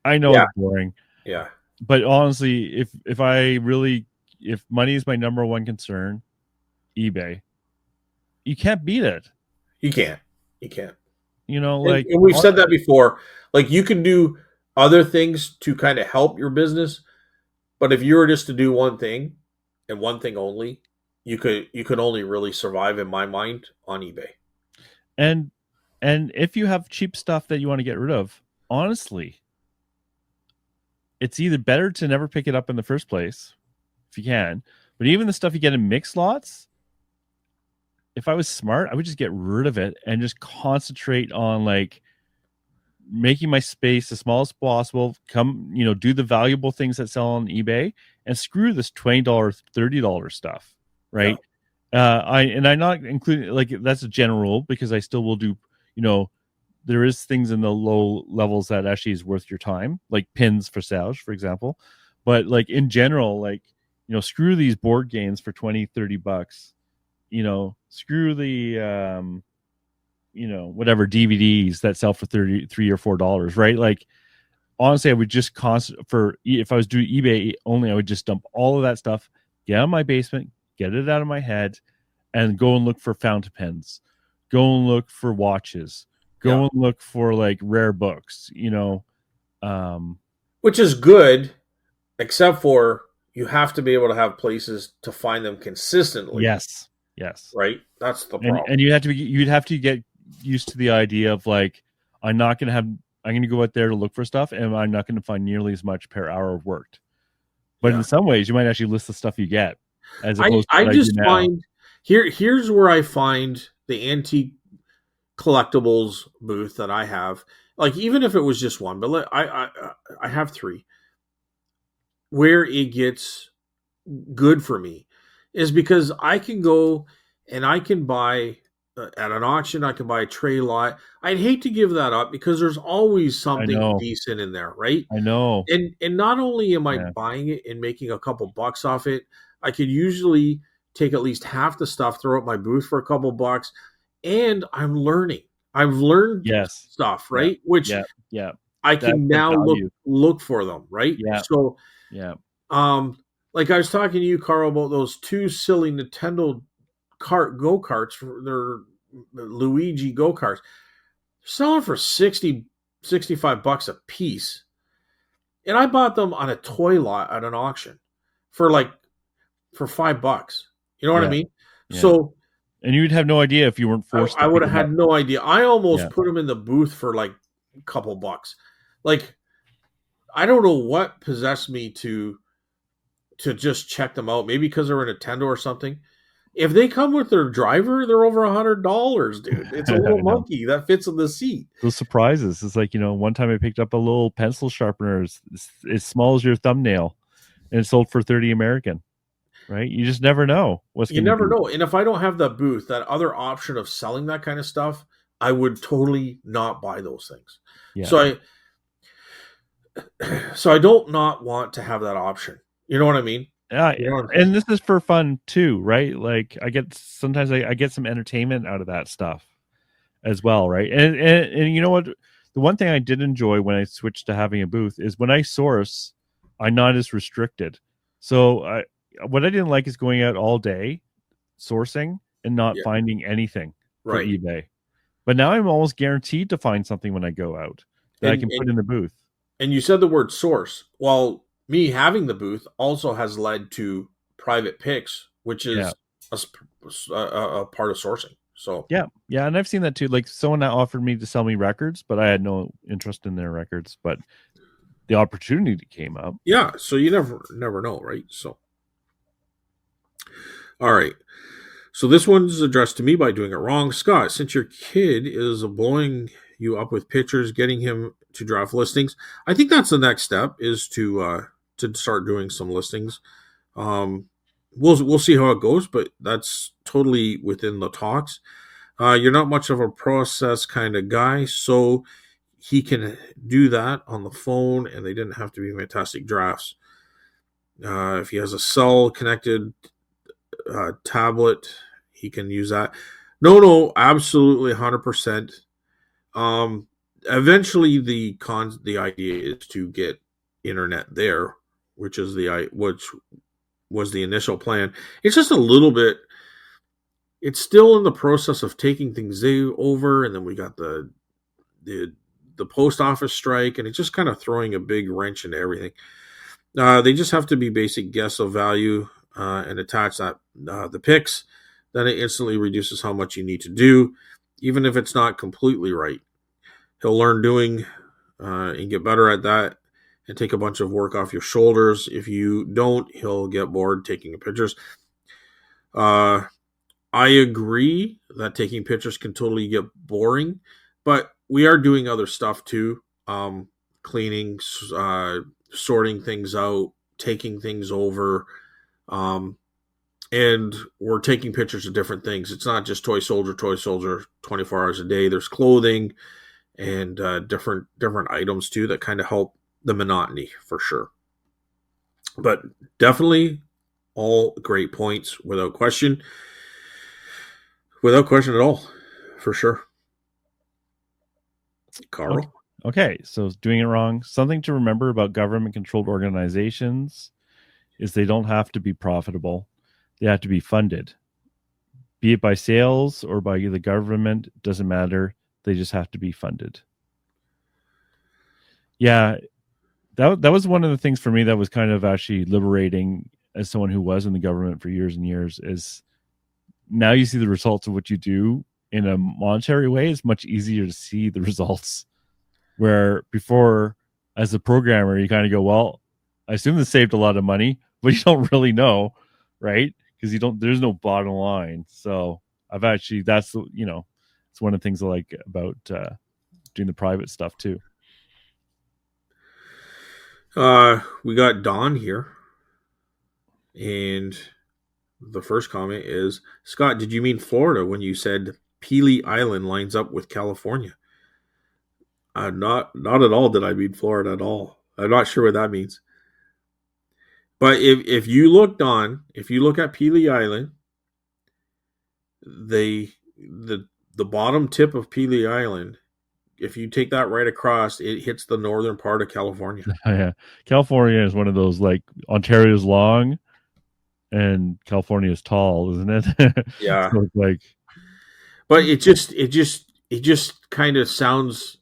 I know Yeah, it's boring, yeah. but honestly, if money is my number one concern, eBay, you can't beat it. You can't. You can't. You know, And, like and we've said that before. Like you can do other things to kind of help your business, but if you were just to do one thing and one thing only, you could only really survive in my mind on eBay. and if you have cheap stuff that you want to get rid of, honestly, it's either better to never pick it up in the first place if you can. But even the stuff you get in mixed lots, if I was smart, I would just get rid of it and just concentrate on like making my space as small as possible. Come, do the valuable things that sell on eBay and screw this $20, $30 stuff, Yeah. right? I'm not including like that's a general rule because I still will do, you know, there is things in the low levels that actually is worth your time, like pins for sales, for example. But like in general, like, screw these board games for 20, $30. Screw the whatever DVDs that sell for 33 or $4, right? Like honestly, I would just if I was doing eBay only, I would just dump all of that stuff, get out of my basement, get it out of my head, and go and look for fountain pens, go and look for watches, go Yeah. and look for like rare books, um Which is good, except for you have to be able to have places to find them consistently, yes, yes. right? That's the And problem. you'd have to get used to the idea of like I'm not going to have I'm going to go out there to look for stuff and I'm not going to find nearly as much per hour of worked. But in Yeah. some ways, you might actually list the stuff you get as opposed to I what I do just now. find here's where I find the antique collectibles booth that I have. Like even if it was just one, but I have three. Where it gets good for me is because I can go and I can buy at an auction. I can buy a tray lot. I'd hate to give that up because there's always I something know. decent in there, right? I know. And not only am I Yeah. buying it and making a couple bucks off it, I could usually take at least half the stuff, throw it my booth for a couple bucks, and I'm learning. I've learned Yes. stuff, Yeah. right? Which Yeah. Yeah. I That's can the now value. look for them, right? Yeah. So Yeah. um like I was talking to you, Carl, about those two silly Nintendo go karts for their Luigi go karts. Selling for 65 bucks a piece. And I bought them on a toy lot at an auction for for $5. You know what I Yeah. mean? Yeah. So And you'd have no idea if you weren't forced I to would pick have them up. had no idea. I almost Yeah. put them in the booth for like a couple bucks. Like I don't know what possessed me to just check them out. Maybe because they were a Nintendo or something. If they come with their driver, they're over $100, dude. It's a little I know. monkey that fits in the seat. Those surprises. It's like, one time I picked up a little pencil sharpener as small as your thumbnail and it sold for 30 American, right? You just never know what's You going to never be. know. And if I don't have that booth, that other option of selling that kind of stuff, I would totally not buy those things. Yeah. So I don't not want to have that option. You know what I mean? Yeah, You know what I'm saying? and this is for fun too, right? Like sometimes I get some entertainment out of that stuff as well, right? And you know what? The one thing I did enjoy when I switched to having a booth is when I source, I'm not as restricted. So what I didn't like is going out all day sourcing and not Yeah. finding anything for Right. eBay. But now I'm almost guaranteed to find something when I go out that I And can put in the booth. and you said the word source. Well, me having the booth also has led to private picks, which Yeah. is a part of sourcing. So Yeah, yeah, and I've seen that too. Like someone that offered me to sell me records, but I had no interest in their records. But the opportunity came up. yeah, so you never know, right? So all right. So this one's addressed to me by doing it wrong. Scott, since your kid is blowing you up with pictures, getting him to draft listings, I think that's the next step is to start doing some listings. Um, we'll see how it goes, but that's totally within the talks. You're not much of a process kind of guy, so he can do that on the phone, and they didn't have to be fantastic drafts. If he has a cell connected tablet, he can use that. No, absolutely 100%. Eventually, the idea is to get internet there, which was the initial plan. It's just a little bit. It's still in the process of taking things over, and then we got the the post office strike, and it's just kind of throwing a big wrench into everything. They just have to be basic guess of value and attach that the picks. Then it instantly reduces how much you need to do, even if it's not completely right. He'll learn doing and get better at that and take a bunch of work off your shoulders. If you don't, he'll get bored taking pictures. Uh, I agree that taking pictures can totally get boring, but we are doing other stuff too. Cleaning, sorting things out, taking things over, um, and we're taking pictures of different things. It's not just toy soldier, 24 hours a day. There's clothing and different items too that kind of help the monotony for sure. But definitely all great points without question at all, for sure. Carl. Okay, so doing it wrong. Something to remember about government-controlled organizations is they don't have to be profitable. They have to be funded. Be it by sales or by the government, doesn't matter. They just have to be funded. Yeah, that was one of the things for me that was kind of actually liberating as someone who was in the government for years and years is now you see the results of what you do in a monetary way. It's much easier to see the results. Where before, as a programmer, you kind of go, well, I assume this saved a lot of money, but you don't really know, right? Because there's no bottom line. So I've actually, it's one of the things I like about doing the private stuff too. We got Don here, and the first comment is, Scott, did you mean Florida when you said Pelee Island lines up with California? Not at all did I mean Florida at all. I'm not sure what that means. But if you look at Pelee Island, the bottom tip of Pelee Island, if you take that right across, it hits the northern part of California. Yeah, California is one of those, like, Ontario's long and California is tall, isn't it? Yeah. So it's like, but it just kind of sounds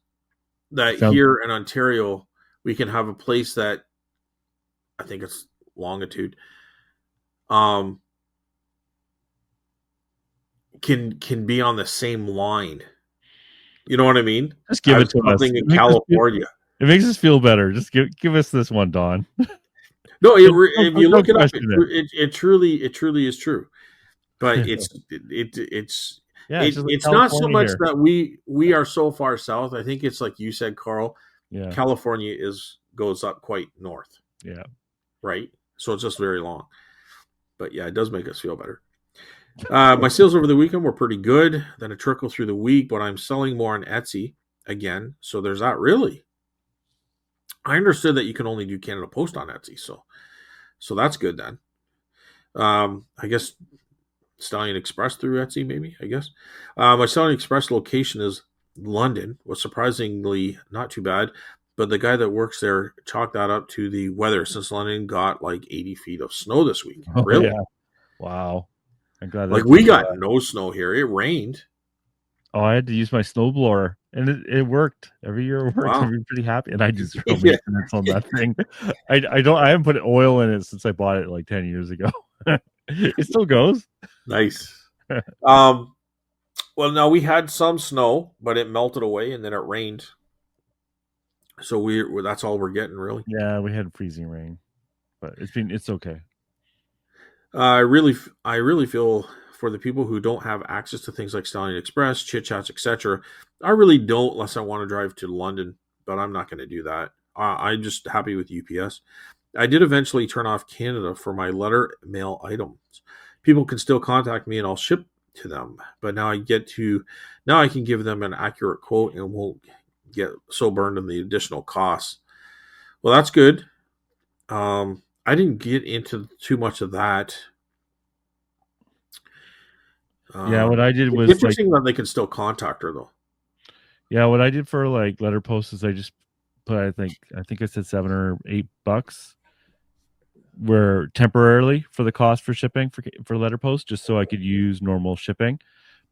that here in Ontario we can have a place that I think it's longitude can be on the same line. You know what I mean? Just give it to us. Something in California. It makes us feel better. Just give us this one, Don. No, if you look it up, it truly is true. But it's not so much that we are so far south. I think it's like you said, Carl. Yeah, California goes up quite north. Yeah, right. So it's just very long. But yeah, it does make us feel better. My sales over the weekend were pretty good. Then a trickle through the week, but I'm selling more on Etsy again. So there's that. Really, I understood that you can only do Canada Post on Etsy. So that's good then. I guess Stallion Express through Etsy, maybe, I guess. My Stallion Express location is London, was surprisingly not too bad. But the guy that works there chalked that up to the weather since London got like 80 feet of snow this week. Oh, really? Yeah. Wow. I'm glad. Like we got no snow here. It rained. Oh, I had to use my snowblower, and it worked. Every year it worked. Wow. I'm pretty happy, and I do zero maintenance on that thing. I haven't put oil in it since I bought it like 10 years ago. It still goes. Nice. Um, well, no, we had some snow, but it melted away, and then it rained. So that's all we're getting, really. Yeah, we had freezing rain, but it's okay. I really feel for the people who don't have access to things like Stallion Express, Chit Chats, etc. I really don't, unless I want to drive to London, but I'm not going to do that. I'm just happy with UPS. I did eventually turn off Canada for my letter mail items. People can still contact me and I'll ship to them, but now I can give them an accurate quote and won't get so burned in the additional costs. Well, that's good. I didn't get into too much of that. Yeah, what I did It's was like, interesting that they can still contact her though. yeah, what I did for like letter posts is I just put, I think I said $7 or $8 were temporarily for the cost for shipping for letter post, just so I could use normal shipping.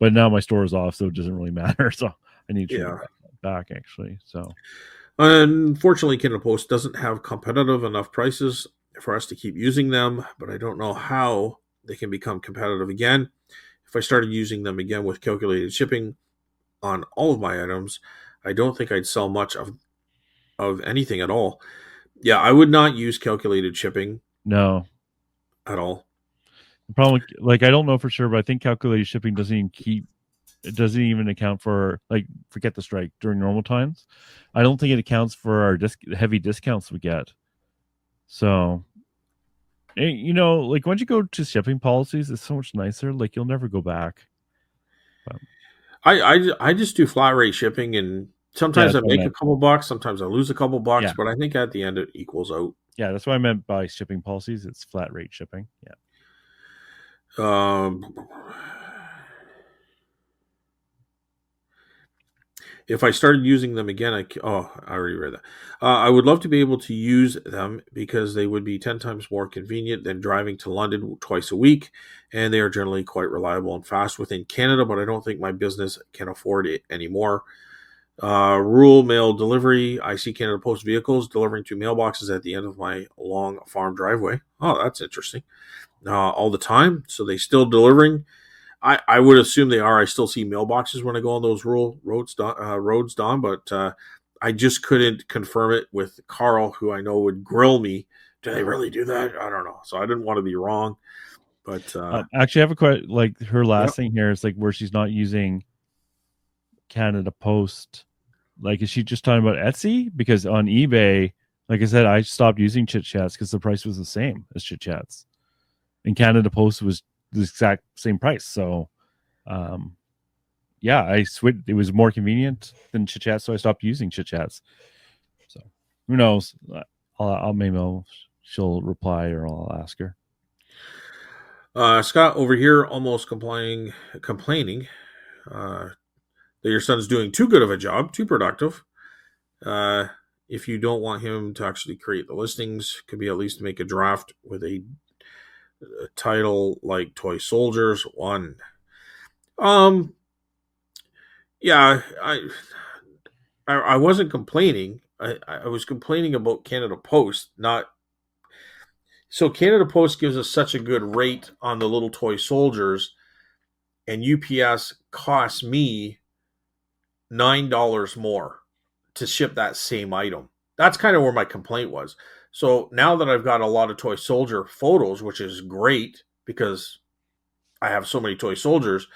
But now my store is off, so it doesn't really matter. So I need to change Yeah. that back actually. So Unfortunately, Kindle Post doesn't have competitive enough prices for us to keep using them, but I don't know how they can become competitive again. If I started using them again with calculated shipping on all of my items, I don't think I'd sell much of anything at all. Yeah, I would not use calculated shipping no, at all. the problem, like I don't know for sure, but I think calculated shipping it doesn't even account for, like, forget the strike during normal times. I don't think it accounts for our heavy discounts we get. So like once you go to shipping policies, it's so much nicer. Like you'll never go back. But I just do flat rate shipping, and yeah, sometimes that's I what I make a meant. couple bucks, sometimes I lose a couple bucks, Yeah, but I think at the end it equals out. yeah, that's what I meant by shipping policies. It's flat rate shipping. Yeah. Um, if I started using them again, I already read that. I would love to be able to use them because they would be 10 times more convenient than driving to London twice a week, and they are generally quite reliable and fast within Canada, but I don't think my business can afford it anymore. Rural mail delivery. I see Canada Post vehicles delivering to mailboxes at the end of my long farm driveway. Oh, that's interesting. All the time. So they still delivering. I would assume they are. I still see mailboxes when I go on those rural roads, Don, but I just couldn't confirm it with Carl, who I know would grill me. Do they really do that? I don't know. So I didn't want to be wrong, but Actually, I have a question. Like her yeah. last thing here is like where she's not using Canada Post. Like, is she just talking about Etsy? Because on eBay, like I said, I stopped using Chit Chats because the price was the same as Chit Chats, and Canada Post was the exact same price. So, um, yeah, I switched. It was more convenient than Chit Chats, so I stopped using Chit Chats. So, who knows? She'll reply, or I'll ask her. Scott over here almost complaining that your son's doing too good of a job, too productive. Uh, if you don't want him to actually create the listings, could be at least make a draft with a title like Toy Soldiers 1. Um, yeah, I wasn't complaining. I was complaining about Canada Post, not so Canada Post gives us such a good rate on the little toy soldiers, and UPS costs me $9 more to ship that same item. That's kind of where my complaint was. So now that I've got a lot of toy soldier photos, which is great because I have so many toy soldiers,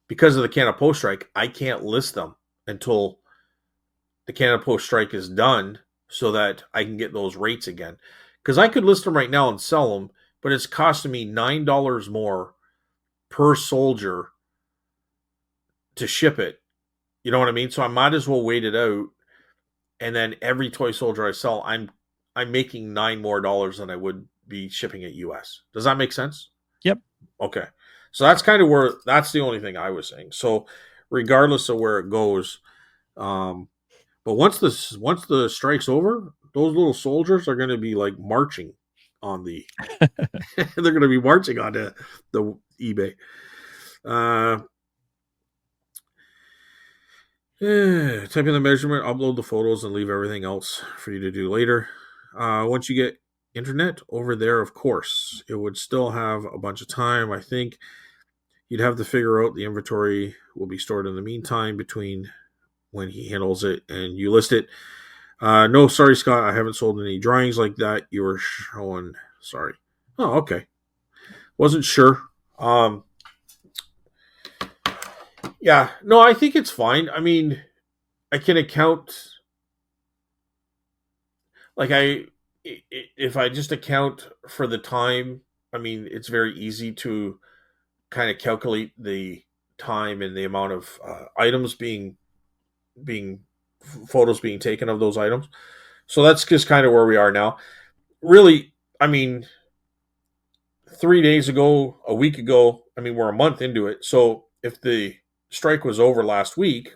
because of the Canada Post strike, I can't list them until the Canada Post strike is done so that I can get those rates again. Because I could list them right now and sell them, but it's costing me $9 more per soldier to ship it. You know what I mean? So I might as well wait it out, and then every toy soldier I sell, I'm making $9 more than I would be shipping it US. Does that make sense? Yep. Okay. So that's kind of where that's the only thing I was saying. So regardless of where it goes, um, but once the strike's over, those little soldiers are going to be like marching on the. They're going to be marching on the eBay. Uh, type in the measurement, upload the photos, and leave everything else for you to do later. Once you get internet over there, of course, it would still have a bunch of time. I think You'd have to figure out the inventory will be stored in the meantime between when he handles it and you list it. No, sorry, Scott. I haven't sold any drawings like that. You were showing. Sorry. Oh, okay. Wasn't sure. Um, yeah. No, I think it's fine. I mean, I can account like if I just account for the time. I mean, it's very easy to kind of calculate the time and the amount of items being photos being taken of those items. So that's just kind of where we are now. Really, I mean, 3 days ago, a week ago, I mean, we're a month into it. So if the strike was over last week,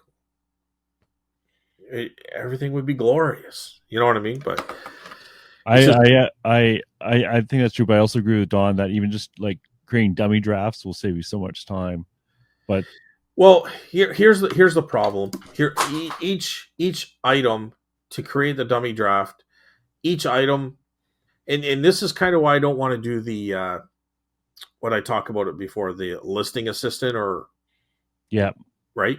everything would be glorious. You know what I mean? But it's just, I think that's true, but I also agree with Don that even just like creating dummy drafts will save you so much time. But well, here's the problem. Here, each item to create the dummy draft, each item, and this is kind of why I don't want to do the what I talked about it before, the listing assistant or yeah, right.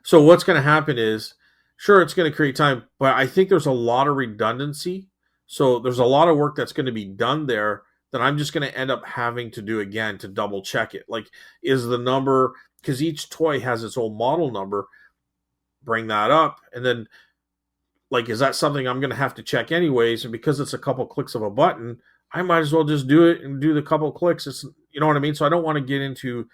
So what's going to happen is, sure, it's going to create time, but I think there's a lot of redundancy. So there's a lot of work that's going to be done there that I'm just going to end up having to do again to double check it. Like, is the number, because each toy has its own model number, bring that up, and then like, is that something I'm going to have to check anyways? And because it's a couple clicks of a button, I might as well just do it and do the couple clicks. It's, you know what I mean? So I don't want to get into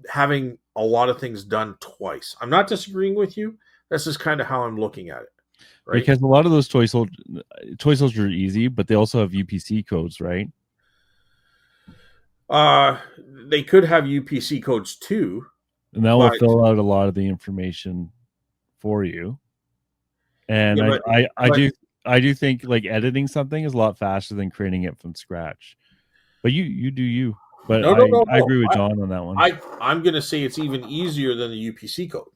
having a lot of things done twice. I'm not disagreeing with you. That's just kind of how I'm looking at it. Right. because a lot of those toy soldiers are easy, but they also have UPC codes, right? Uh, they could have UPC codes too, And that will but fill out a lot of the information for you. And yeah, but I do think like editing something is a lot faster than creating it from scratch. But you do you. But no, no, no, I no. agree with John on that one. I'm going to say it's even easier than the UPC code.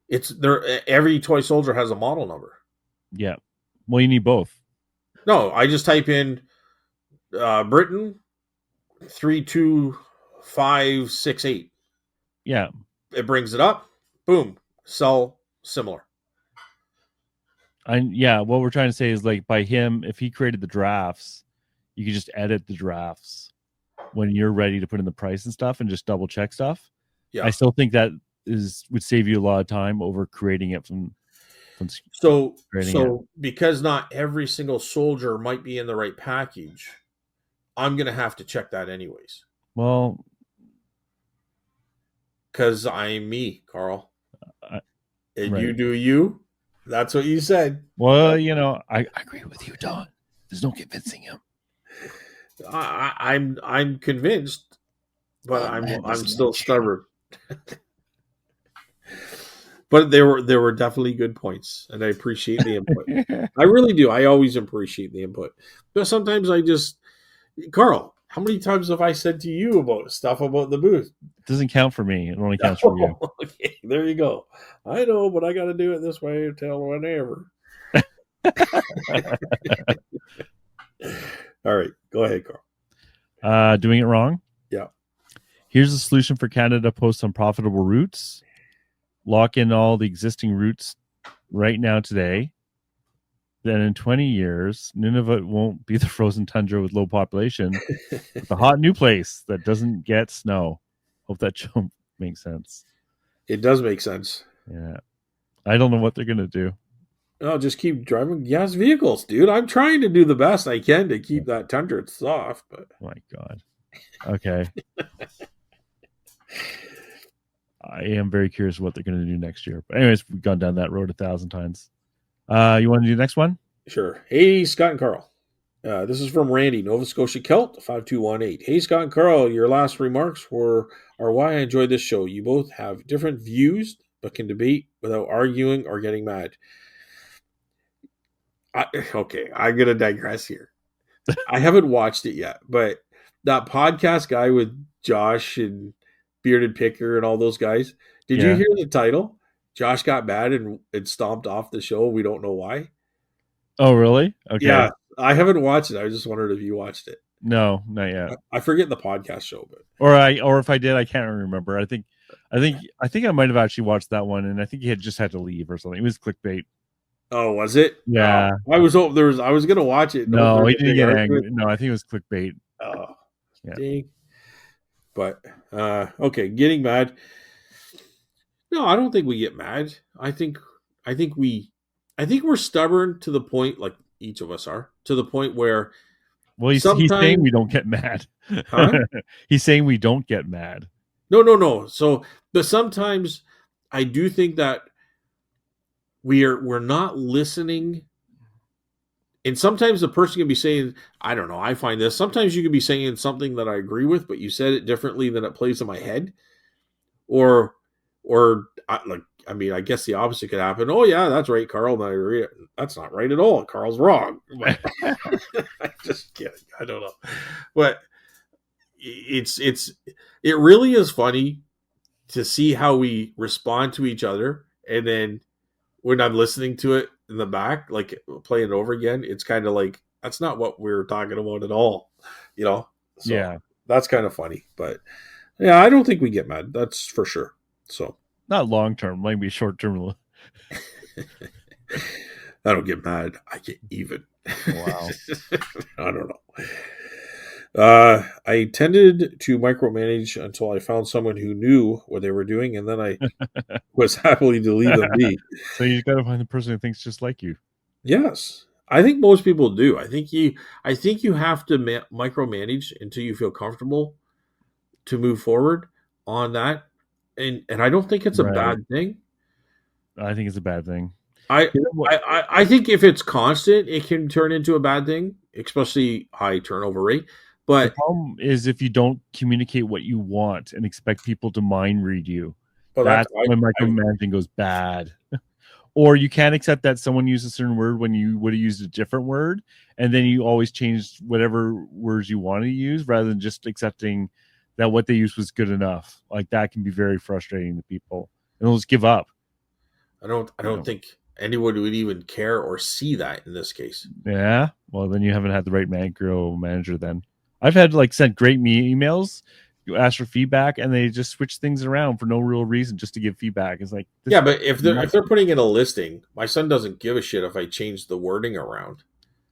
It's there. Every toy soldier has a model number. Yeah. Well, you need both. No, I just type in Britain 32568. Yeah. It brings it up. Boom. Sell similar. Yeah, what we're trying to say is like by him, if he created the drafts, you could just edit the drafts when you're ready to put in the price and stuff and just double check stuff. Yeah. I still think that would save you a lot of time over creating it from so creating it. Because not every single soldier might be in the right package, I'm gonna have to check that anyways. Well, because I'm me, Carl. And right. you do you. That's what you said. Well, you know, I agree with you, Don. There's no convincing him. I'm convinced, but I'm still stubborn. But there were definitely good points, and I appreciate the input. I really do. I always appreciate the input, but sometimes I just, Carl, how many times have I said to you about stuff about the booth? It doesn't count for me. It only counts for you. Okay, there you go. I know, but I got to do it this way until whenever. All right, go ahead, Carl. Doing it wrong? Yeah. Here's a solution for Canada Post on profitable routes. Lock in all the existing routes right now today. Then in 20 years, Nunavut won't be the frozen tundra with low population, but the hot new place that doesn't get snow. Hope that joke makes sense. It does make sense. Yeah. I don't know what they're going to do. I'll just keep driving gas vehicles, dude. I'm trying to do the best I can to keep that tundra soft, but oh my God. Okay. I am very curious what they're going to do next year. But anyways, we've gone down that road 1,000 times. You want to do the next one? Sure. Hey, Scott and Carl. This is from Randy, Nova Scotia Celt, 5218. Hey, Scott and Carl, your last remarks are why I enjoy this show. You both have different views, but can debate without arguing or getting mad. Okay, I'm going to digress here. I haven't watched it yet, but that podcast guy with Josh and Bearded Picker and all those guys, did you hear the title? Josh got mad and stomped off the show. We don't know why. Oh, really? Okay. Yeah. I haven't watched it. I just wondered if you watched it. No, not yet. I forget the podcast show, but Or if I did, I can't remember. I might have actually watched that one, and I think he had just had to leave or something. It was clickbait. oh, was it? Yeah. I was hoping there was. I was gonna watch it. And hope No, there's he a didn't big get argument. angry. No, I think it was clickbait. Oh, Yeah. dang. But okay, getting mad. No, I don't think we get mad. I think we're stubborn to the point, like each of us are, to the point where Well, he's saying sometimes, we don't get mad. huh? He's saying we don't get mad. No. So, but sometimes I do think that we're not listening. And sometimes the person can be saying, I don't know, I find this. Sometimes you can be saying something that I agree with, but you said it differently than it plays in my head. Or like, I mean, I guess the opposite could happen. Oh yeah, that's right, Carl. And I agree. That's not right at all. Carl's wrong. But I'm just kidding. I don't know, but it really is funny to see how we respond to each other, and then when I'm listening to it in the back, like playing it over again, it's kind of like that's not what we were talking about at all, you know. So Yeah. that's kind of funny, but yeah, I don't think we get mad. That's for sure. So Not long term, might be short term. I don't get mad. I get even. Wow. I don't know. I tended to micromanage until I found someone who knew what they were doing, and then I was happily to leave them be. So you got to find the person who thinks just like you. Yes, I think most people do. I think you have to micromanage until you feel comfortable to move forward on that, and I don't think it's a Right. bad thing. I think it's a bad thing. I, You know what? I think if it's constant, it can turn into a bad thing, especially high turnover rate. The But problem is if you don't communicate what you want and expect people to mind read you, but that's that's when micromanaging goes bad. Or you can't accept that someone used a certain word when you would have used a different word, and then you always change whatever words you want to use rather than just accepting that what they used was good enough. Like that can be very frustrating to people, and they'll just give up. I don't think anyone would even care or see that in this case. Yeah, well then you haven't had the right manager. Then I've had like sent great emails, you ask for feedback, and they just switch things around for no real reason just to give feedback. It's like this. Yeah, but if they're putting in a listing, my son doesn't give a shit if I change the wording around.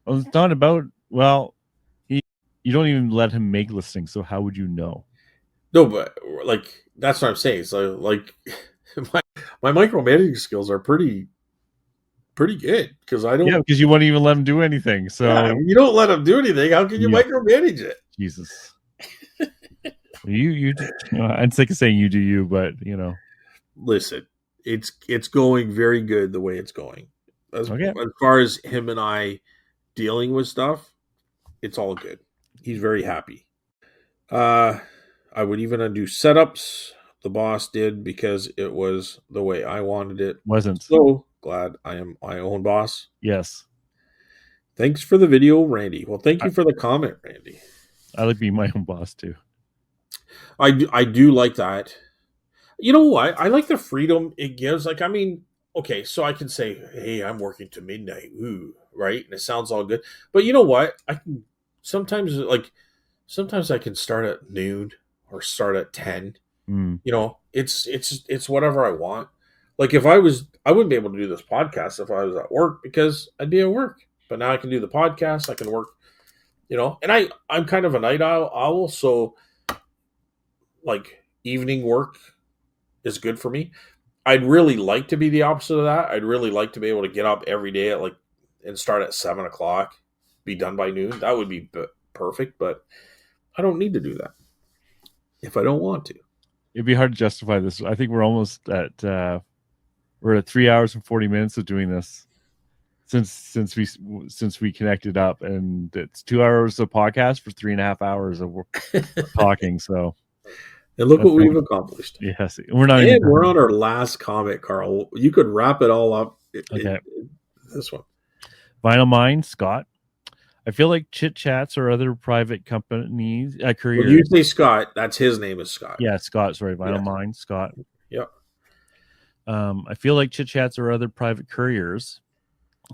Well, it's not about you don't even let him make listings, so how would you know? No, but like that's what I'm saying. So like my my micromanaging skills are pretty good because I Yeah, don't. because you won't even let him do anything. Yeah, So you don't let them do anything. How can you yeah, micromanage it? Jesus, you. I'm sick of saying you do you, but Listen, it's going very good the way it's going. Okay. As far as him and I dealing with stuff, it's all good. He's very happy. Uh, I would even undo setups. The boss did because it was the way I wanted it. Wasn't. So glad I am my own boss. Yes. Thanks for the video, Randy. Well, thank I, you for the comment, Randy. I like being my own boss too. I do like that. You know what? I like the freedom it gives. Like, I mean, okay, so I can say, "Hey, I'm working to midnight," ooh, right? And it sounds all good. But you know what? I can sometimes sometimes I can start at noon or start at 10. Mm. You know, it's whatever I want. Like if I wouldn't be able to do this podcast if I was at work because I'd be at work. But now I can do the podcast. I can work. And I'm kind of a night owl, so like evening work is good for me. I'd really like to be the opposite of that. I'd really like to be able to get up every day at and start at 7 o'clock, be done by noon. That would be perfect, but I don't need to do that if I don't want to. It'd be hard to justify this. I think we're almost at we're at 3 hours and 40 minutes of doing this since we connected up, and it's 2 hours of podcast for 3.5 hours of talking. So And look what we've accomplished. yes, we're not And even we're on our last comment, Carl. You could wrap it all up okay. This one. Vinyl Mind, Scott. I feel like chit chats or other private companies careers. When you say Scott, that's his name is Scott. Yeah, Scott. Sorry, Vinyl Mind, Scott. Yep. I feel like chit chats or other private couriers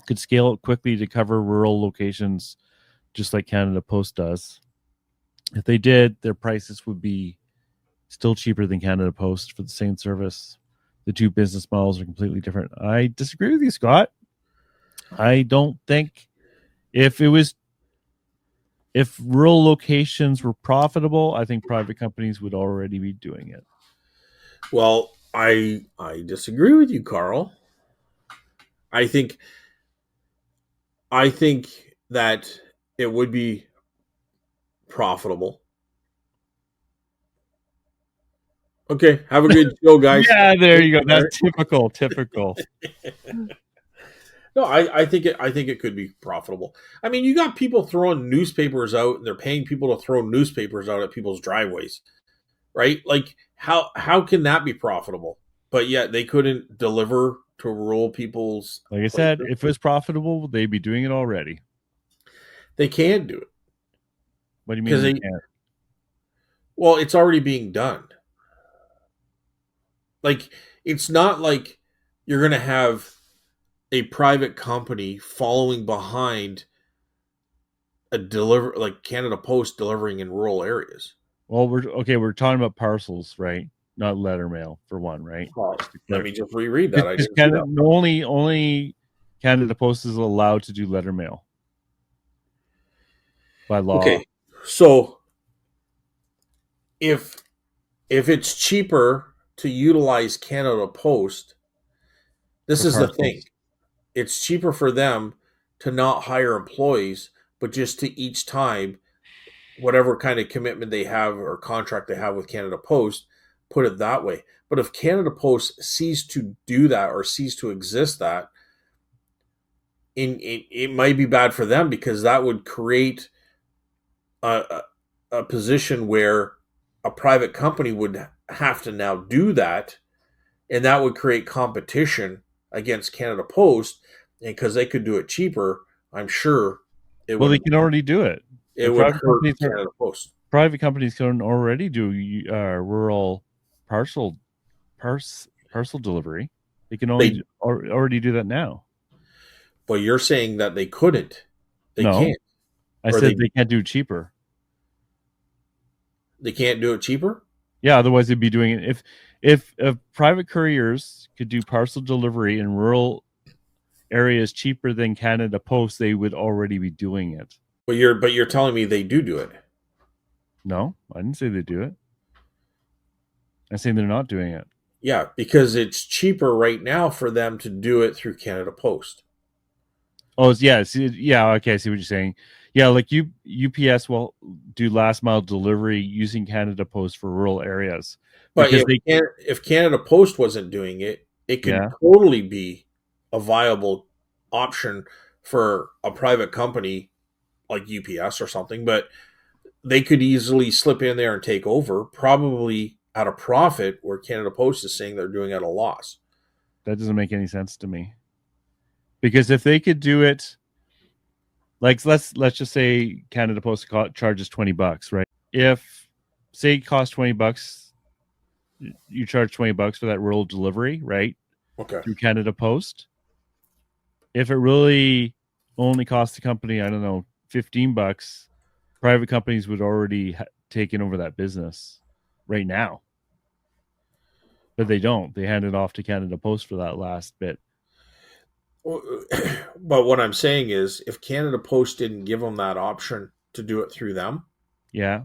could scale it quickly to cover rural locations, just like Canada Post does. If they did, their prices would be still cheaper than Canada Post for the same service. The two business models are completely different. I disagree with you, Scott. I don't think if it was if rural locations were profitable, I think private companies would already be doing it. Well, I disagree with you, Carl. I think I think that it would be profitable. Okay, have a good show, guys. Yeah, there you go. All That's typical. Typical. right. No, I think it could be profitable. I mean, you got people throwing newspapers out, and they're paying people to throw newspapers out at people's driveways, right? Like how can that be profitable? But yet they couldn't deliver to rural people's Like I said, places. if it was profitable, they'd be doing it already. They can't do it What do you because mean they they can't? well, it's already being done. Like it's not like you're going to have a private company following behind a deliver like Canada Post delivering in rural areas. Well, we're talking about parcels, right? Not letter mail for one, right? Well, Just to let clear, me just reread that. I because didn't see Canada that. only Canada Post is allowed to do letter mail by law Okay, so if it's cheaper to utilize Canada Post, this for is the thing. parcels. It's cheaper for them to not hire employees, but just to each time whatever kind of commitment they have or contract they have with Canada Post, put it that way. But if Canada Post ceased to do that or ceased to exist, that it might be bad for them because that would create a position where a private company would have to now do that, and that would create competition against Canada Post, and because they could do it cheaper, I'm sure it Well, they would can already do it. it Like would hurt Canada Post. private companies can already do rural parcel parcel delivery. They can They already do that now. But you're saying that they couldn't, they No, can't, I or said they can't do it cheaper. they can't do it cheaper. Yeah, otherwise they'd be doing it. If private couriers could do parcel delivery in rural areas cheaper than Canada Post, they would already be doing it. But you're telling me they do it. No, I didn't say they do it. I'm saying they're not doing it. Yeah, because it's cheaper right now for them to do it through Canada Post. Oh, yeah, yeah. Okay, I see what you're saying. Yeah, like UPS will do last mile delivery using Canada Post for rural areas But because they. if Canada Post wasn't doing it, it could Yeah, totally be a viable option for a private company like UPS or something. But they could easily slip in there and take over, probably at a profit, where Canada Post is saying they're doing at a loss. that doesn't make any sense to me. Because if they could do it, like let's just say Canada Post charges $20, right? If say it costs $20, you charge $20 for that rural delivery, right? Okay. Through Canada Post. If it really only costs the company, I don't know, $15, private companies would already taken over that business right now. But they don't. They hand it off to Canada Post for that last bit. But what I'm saying is, if Canada Post didn't give them that option to do it through them, Yeah.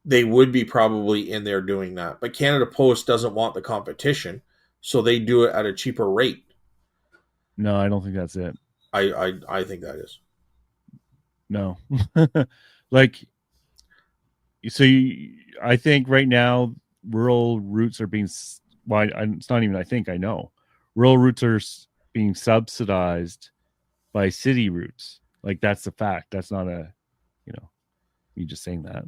they would be probably in there doing that. But Canada Post doesn't want the competition, so they do it at a cheaper rate. No, I don't think that's it. I think that is. No. Like so I think right now rural routes are being why it's not even I think I know. Rural routes are being subsidized by city routes. Like that's the fact. That's not you know, me just saying that.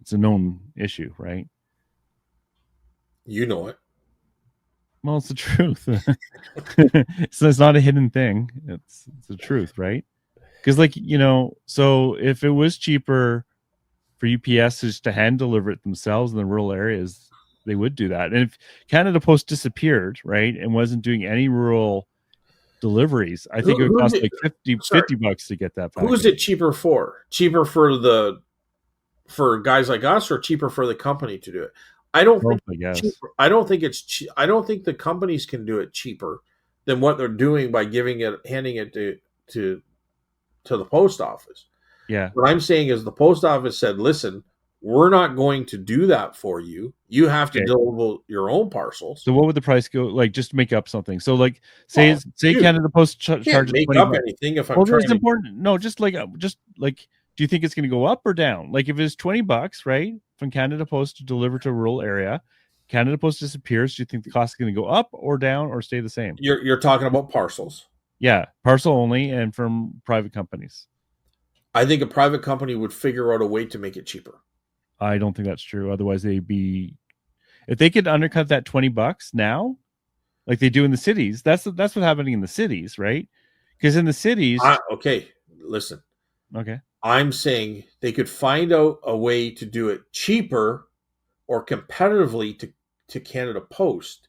It's a known issue, right? You know it. Well, it's the truth. So it's not a hidden thing. It's the truth, right? Because so if it was cheaper for UPSs to hand deliver it themselves in the rural areas, they would do that. And if Canada Post disappeared, right, and wasn't doing any rural deliveries. I think it Who, would who's cost it? like 50, Sorry, $50 to get that who is package. it cheaper for? Cheaper for guys like us, or cheaper for the company to do it? I don't Both, think I guess. cheaper. I don't think it's. I don't think the companies can do it cheaper than what they're doing by handing it to to the post office. Yeah. What I'm saying is the post office said, "Listen, we're not going to do that for you. You have to Okay. deliver your own parcels." So what would the price go like just to make up something? So like Well, say dude, Canada Post I can't charges make 20 up bucks. anything if I'm Well, trying it's to. important. No, just like do you think it's going to go up or down? Like if it's $20, right, from Canada Post to deliver to a rural area, Canada Post disappears, do you think the cost is going to go up or down or stay the same? You're talking about parcels. Yeah, parcel only and from private companies. I think a private company would figure out a way to make it cheaper. I don't think that's true. Otherwise they'd be if they could undercut that $20 now, like they do in the cities. That's what's happening in the cities, right? Because in the cities, Okay, listen. okay. I'm saying they could find out a way to do it cheaper or competitively to Canada Post.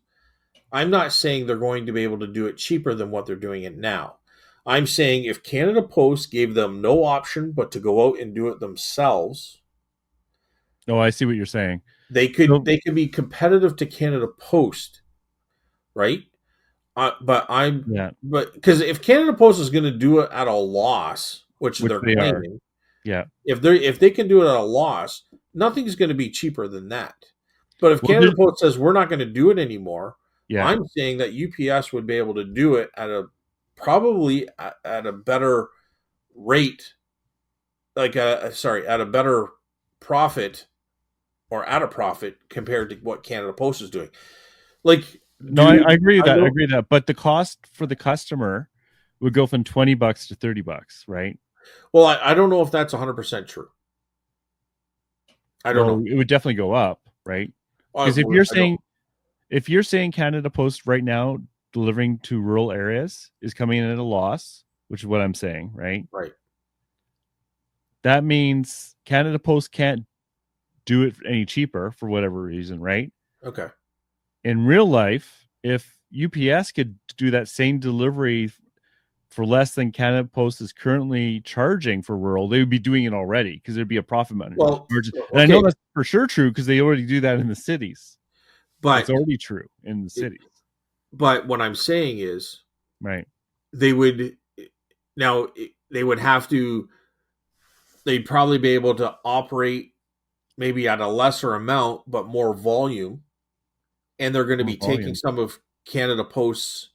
I'm not saying they're going to be able to do it cheaper than what they're doing it now. I'm saying if Canada Post gave them no option but to go out and do it themselves, Oh, I see what you're saying. So they could be competitive to Canada Post, right? But I'm yeah, but because if Canada Post is going to do it at a loss, which which they're they are. claiming, Yeah. if they can do it at a loss, nothing's going to be cheaper than that. But if Well, Canada Post says we're not going to do it anymore, yeah. I'm saying that UPS would be able to do it at a probably at a better rate, like at a better profit or at a profit compared to what Canada Post is doing. Like, No, dude, I agree with I that. I know. agree with that. But the cost for the customer would go from $20 to $30, right? Well, I don't know if that's 100% true. I don't Well, know. it would definitely go up, right? Because I don't. if you're saying Canada Post right now delivering to rural areas is coming in at a loss, which is what I'm saying, right? Right. That means Canada Post can't do it any cheaper for whatever reason, right? Okay. In real life, if UPS could do that same delivery for less than Canada Post is currently charging for rural, they would be doing it already because there'd be a profit margin. Well, And I know okay, that's for sure true because they already do that in the cities. That's but already true in the cities, but what I'm saying is right? they would now they would have to they'd probably be able to operate maybe at a lesser amount but more volume, and they're going to More be taking volume. some of Canada Post's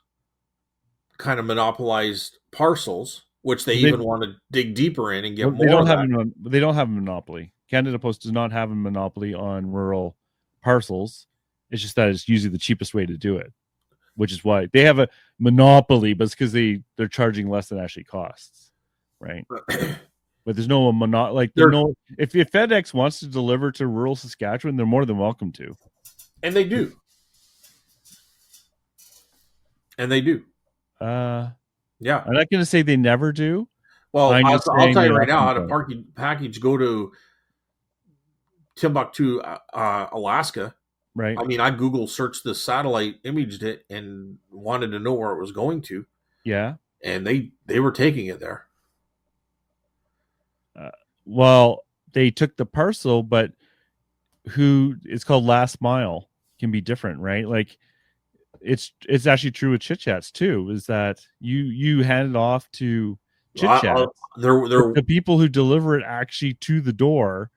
kind of monopolized parcels, which they Well, they even want to dig deeper in and get well, they more don't of have that. they don't have a monopoly. Canada Post does not have a monopoly on rural parcels. It's just that it's usually the cheapest way to do it, which is why they have a monopoly, but it's because they're charging less than actually costs, right? But there's no like there's They're no if FedEx wants to deliver to rural Saskatchewan, they're more than welcome to. and they do, and they do. Uh, Yeah. I'm not going to say they never do. Well, I'm just I'll saying tell they you right now, often how to don't. package go to Timbuktu, Alaska. Right? I mean, I Google searched the satellite, imaged it, and wanted to know where it was going to, Yeah. and they were taking it there. Uh, well, they took the parcel, but who it's called last mile can be different, right? Like it's actually true with chit chats too. Is that you hand it off to chit chats, but There. the people who deliver it actually to the door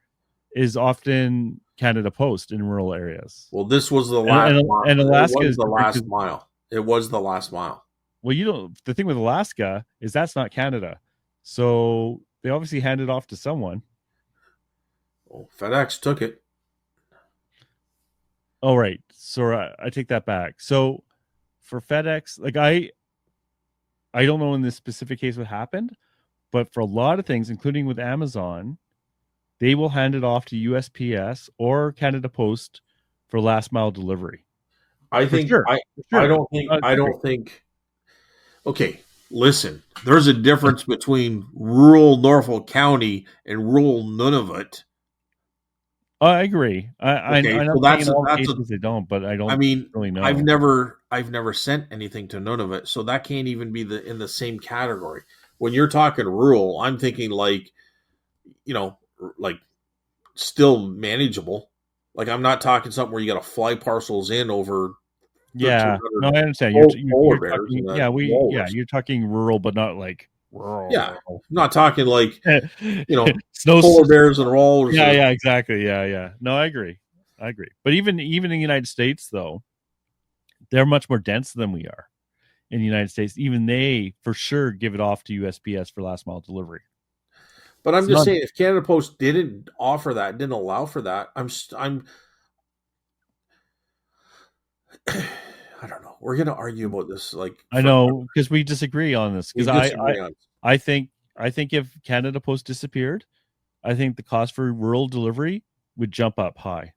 is often Canada Post in rural areas. Well, this was the And, last and, mile. and It Alaska was is the different last because mile. It was the last mile. well, you don't. The thing with Alaska is that's not Canada, so they obviously hand it off to someone. Well, FedEx took it. Oh, right. So I take that back. So for FedEx, like I don't know in this specific case what happened, but for a lot of things, including with Amazon, they will hand it off to USPS or Canada Post for last mile delivery. I For think sure. For sure. It's not a I secret. don't think. Okay, listen. There's a difference between rural Norfolk County and rural Nunavut. I agree. I'm Okay, not so saying in that's all that's a. cases they don't, but I I don't mean, really I've know. never I've never sent anything to none of it, so that can't even be the in the same category. When you're talking rural, I'm thinking like like still manageable. Like I'm not talking something where you got to fly parcels in over Yeah, no, 1,300 I understand. polar You're bears talking. and a Yeah, walrus. you're talking rural, but not like rural, Yeah, I'm rural. not talking like Snow. polar bears and Yeah, walruses. yeah, exactly. Yeah, yeah. No, I agree. I agree. But even in the United States, though, they're much more dense than we are. In the United States, even they for sure give it off to USPS for last mile delivery. But I'm It's just not. saying, if Canada Post didn't offer that, didn't allow for that, I'm I don't know. We're gonna argue about this like I forever. know because we disagree on this. We Because disagree on. I think if Canada Post disappeared, I think the cost for rural delivery would jump up high.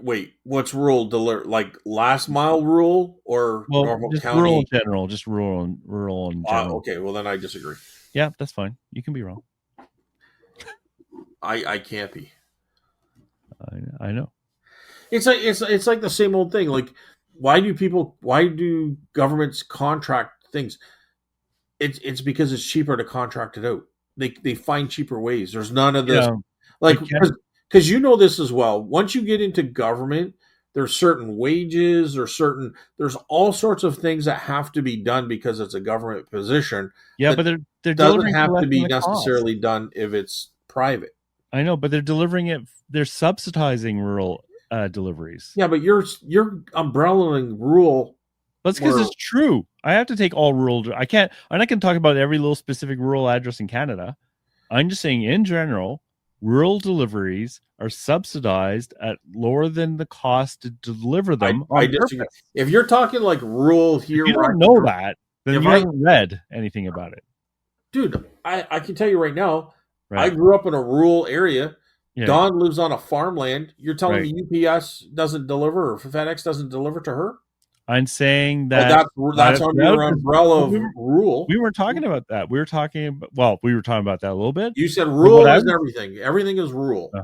Wait, what's rural deliver like last mile rule or Well, normal just rural in county? general, just rural in general. Okay, well then I disagree. Yeah, that's fine. You can be wrong. I can't be. I know. It's like the same old thing. Like why do governments contract things? It's because it's cheaper to contract it out. They find cheaper ways. There's none of this Yeah, like but Canada, because you know this as well. Once you get into government, there's certain wages, there's all sorts of things that have to be done because it's a government position yeah, that but they're doesn't delivering for have less to than be the cost. necessarily done if it's private. I know, but they're delivering it. They're subsidizing rural deliveries. Yeah, but you're umbrellaing rural That's because where it's true. I have to take all rural. I can't. I'm not going to talk about every little specific rural address in Canada. I'm just saying, in general, rural deliveries are subsidized at lower than the cost to deliver them I on disagree. purpose. If you're talking like rural If here you where I don't can know that, then if you I haven't read anything about it, dude, I can tell you right now, I right? grew up in a rural area. Yeah, Dawn lives on a farmland. You're telling right. me UPS doesn't deliver or FedEx doesn't deliver to her? I'm saying Oh, that that's under your umbrella of we rural. weren't talking about that. We were talking about, well, we were talking about that a little bit. You said But what rural I is was, everything. Everything is rural. uh,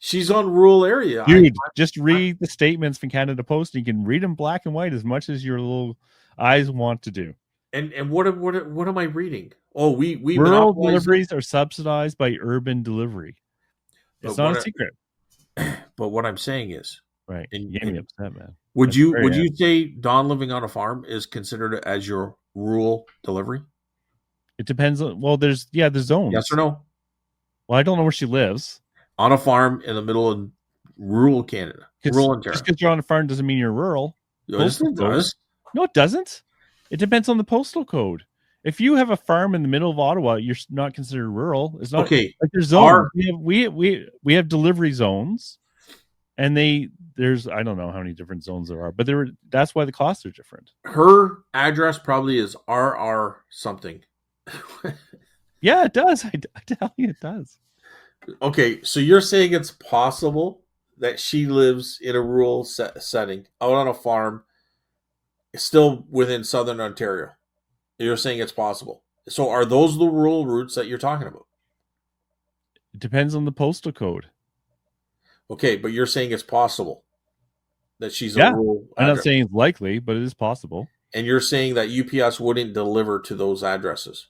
She's on rural area. dude, just I read the statements from Canada Post. You can read them black and white as much as your little eyes want to do. and what am I reading? Oh, we Rural monopolize it. deliveries are subsidized by urban delivery. But It's not a secret, what I'm saying is, right? You get me and upset, man. would That's you very would you say Dawn living on a farm is considered as your rural delivery? It depends on. Well, there's Yes or zones. no? Well, I don't know where she lives On a farm in the middle of rural Canada, because rural just Ontario. because you're on a farm doesn't mean you're rural. Yes, Postal it code. does. No, it doesn't. It depends on the postal code. If you have a farm in the middle of Ottawa, you're not considered rural. It's not Okay, like there's zones. our We have delivery zones, and there's I don't know how many different zones there are, but that's why the costs are different. her address probably is RR something. Yeah, it does. I tell you, it does. Okay, so you're saying it's possible that she lives in a rural setting out on a farm, still within southern Ontario. You're saying it's possible. So are those the rural routes that you're talking about? It depends on the postal code. Okay, but you're saying it's possible that she's a Yeah, rural I'm not address. saying it's likely, but it is possible. And you're saying that UPS wouldn't deliver to those addresses.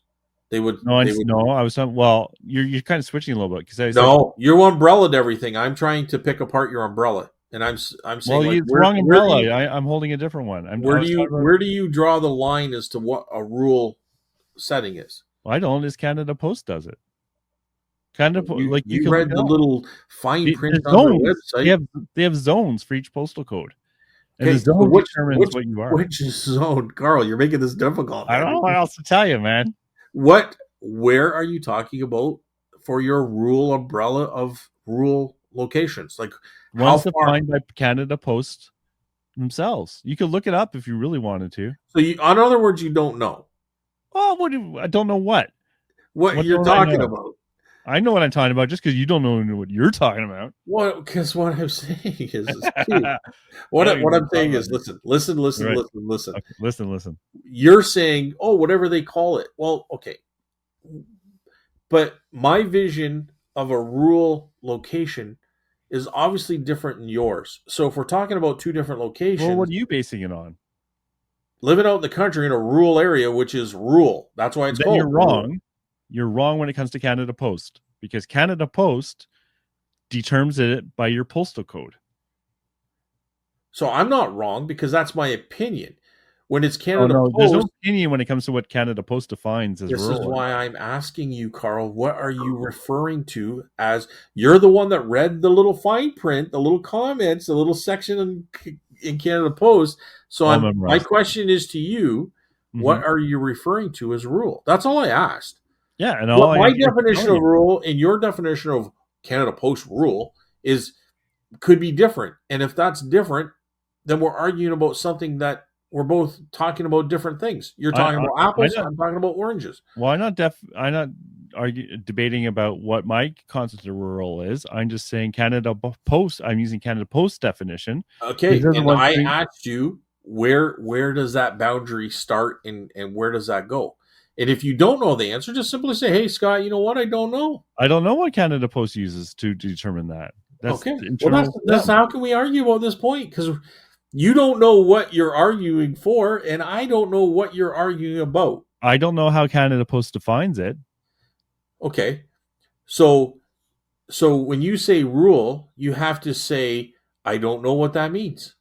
They would they would No, I was talking. Well, you're kind of switching a little bit because I said, no, you umbrellaed everything. I'm trying to pick apart your umbrella. And I'm saying well, like it's the wrong umbrella. I'm holding a different one. I was talking about. where do you draw the line as to what a rural setting is? Well, I don't. Is Canada Post does it? Canada like you You can look read it the up. little fine print There's on their zones. website. They have zones for each postal code, and the Okay, so zone determines what you are. which zone, Carl? You're making this difficult, I man. don't know what else to tell you, man. Where are you talking about for your rural umbrella of rural locations? Like how One's far? defined by Canada Post themselves. You could look it up if you really wanted to. So in other words, you don't know Well, I don't know what. what What you're don't I talking know? about. I know what I'm talking about just because you don't know what you're talking about. Because what I'm saying is, dude, I what know what what you're I'm saying talking is, about. All right. listen. Okay. Listen. You're saying, oh, whatever they call it. Well, okay. But my vision of a rural location is obviously different than yours. So if we're talking about two different Well, what locations, are you basing it on? living out in the country in a rural area, which is rural, that's why it's Then you're called rural. wrong. You're wrong when it comes to Canada Post, because Canada Post determines it by your postal code. So I'm not wrong because that's my opinion. When it's Oh Canada no, there's no Post, opinion when it comes to what Canada Post defines as this is rural or why not. I'm asking you, Carl, what are you referring to as you're the one that read the little fine print, the little comments, the little section in Canada Post. So All my memorized. question is to you, Mm-hmm. what are you referring to as rural? That's all I asked. Yeah, and What all I my am here to definition tell of you. rural and your definition of Canada Post rural is could be different. And if that's different, then we're arguing about something that we're both talking about different things. You're I, talking I about I'm apples, not. I'm talking about oranges. Well, I'm not debating about what my concept of rural is. I'm just saying Canada Post. I'm using Canada Post definition because Okay, they're the and ones I doing. asked you where does that boundary start and where does that go? And if you don't know the answer, just simply say, "Hey, Scott, you know what? I don't know." I don't know what Canada Post uses to determine that. That's Okay, well internal to that's them. how can we argue about this point because you don't know what you're arguing for, and I don't know what you're arguing about. I don't know how Canada Post defines it. Okay, so when you say rule, you have to say, I don't know what that means.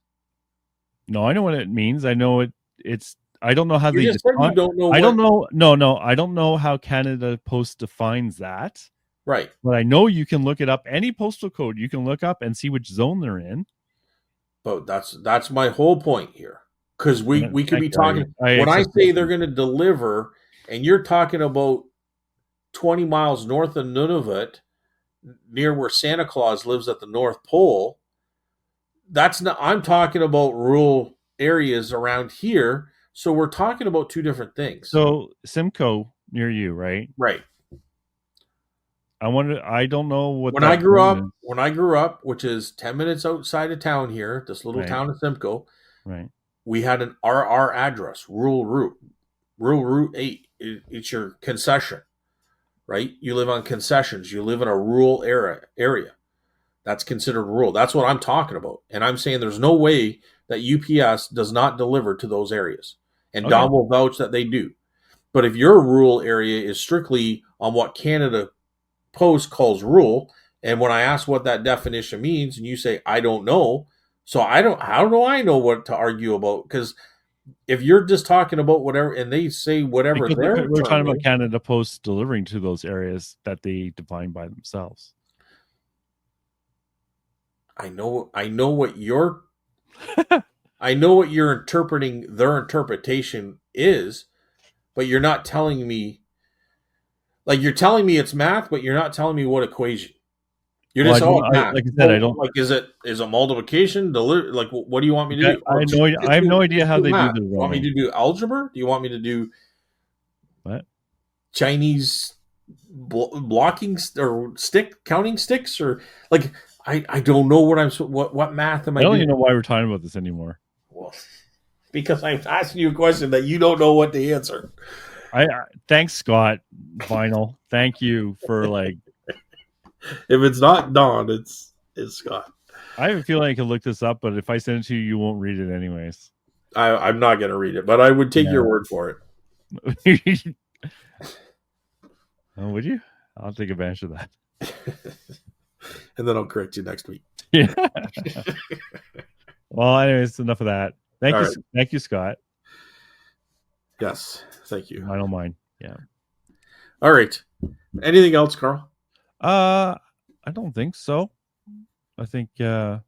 No, I know what it means. I know it. It's. I don't know how You they just said you define. don't know I don't what, know. No, no, I don't know how Canada Post defines that. right. But I know you can look it up. Any postal code you can look up and see which zone they're in. But that's my whole point here. Because we could Thank be you. talking I when I accept say that. they're going to deliver, and you're talking about 20 miles north of Nunavut, near where Santa Claus lives at the North Pole. That's not. I'm talking about rural areas around here. So we're talking about two different things. So Simcoe near you, right? Right. I wonder. I don't know what that zone is. When I grew up, which is 10 minutes outside of town here, this little Right. town of Simcoe, Right. we had an RR address, rural route 8. It's your concession, right? You live on concessions. You live in a rural area. That's considered rural. That's what I'm talking about. And I'm saying there's no way that UPS does not deliver to those areas. And Okay. Don will vouch that they do. But if your rural area is strictly on what Canada Post calls rural, and when I ask what that definition means, and you say I don't know, so I don't. How do I know what to argue about? Because if you're just talking about whatever, and they say whatever Because their we're term talking about is, Canada Post delivering to those areas that they define by themselves. I know what your I know what you're interpreting their interpretation is, but you're not telling me like you're telling me it's math, but you're not telling me what equation. You're Well, I just don't. math. Like I said, I Well, don't. like is it multiplication? Like what do you want me to I, do? Oh, I have no idea just how do they do math. the Do you want me zoning. to do algebra? Do you want me to do What? Chinese blocking or stick counting sticks or like I don't know what math am I I don't doing? even know why we're talking about this anymore. Well, because I'm asking you a question that you don't know what to answer. Thanks, Scott Vinyl. Thank you for like. If it's not Don, it's Scott. I have a feeling I could look this up, but if I send it to you, you won't read it anyways. I'm not going to read it, but I would take your word for Yeah. Oh, would you? I'll take advantage of that. it, and then I'll correct you next week. Yeah. Well, anyways, enough of that. All right. Thank you, Scott. Yes, thank you. I don't mind. Yeah. All right. Anything else, Carl? I don't think so. I think that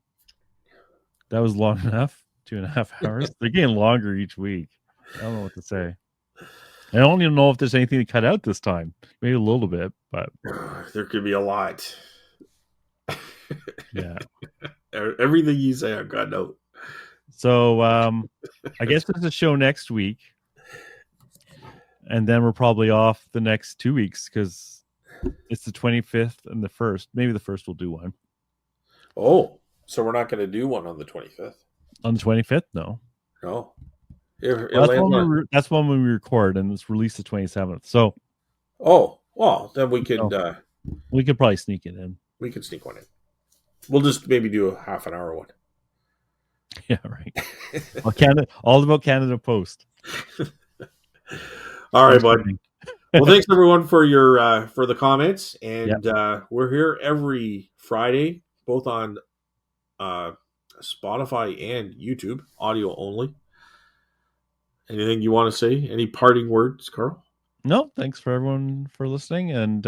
was long enough. 2.5 hours. They're getting longer each week. I don't know what to say. I don't even know if there's anything to cut out this time. Maybe a little bit, but There could be a lot. yeah. Everything you say, I've got note. So I guess there's a show next week. And then we're probably off the next 2 weeks because it's the 25th and the 1st. Maybe the 1st we'll do one. Oh, so we're not going to do one on the 25th? On the 25th? No. No. Well, that's when we record, and it's released the 27th. So, oh, Well, then we could Oh, we could probably sneak it in. we could sneak one in. We'll just maybe do a half an hour one. Yeah, right. Well, Canada, all about Canada Post. All right, Thanks for bud. being- Well, thanks everyone for your for the comments, Yep. and we're here every Friday, both on Spotify and YouTube, audio only. Anything you want to say? Any parting words, Carl? No, thanks for everyone for listening, and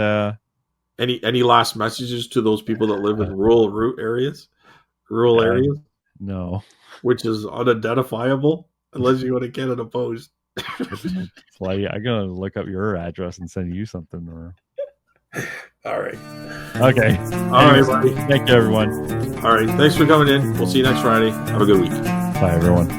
Any last messages to those people that live in rural areas, no. which is unidentifiable unless you go to Canada Post. Fly, I'm gonna look up your address and send you something. Or All right. okay. All Anyways, right, buddy. thank you, everyone. All right. Thanks for coming in. We'll see you next Friday. Have a good week. Bye, everyone.